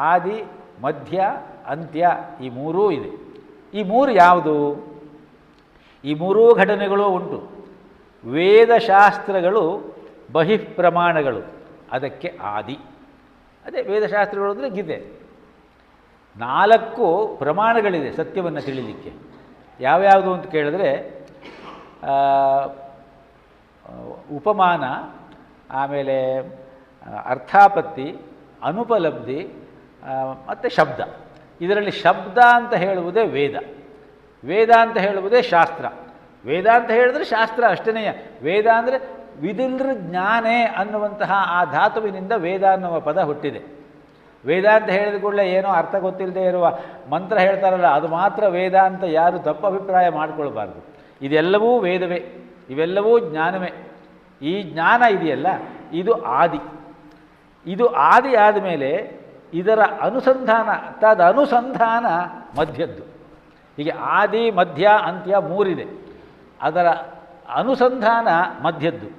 ಆದಿ, ಮಧ್ಯ, ಅಂತ್ಯ ಈ ಮೂರೂ ಇದೆ. ಈ ಮೂರು ಯಾವುದು? ಈ ಮೂರೂ ಘಟನೆಗಳು ಉಂಟು. ವೇದಶಾಸ್ತ್ರಗಳು ಬಹಿಃಪ್ರಮಾಣಗಳು, ಅದಕ್ಕೆ ಆದಿ. ಅದೇ ವೇದಶಾಸ್ತ್ರಗಳು ಅಂದರೆ ಗೀತೆ. 4 ಪ್ರಮಾಣಗಳಿದೆ ಸತ್ಯವನ್ನು ತಿಳಿಲಿಕ್ಕೆ. ಯಾವ್ಯಾವುದು ಅಂತ ಕೇಳಿದ್ರೆ ಉಪಮಾನ, ಆಮೇಲೆ ಅರ್ಥಾಪತ್ತಿ, ಅನುಪಲಬ್ಧಿ ಮತ್ತು ಶಬ್ದ. ಇದರಲ್ಲಿ ಶಬ್ದ ಅಂತ ಹೇಳುವುದೇ ವೇದ, ವೇದ ಅಂತ ಹೇಳುವುದೇ ಶಾಸ್ತ್ರ. ವೇದ ಅಂತ ಹೇಳಿದ್ರೆ ಶಾಸ್ತ್ರ ಅಷ್ಟೇ. ವೇದ ಅಂದರೆ ವಿದಿಲ್ರ ಜ್ಞಾನೇ ಅನ್ನುವಂತಹ ಆ ಧಾತುವಿನಿಂದ ವೇದ ಅನ್ನುವ ಪದ ಹುಟ್ಟಿದೆ. ವೇದ ಅಂತ ಹೇಳಿದ ಕೂಡಲೇ ಏನೋ ಅರ್ಥ ಗೊತ್ತಿಲ್ಲದೆ ಇರುವ ಮಂತ್ರ ಹೇಳ್ತಾರಲ್ಲ, ಅದು ಮಾತ್ರ ವೇದ ಅಂತ ಯಾರು ತಪ್ಪು ಅಭಿಪ್ರಾಯ ಮಾಡಿಕೊಳ್ಬಾರ್ದು. ಇದೆಲ್ಲವೂ ವೇದವೇ, ಇವೆಲ್ಲವೂ ಜ್ಞಾನವೇ. ಈ ಜ್ಞಾನ ಇದೆಯಲ್ಲ, ಇದು ಆದಿ. ಇದು ಆದಿ ಆದಮೇಲೆ ಇದರ ಅನುಸಂಧಾನ, ತದನುಸಂಧಾನ ಮಧ್ಯದ್ದು. ಹೀಗೆ ಆದಿ, ಮಧ್ಯ, ಅಂತ್ಯ 3 ಇದೆ. ಅದರ ಅನುಸಂಧಾನ ಮಧ್ಯದ್ದು.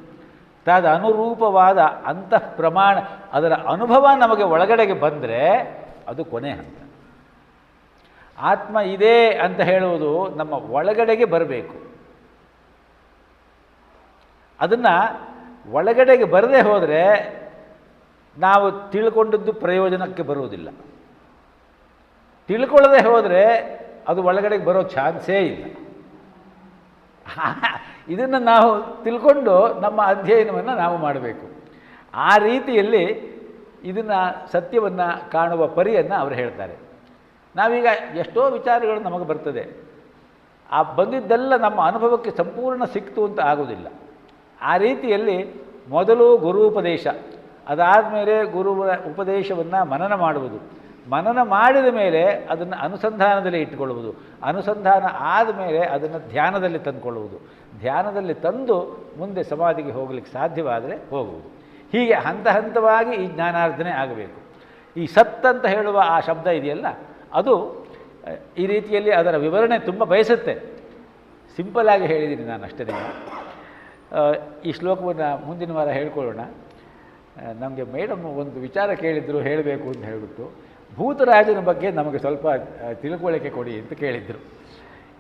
ತದನುರೂಪವಾದ ಅಂತಃ ಪ್ರಮಾಣ, ಅದರ ಅನುಭವ ನಮಗೆ ಒಳಗಡೆಗೆ ಬಂದರೆ ಅದು ಕೊನೆ ಹಂತ. ಆತ್ಮ ಇದೆ ಅಂತ ಹೇಳುವುದು ನಮ್ಮ ಒಳಗಡೆಗೆ ಬರಬೇಕು. ಅದನ್ನು ಒಳಗಡೆಗೆ ಬರದೇ ಹೋದರೆ ನಾವು ತಿಳ್ಕೊಂಡದ್ದು ಪ್ರಯೋಜನಕ್ಕೆ ಬರುವುದಿಲ್ಲ. ತಿಳ್ಕೊಳ್ಳದೆ ಹೋದರೆ ಅದು ಒಳಗಡೆಗೆ ಬರೋ ಚಾನ್ಸೇ ಇಲ್ಲ. ಇದನ್ನು ನಾವು ತಿಳ್ಕೊಂಡು ನಮ್ಮ ಅಧ್ಯಯನವನ್ನು ನಾವು ಮಾಡಬೇಕು. ಆ ರೀತಿಯಲ್ಲಿ ಇದನ್ನು ಸತ್ಯವನ್ನು ಕಾಣುವ ಪರಿಯನ್ನು ಅವರು ಹೇಳ್ತಾರೆ. ನಾವೀಗ ಎಷ್ಟೋ ವಿಚಾರಗಳು ನಮಗೆ ಬರ್ತದೆ, ಆ ಬಂದಿದ್ದೆಲ್ಲ ನಮ್ಮ ಅನುಭವಕ್ಕೆ ಸಂಪೂರ್ಣ ಸಿಕ್ತು ಅಂತ ಆಗೋದಿಲ್ಲ. ಆ ರೀತಿಯಲ್ಲಿ ಮೊದಲು ಗುರುಪದೇಶ, ಅದಾದ ಮೇಲೆ ಗುರುಗಳ ಉಪದೇಶವನ್ನು ಮನನ ಮಾಡುವುದು, ಮನನ ಮಾಡಿದ ಮೇಲೆ ಅದನ್ನು ಅನುಸಂಧಾನದಲ್ಲಿ ಇಟ್ಟುಕೊಳ್ಳುವುದು, ಅನುಸಂಧಾನ ಆದಮೇಲೆ ಅದನ್ನು ಧ್ಯಾನದಲ್ಲಿ ತಂದುಕೊಳ್ಳುವುದು, ಧ್ಯಾನದಲ್ಲಿ ತಂದು ಮುಂದೆ ಸಮಾಧಿಗೆ ಹೋಗಲಿಕ್ಕೆ ಸಾಧ್ಯವಾದರೆ ಹೋಗುವುದು. ಹೀಗೆ ಹಂತ ಹಂತವಾಗಿ ಈ ಜ್ಞಾನಾರ್ಜನೆ ಆಗಬೇಕು. ಈ ಸತ್ ಅಂತ ಹೇಳುವ ಆ ಶಬ್ದ ಇದೆಯಲ್ಲ, ಅದು ಈ ರೀತಿಯಲ್ಲಿ ಅದರ ವಿವರಣೆ ತುಂಬ ಬಯಸುತ್ತೆ. ಸಿಂಪಲ್ಲಾಗಿ ಹೇಳಿದ್ದೀನಿ ನಾನು ಅಷ್ಟೇ. ಈ ಶ್ಲೋಕವನ್ನು ಮುಂದಿನ ವಾರ ಹೇಳ್ಕೊಳ್ಳೋಣ. ನಮಗೆ ಮೇಡಮ್ ಒಂದು ವಿಚಾರ ಕೇಳಿದ್ರು, ಹೇಳಬೇಕು ಅಂತ ಹೇಳಿಬಿಟ್ಟು ಭೂತರಾಜನ ಬಗ್ಗೆ ನಮಗೆ ಸ್ವಲ್ಪ ತಿಳ್ಕೊಳ್ಳಿಕ್ಕೆ ಕೊಡಿ ಅಂತ ಕೇಳಿದರು.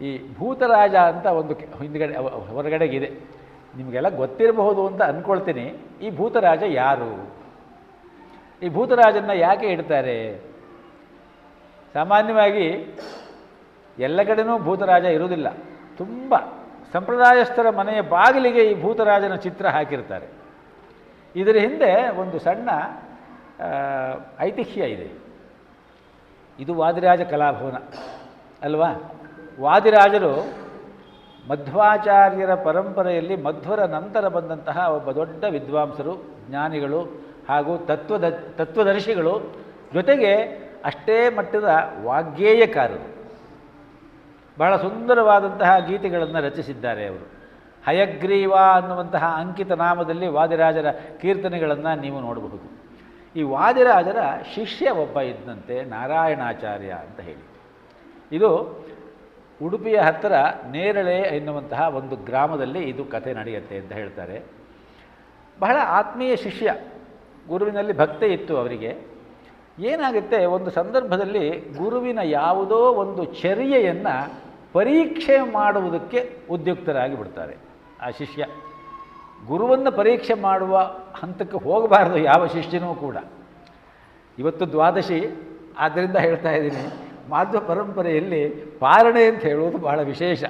ಈ ಭೂತರಾಜ ಅಂತ ಒಂದು ಹಿಂದ್ಗಡೆ ಹೊರಗಡೆಗಿದೆ, ನಿಮಗೆಲ್ಲ ಗೊತ್ತಿರಬಹುದು ಅಂತ ಅಂದ್ಕೊಳ್ತೀನಿ. ಈ ಭೂತರಾಜ ಯಾರು? ಈ ಭೂತರಾಜನ್ನು ಯಾಕೆ ಇಡ್ತಾರೆ? ಸಾಮಾನ್ಯವಾಗಿ ಎಲ್ಲ ಕಡೆನೂ ಭೂತರಾಜ ಇರುವುದಿಲ್ಲ. ತುಂಬ ಸಂಪ್ರದಾಯಸ್ಥರ ಮನೆಯ ಬಾಗಿಲಿಗೆ ಈ ಭೂತರಾಜನ ಚಿತ್ರ ಹಾಕಿರ್ತಾರೆ. ಇದರ ಹಿಂದೆ ಒಂದು ಸಣ್ಣ ಐತಿಹ್ಯ ಇದೆ. ಇದು ವಾದಿರಾಜ ಕಲಾಭವನ ಅಲ್ವಾ? ವಾದಿರಾಜರು ಮಧ್ವಾಚಾರ್ಯರ ಪರಂಪರೆಯಲ್ಲಿ ಮಧ್ವರ ನಂತರ ಬಂದಂತಹ ಒಬ್ಬ ದೊಡ್ಡ ವಿದ್ವಾಂಸರು, ಜ್ಞಾನಿಗಳು ಹಾಗೂ ತತ್ವದರ್ಶಿಗಳು, ಜೊತೆಗೆ ಅಷ್ಟೇ ಮಟ್ಟದ ವಾಗ್ಗೇಯಕಾರರು. ಬಹಳ ಸುಂದರವಾದಂತಹ ಗೀತೆಗಳನ್ನು ರಚಿಸಿದ್ದಾರೆ ಅವರು. ಹಯಗ್ರೀವ ಅನ್ನುವಂತಹ ಅಂಕಿತ ನಾಮದಲ್ಲಿ ವಾದಿರಾಜರ ಕೀರ್ತನೆಗಳನ್ನು ನೀವು ನೋಡಬಹುದು. ಈ ವಾದಿರಾಜರ ಶಿಷ್ಯ ಒಬ್ಬ ಇದ್ದಂತೆ, ನಾರಾಯಣಾಚಾರ್ಯ ಅಂತ ಹೇಳಿ. ಇದು ಉಡುಪಿಯ ಹತ್ತಿರ ನೇರಳೆ ಎನ್ನುವಂತಹ ಒಂದು ಗ್ರಾಮದಲ್ಲಿ ಇದು ಕಥೆ ನಡೆಯುತ್ತೆ ಅಂತ ಹೇಳ್ತಾರೆ. ಬಹಳ ಆತ್ಮೀಯ ಶಿಷ್ಯ, ಗುರುವಿನಲ್ಲಿ ಭಕ್ತಿ ಇತ್ತು ಅವರಿಗೆ. ಏನಾಗುತ್ತೆ, ಒಂದು ಸಂದರ್ಭದಲ್ಲಿ ಗುರುವಿನ ಯಾವುದೋ ಒಂದು ಚರ್ಯೆಯನ್ನು ಪರೀಕ್ಷೆ ಮಾಡುವುದಕ್ಕೆ ಉದ್ಯುಕ್ತರಾಗಿ ಬಿಡ್ತಾರೆ. ಆ ಶಿಷ್ಯ ಗುರುವನ್ನು ಪರೀಕ್ಷೆ ಮಾಡುವ ಹಂತಕ್ಕೆ ಹೋಗಬಾರದು ಯಾವ ಶಿಷ್ಯನೂ ಕೂಡ. ಇವತ್ತು ದ್ವಾದಶಿ, ಆದ್ದರಿಂದ ಹೇಳ್ತಾ ಇದ್ದೀನಿ, ಮಾಧ್ವ ಪರಂಪರೆಯಲ್ಲಿ ಪಾರಣೆ ಅಂತ ಹೇಳುವುದು ಬಹಳ ವಿಶೇಷ.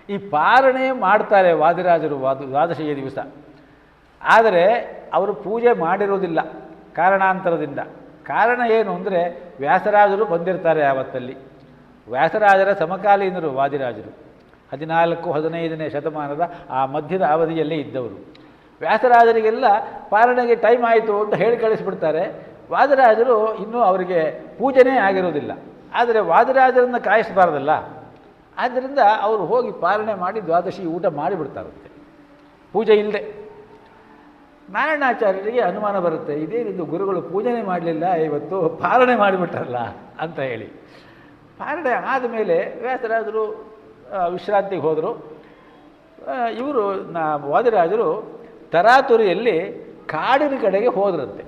ಈ ಪಾರಣೆ ಮಾಡ್ತಾರೆ ವಾದಿರಾಜರು ದ್ವಾದಶಿಯ ದಿವಸ. ಆದರೆ ಅವರು ಪೂಜೆ ಮಾಡಿರೋದಿಲ್ಲ ಕಾರಣಾಂತರದಿಂದ. ಕಾರಣ ಏನು ಅಂದರೆ, ವ್ಯಾಸರಾಜರು ಬಂದಿರ್ತಾರೆ ಆವತ್ತಲ್ಲಿ. ವ್ಯಾಸರಾಜರ ಸಮಕಾಲೀನರು ವಾದಿರಾಜರು, 14-15ನೇ ಶತಮಾನದ ಆ ಮಧ್ಯದ ಅವಧಿಯಲ್ಲೇ ಇದ್ದವರು. ವ್ಯಾಸರಾಜರಿಗೆಲ್ಲ ಪಾರಣೆಗೆ ಟೈಮ್ ಆಯಿತು ಅಂತ ಹೇಳಿ ಕಳಿಸಿಬಿಡ್ತಾರೆ. ವಾದಿರಾಜರು ಇನ್ನೂ ಅವರಿಗೆ ಪೂಜೆನೇ ಆಗಿರೋದಿಲ್ಲ. ಆದರೆ ವಾದಿರಾಜರನ್ನು ಕಾಯಿಸಬಾರ್ದಲ್ಲ, ಆದ್ದರಿಂದ ಅವರು ಹೋಗಿ ಪಾರಣೆ ಮಾಡಿ ದ್ವಾದಶಿ ಊಟ ಮಾಡಿಬಿಡ್ತಾರಂತೆ, ಪೂಜೆ ಇಲ್ಲದೆ. ನಾರಾಯಣಾಚಾರ್ಯರಿಗೆ ಅನುಮಾನ ಬರುತ್ತೆ, ಇದೇನಿದು ಗುರುಗಳು ಪೂಜೆನೇ ಮಾಡಲಿಲ್ಲ, ಇವತ್ತು ಪಾರಣೆ ಮಾಡಿಬಿಟ್ರಲ್ಲ ಅಂತ ಹೇಳಿ. ಪಾರಣೆ ಆದಮೇಲೆ ವ್ಯಾಸರಾಜರು ವಿಶ್ರಾಂತಿಗೆ ಹೋದರು. ಇವರು ವಾದಿರಾಜರು ತರಾತುರಿಯಲ್ಲಿ ಕಾಡಿನ ಕಡೆಗೆ ಹೋದ್ರಂತೆ.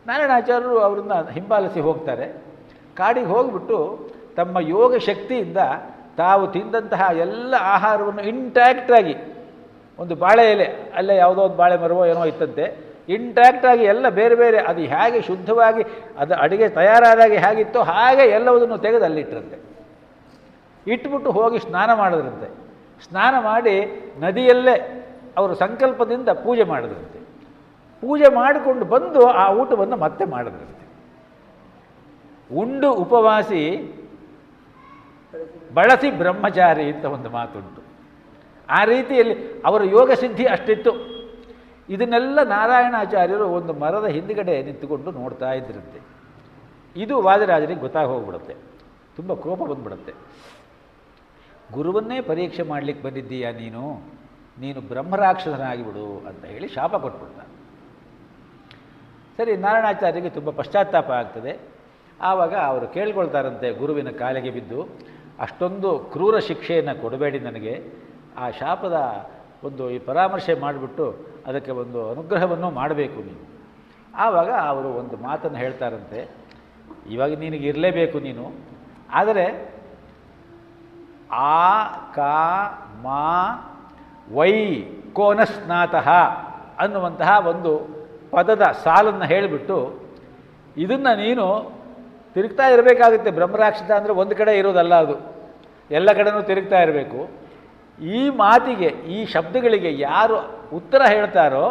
ನಾರಾಯಣಾಚಾರ್ಯರು ಅವರನ್ನ ಹಿಂಬಾಲಿಸಿ ಹೋಗ್ತಾರೆ. ಕಾಡಿಗೆ ಹೋಗಿಬಿಟ್ಟು ತಮ್ಮ ಯೋಗ ಶಕ್ತಿಯಿಂದ ತಾವು ತಿಂದಂತಹ ಎಲ್ಲ ಆಹಾರವನ್ನು ಇಂಟ್ಯಾಕ್ಟಾಗಿ, ಒಂದು ಬಾಳೆ ಎಲೆ, ಅಲ್ಲೇ ಯಾವುದೋ ಒಂದು ಬಾಳೆ ಮರವೋ ಏನೋ ಇತ್ತಂತೆ, ಇಂಟ್ಯಾಕ್ಟಾಗಿ ಎಲ್ಲ ಬೇರೆ ಬೇರೆ ಅದು ಹೇಗೆ ಶುದ್ಧವಾಗಿ ಅದು ಅಡುಗೆ ತಯಾರಾದಾಗ ಹೇಗಿತ್ತೋ ಹಾಗೆ ಎಲ್ಲವುದನ್ನು ತೆಗೆದು ಅಲ್ಲಿಟ್ಟರಂತೆ. ಇಟ್ಬಿಟ್ಟು ಹೋಗಿ ಸ್ನಾನ ಮಾಡಿದ್ರಂತೆ. ಸ್ನಾನ ಮಾಡಿ ನದಿಯಲ್ಲೇ ಅವರು ಸಂಕಲ್ಪದಿಂದ ಪೂಜೆ ಮಾಡಿದ್ರಂತೆ. ಪೂಜೆ ಮಾಡಿಕೊಂಡು ಬಂದು ಆ ಊಟವನ್ನು ಮತ್ತೆ ಮಾಡಿದ್ರಂತೆ. ಉಂಡು ಉಪವಾಸಿ ಬಳಸಿ ಬ್ರಹ್ಮಚಾರಿ ಅಂತ ಒಂದು ಮಾತುಂಟು. ಆ ರೀತಿಯಲ್ಲಿ ಅವರ ಯೋಗ ಸಿದ್ಧಿ ಅಷ್ಟಿತ್ತು. ಇದನ್ನೆಲ್ಲ ನಾರಾಯಣಾಚಾರ್ಯರು ಒಂದು ಮರದ ಹಿಂದುಗಡೆ ನಿಂತುಕೊಂಡು ನೋಡ್ತಾ ಇದ್ರಂತೆ. ಇದು ವಾದಿರಾಜರಿಗೆ ಗೊತ್ತಾಗಿ ಹೋಗ್ಬಿಡುತ್ತೆ, ತುಂಬ ಕೋಪ ಬಂದ್ಬಿಡುತ್ತೆ. ಗುರುವನ್ನೇ ಪರೀಕ್ಷೆ ಮಾಡಲಿಕ್ಕೆ ಬಂದಿದ್ದೀಯಾ ನೀನು ಬ್ರಹ್ಮರಾಕ್ಷಸನಾಗಿಬಿಡು ಅಂತ ಹೇಳಿ ಶಾಪ ಕೊಟ್ಬಿಡ್ತಾನೆ. ಸರಿ, ನಾರಾಯಣಾಚಾರ್ಯರಿಗೆ ತುಂಬ ಪಶ್ಚಾತ್ತಾಪ ಆಗ್ತದೆ. ಆವಾಗ ಅವರು ಕೇಳ್ಕೊಳ್ತಾರಂತೆ ಗುರುವಿನ ಕಾಲಿಗೆ ಬಿದ್ದು, ಅಷ್ಟೊಂದು ಕ್ರೂರ ಶಿಕ್ಷೆಯನ್ನು ಕೊಡಬೇಡಿ ನನಗೆ, ಆ ಶಾಪದ ಒಂದು ಈ ಪರಾಮರ್ಶೆ ಮಾಡಿಬಿಟ್ಟು ಅದಕ್ಕೆ ಒಂದು ಅನುಗ್ರಹವನ್ನು ಮಾಡಬೇಕು ನೀನು. ಆವಾಗ ಅವರು ಒಂದು ಮಾತನ್ನು ಹೇಳ್ತಾರಂತೆ, ಇವಾಗ ನಿನಗೆ ಇರಲೇಬೇಕು ನೀನು, ಆದರೆ ಆ ಕಾ ಮಾ ವೈ ಕೋನಸ್ನಾತಃ ಅನ್ನುವಂತಹ ಒಂದು ಪದದ ಸಾಲನ್ನು ಹೇಳಿಬಿಟ್ಟು ಇದನ್ನು ನೀನು ತಿರುಗ್ತಾ ಇರಬೇಕಾಗುತ್ತೆ. ಬ್ರಹ್ಮರಾಕ್ಷಸ ಅಂದರೆ ಒಂದು ಕಡೆ ಇರೋದಲ್ಲ, ಅದು ಎಲ್ಲ ಕಡೆನೂ ತಿರುಗ್ತಾ ಇರಬೇಕು. ಈ ಮಾತಿಗೆ, ಈ ಶಬ್ದಗಳಿಗೆ ಯಾರು ಉತ್ತರ ಹೇಳ್ತಾರೋ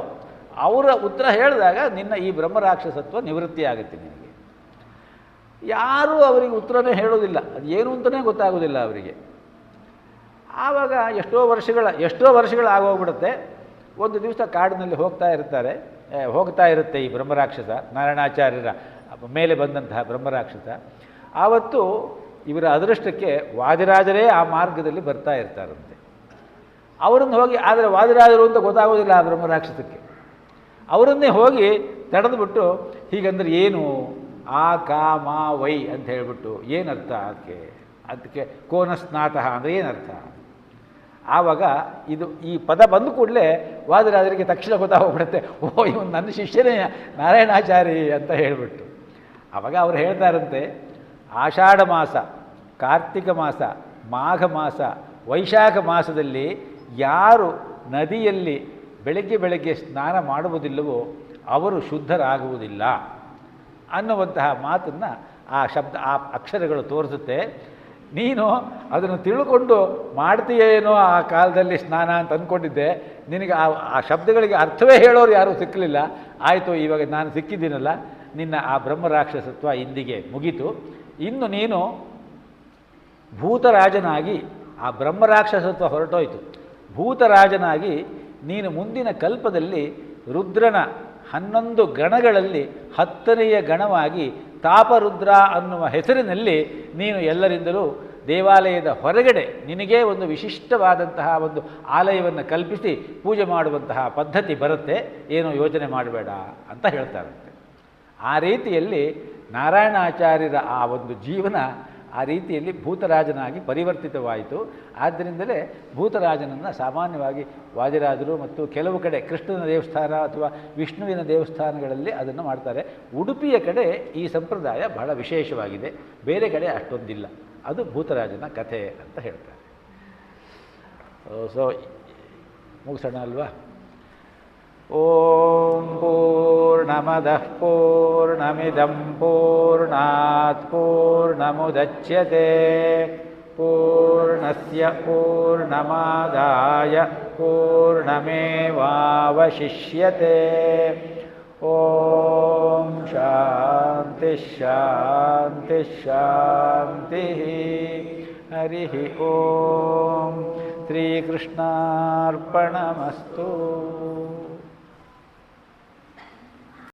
ಅವರ ಉತ್ತರ ಹೇಳಿದಾಗ ನಿನ್ನ ಈ ಬ್ರಹ್ಮರಾಕ್ಷಸತ್ವ ನಿವೃತ್ತಿ ಆಗುತ್ತೆ ನಿನಗೆ. ಯಾರೂ ಅವರಿಗೆ ಉತ್ತರನೇ ಹೇಳೋದಿಲ್ಲ, ಅದು ಏನು ಅಂತಲೇ ಗೊತ್ತಾಗೋದಿಲ್ಲ ಅವರಿಗೆ. ಆವಾಗ ಎಷ್ಟೋ ವರ್ಷಗಳು ಆಗೋಗ್ಬಿಡುತ್ತೆ. ಒಂದು ದಿವಸ ಕಾಡಿನಲ್ಲಿ ಹೋಗ್ತಾ ಇರುತ್ತೆ ಈ ಬ್ರಹ್ಮರಾಕ್ಷಸ, ನಾರಾಯಣಾಚಾರ್ಯರ ಮೇಲೆ ಬಂದಂತಹ ಬ್ರಹ್ಮರಾಕ್ಷಸ. ಆವತ್ತು ಇವರ ಅದೃಷ್ಟಕ್ಕೆ ವಾದಿರಾಜರೇ ಆ ಮಾರ್ಗದಲ್ಲಿ ಬರ್ತಾ ಇರ್ತಾರಂತೆ. ಅವರನ್ನು ಹೋಗಿ, ಆದರೆ ವಾದಿರಾಜರು ಅಂತ ಗೊತ್ತಾಗೋದಿಲ್ಲ ಆ ಬ್ರಹ್ಮರಾಕ್ಷಸಕ್ಕೆ. ಅವರನ್ನೇ ಹೋಗಿ ತಡೆದುಬಿಟ್ಟು, ಹೀಗಂದ್ರೆ ಏನು, ಆ ಕಾ ಮಾ ವೈ ಅಂತ ಹೇಳಿಬಿಟ್ಟು ಏನರ್ಥ ಅದಕ್ಕೆ ಕೋನಸ್ನಾತಃ ಅಂದರೆ ಏನರ್ಥ. ಆವಾಗ ಈ ಪದ ಬಂದ ಕೂಡಲೇ ವಾದಿರಾಜರಿಗೆ ತಕ್ಷಣ ಗೊತ್ತಾಗೋಗ್ಬಿಡುತ್ತೆ, ಓ ಇವನು ನನ್ನ ಶಿಷ್ಯನೇ ನಾರಾಯಣಾಚಾರಿ ಅಂತ ಹೇಳಿಬಿಟ್ಟು. ಆವಾಗ ಅವರು ಹೇಳ್ತಾರಂತೆ, ಆಷಾಢ ಮಾಸ, ಕಾರ್ತಿಕ ಮಾಸ, ಮಾಘ ಮಾಸ, ವೈಶಾಖ ಮಾಸದಲ್ಲಿ ಯಾರು ನದಿಯಲ್ಲಿ ಬೆಳಗ್ಗೆ ಸ್ನಾನ ಮಾಡುವುದಿಲ್ಲವೋ ಅವರು ಶುದ್ಧರಾಗುವುದಿಲ್ಲ ಅನ್ನುವಂತಹ ಮಾತನ್ನು ಆ ಅಕ್ಷರಗಳು ತೋರಿಸುತ್ತೆ. ನೀನು ಅದನ್ನು ತಿಳ್ಕೊಂಡು ಮಾಡ್ತೀಯೇನೋ ಆ ಕಾಲದಲ್ಲಿ ಸ್ನಾನ ಅಂತ ಅಂದ್ಕೊಂಡಿದ್ದೆ. ನಿನಗೆ ಆ ಶಬ್ದಗಳಿಗೆ ಅರ್ಥವೇ ಹೇಳೋರು ಯಾರೂ ಸಿಕ್ಕಲಿಲ್ಲ. ಆಯಿತು, ಇವಾಗ ನಾನು ಸಿಕ್ಕಿದ್ದೀನಲ್ಲ, ನಿನ್ನ ಆ ಬ್ರಹ್ಮರಾಕ್ಷಸತ್ವ ಇಂದಿಗೆ ಮುಗೀತು. ಇನ್ನು ನೀನು ಭೂತರಾಜನಾಗಿ ಆ ಬ್ರಹ್ಮರಾಕ್ಷಸತ್ವ ಹೊರಟೋಯ್ತು. ಭೂತರಾಜನಾಗಿ ನೀನು ಮುಂದಿನ ಕಲ್ಪದಲ್ಲಿ ರುದ್ರನ 11 ಗಣಗಳಲ್ಲಿ 10ನೆಯ ಗಣವಾಗಿ ತಾಪರುದ್ರ ಅನ್ನುವ ಹೆಸರಿನಲ್ಲಿ ನೀನು ಎಲ್ಲರಿಂದಲೂ ದೇವಾಲಯದ ಹೊರಗಡೆ ನಿನಗೇ ಒಂದು ವಿಶಿಷ್ಟವಾದಂತಹ ಒಂದು ಆಲಯವನ್ನು ಕಲ್ಪಿಸಿ ಪೂಜೆ ಮಾಡುವಂತಹ ಪದ್ಧತಿ ಬರುತ್ತೆ, ಏನೋ ಯೋಚನೆ ಮಾಡಬೇಡ ಅಂತ ಹೇಳ್ತಾರಂತೆ. ಆ ರೀತಿಯಲ್ಲಿ ನಾರಾಯಣಾಚಾರ್ಯರ ಆ ಒಂದು ಜೀವನ ಆ ರೀತಿಯಲ್ಲಿ ಭೂತರಾಜನಾಗಿ ಪರಿವರ್ತಿತವಾಯಿತು. ಆದ್ದರಿಂದಲೇ ಭೂತರಾಜನನ್ನು ಸಾಮಾನ್ಯವಾಗಿ ವಾದಿರಾಜರು ಮತ್ತು ಕೆಲವು ಕಡೆ ಕೃಷ್ಣನ ದೇವಸ್ಥಾನ ಅಥವಾ ವಿಷ್ಣುವಿನ ದೇವಸ್ಥಾನಗಳಲ್ಲಿ ಅದನ್ನು ಮಾಡ್ತಾರೆ. ಉಡುಪಿಯ ಕಡೆ ಈ ಸಂಪ್ರದಾಯ ಬಹಳ ವಿಶೇಷವಾಗಿದೆ, ಬೇರೆ ಕಡೆ ಅಷ್ಟೊಂದಿಲ್ಲ. ಅದು ಭೂತರಾಜನ ಕಥೆ ಅಂತ ಹೇಳ್ತಾರೆ. ಸೊ ಮುಗಿಸೋಣ ಅಲ್ವಾ? ಓಂ ಪೂರ್ಣಮದಃ ಪೂರ್ಣಮಿದಂ ಪೂರ್ಣಾತ್ ಪೂರ್ಣಮುದಚ್ಯತೆ ಪೂರ್ಣಸ್ಯ ಪೂರ್ಣಮಾದಾಯ ಪೂರ್ಣಮೇವಾವಶಿಷ್ಯತೆ. ಓಂ ಶಾಂತಿ ಶಾಂತಿ ಶಾಂತಿ. ಹರಿ ಓಂ. ಶ್ರೀಕೃಷ್ಣಾರ್ಪಣಮಸ್ತು.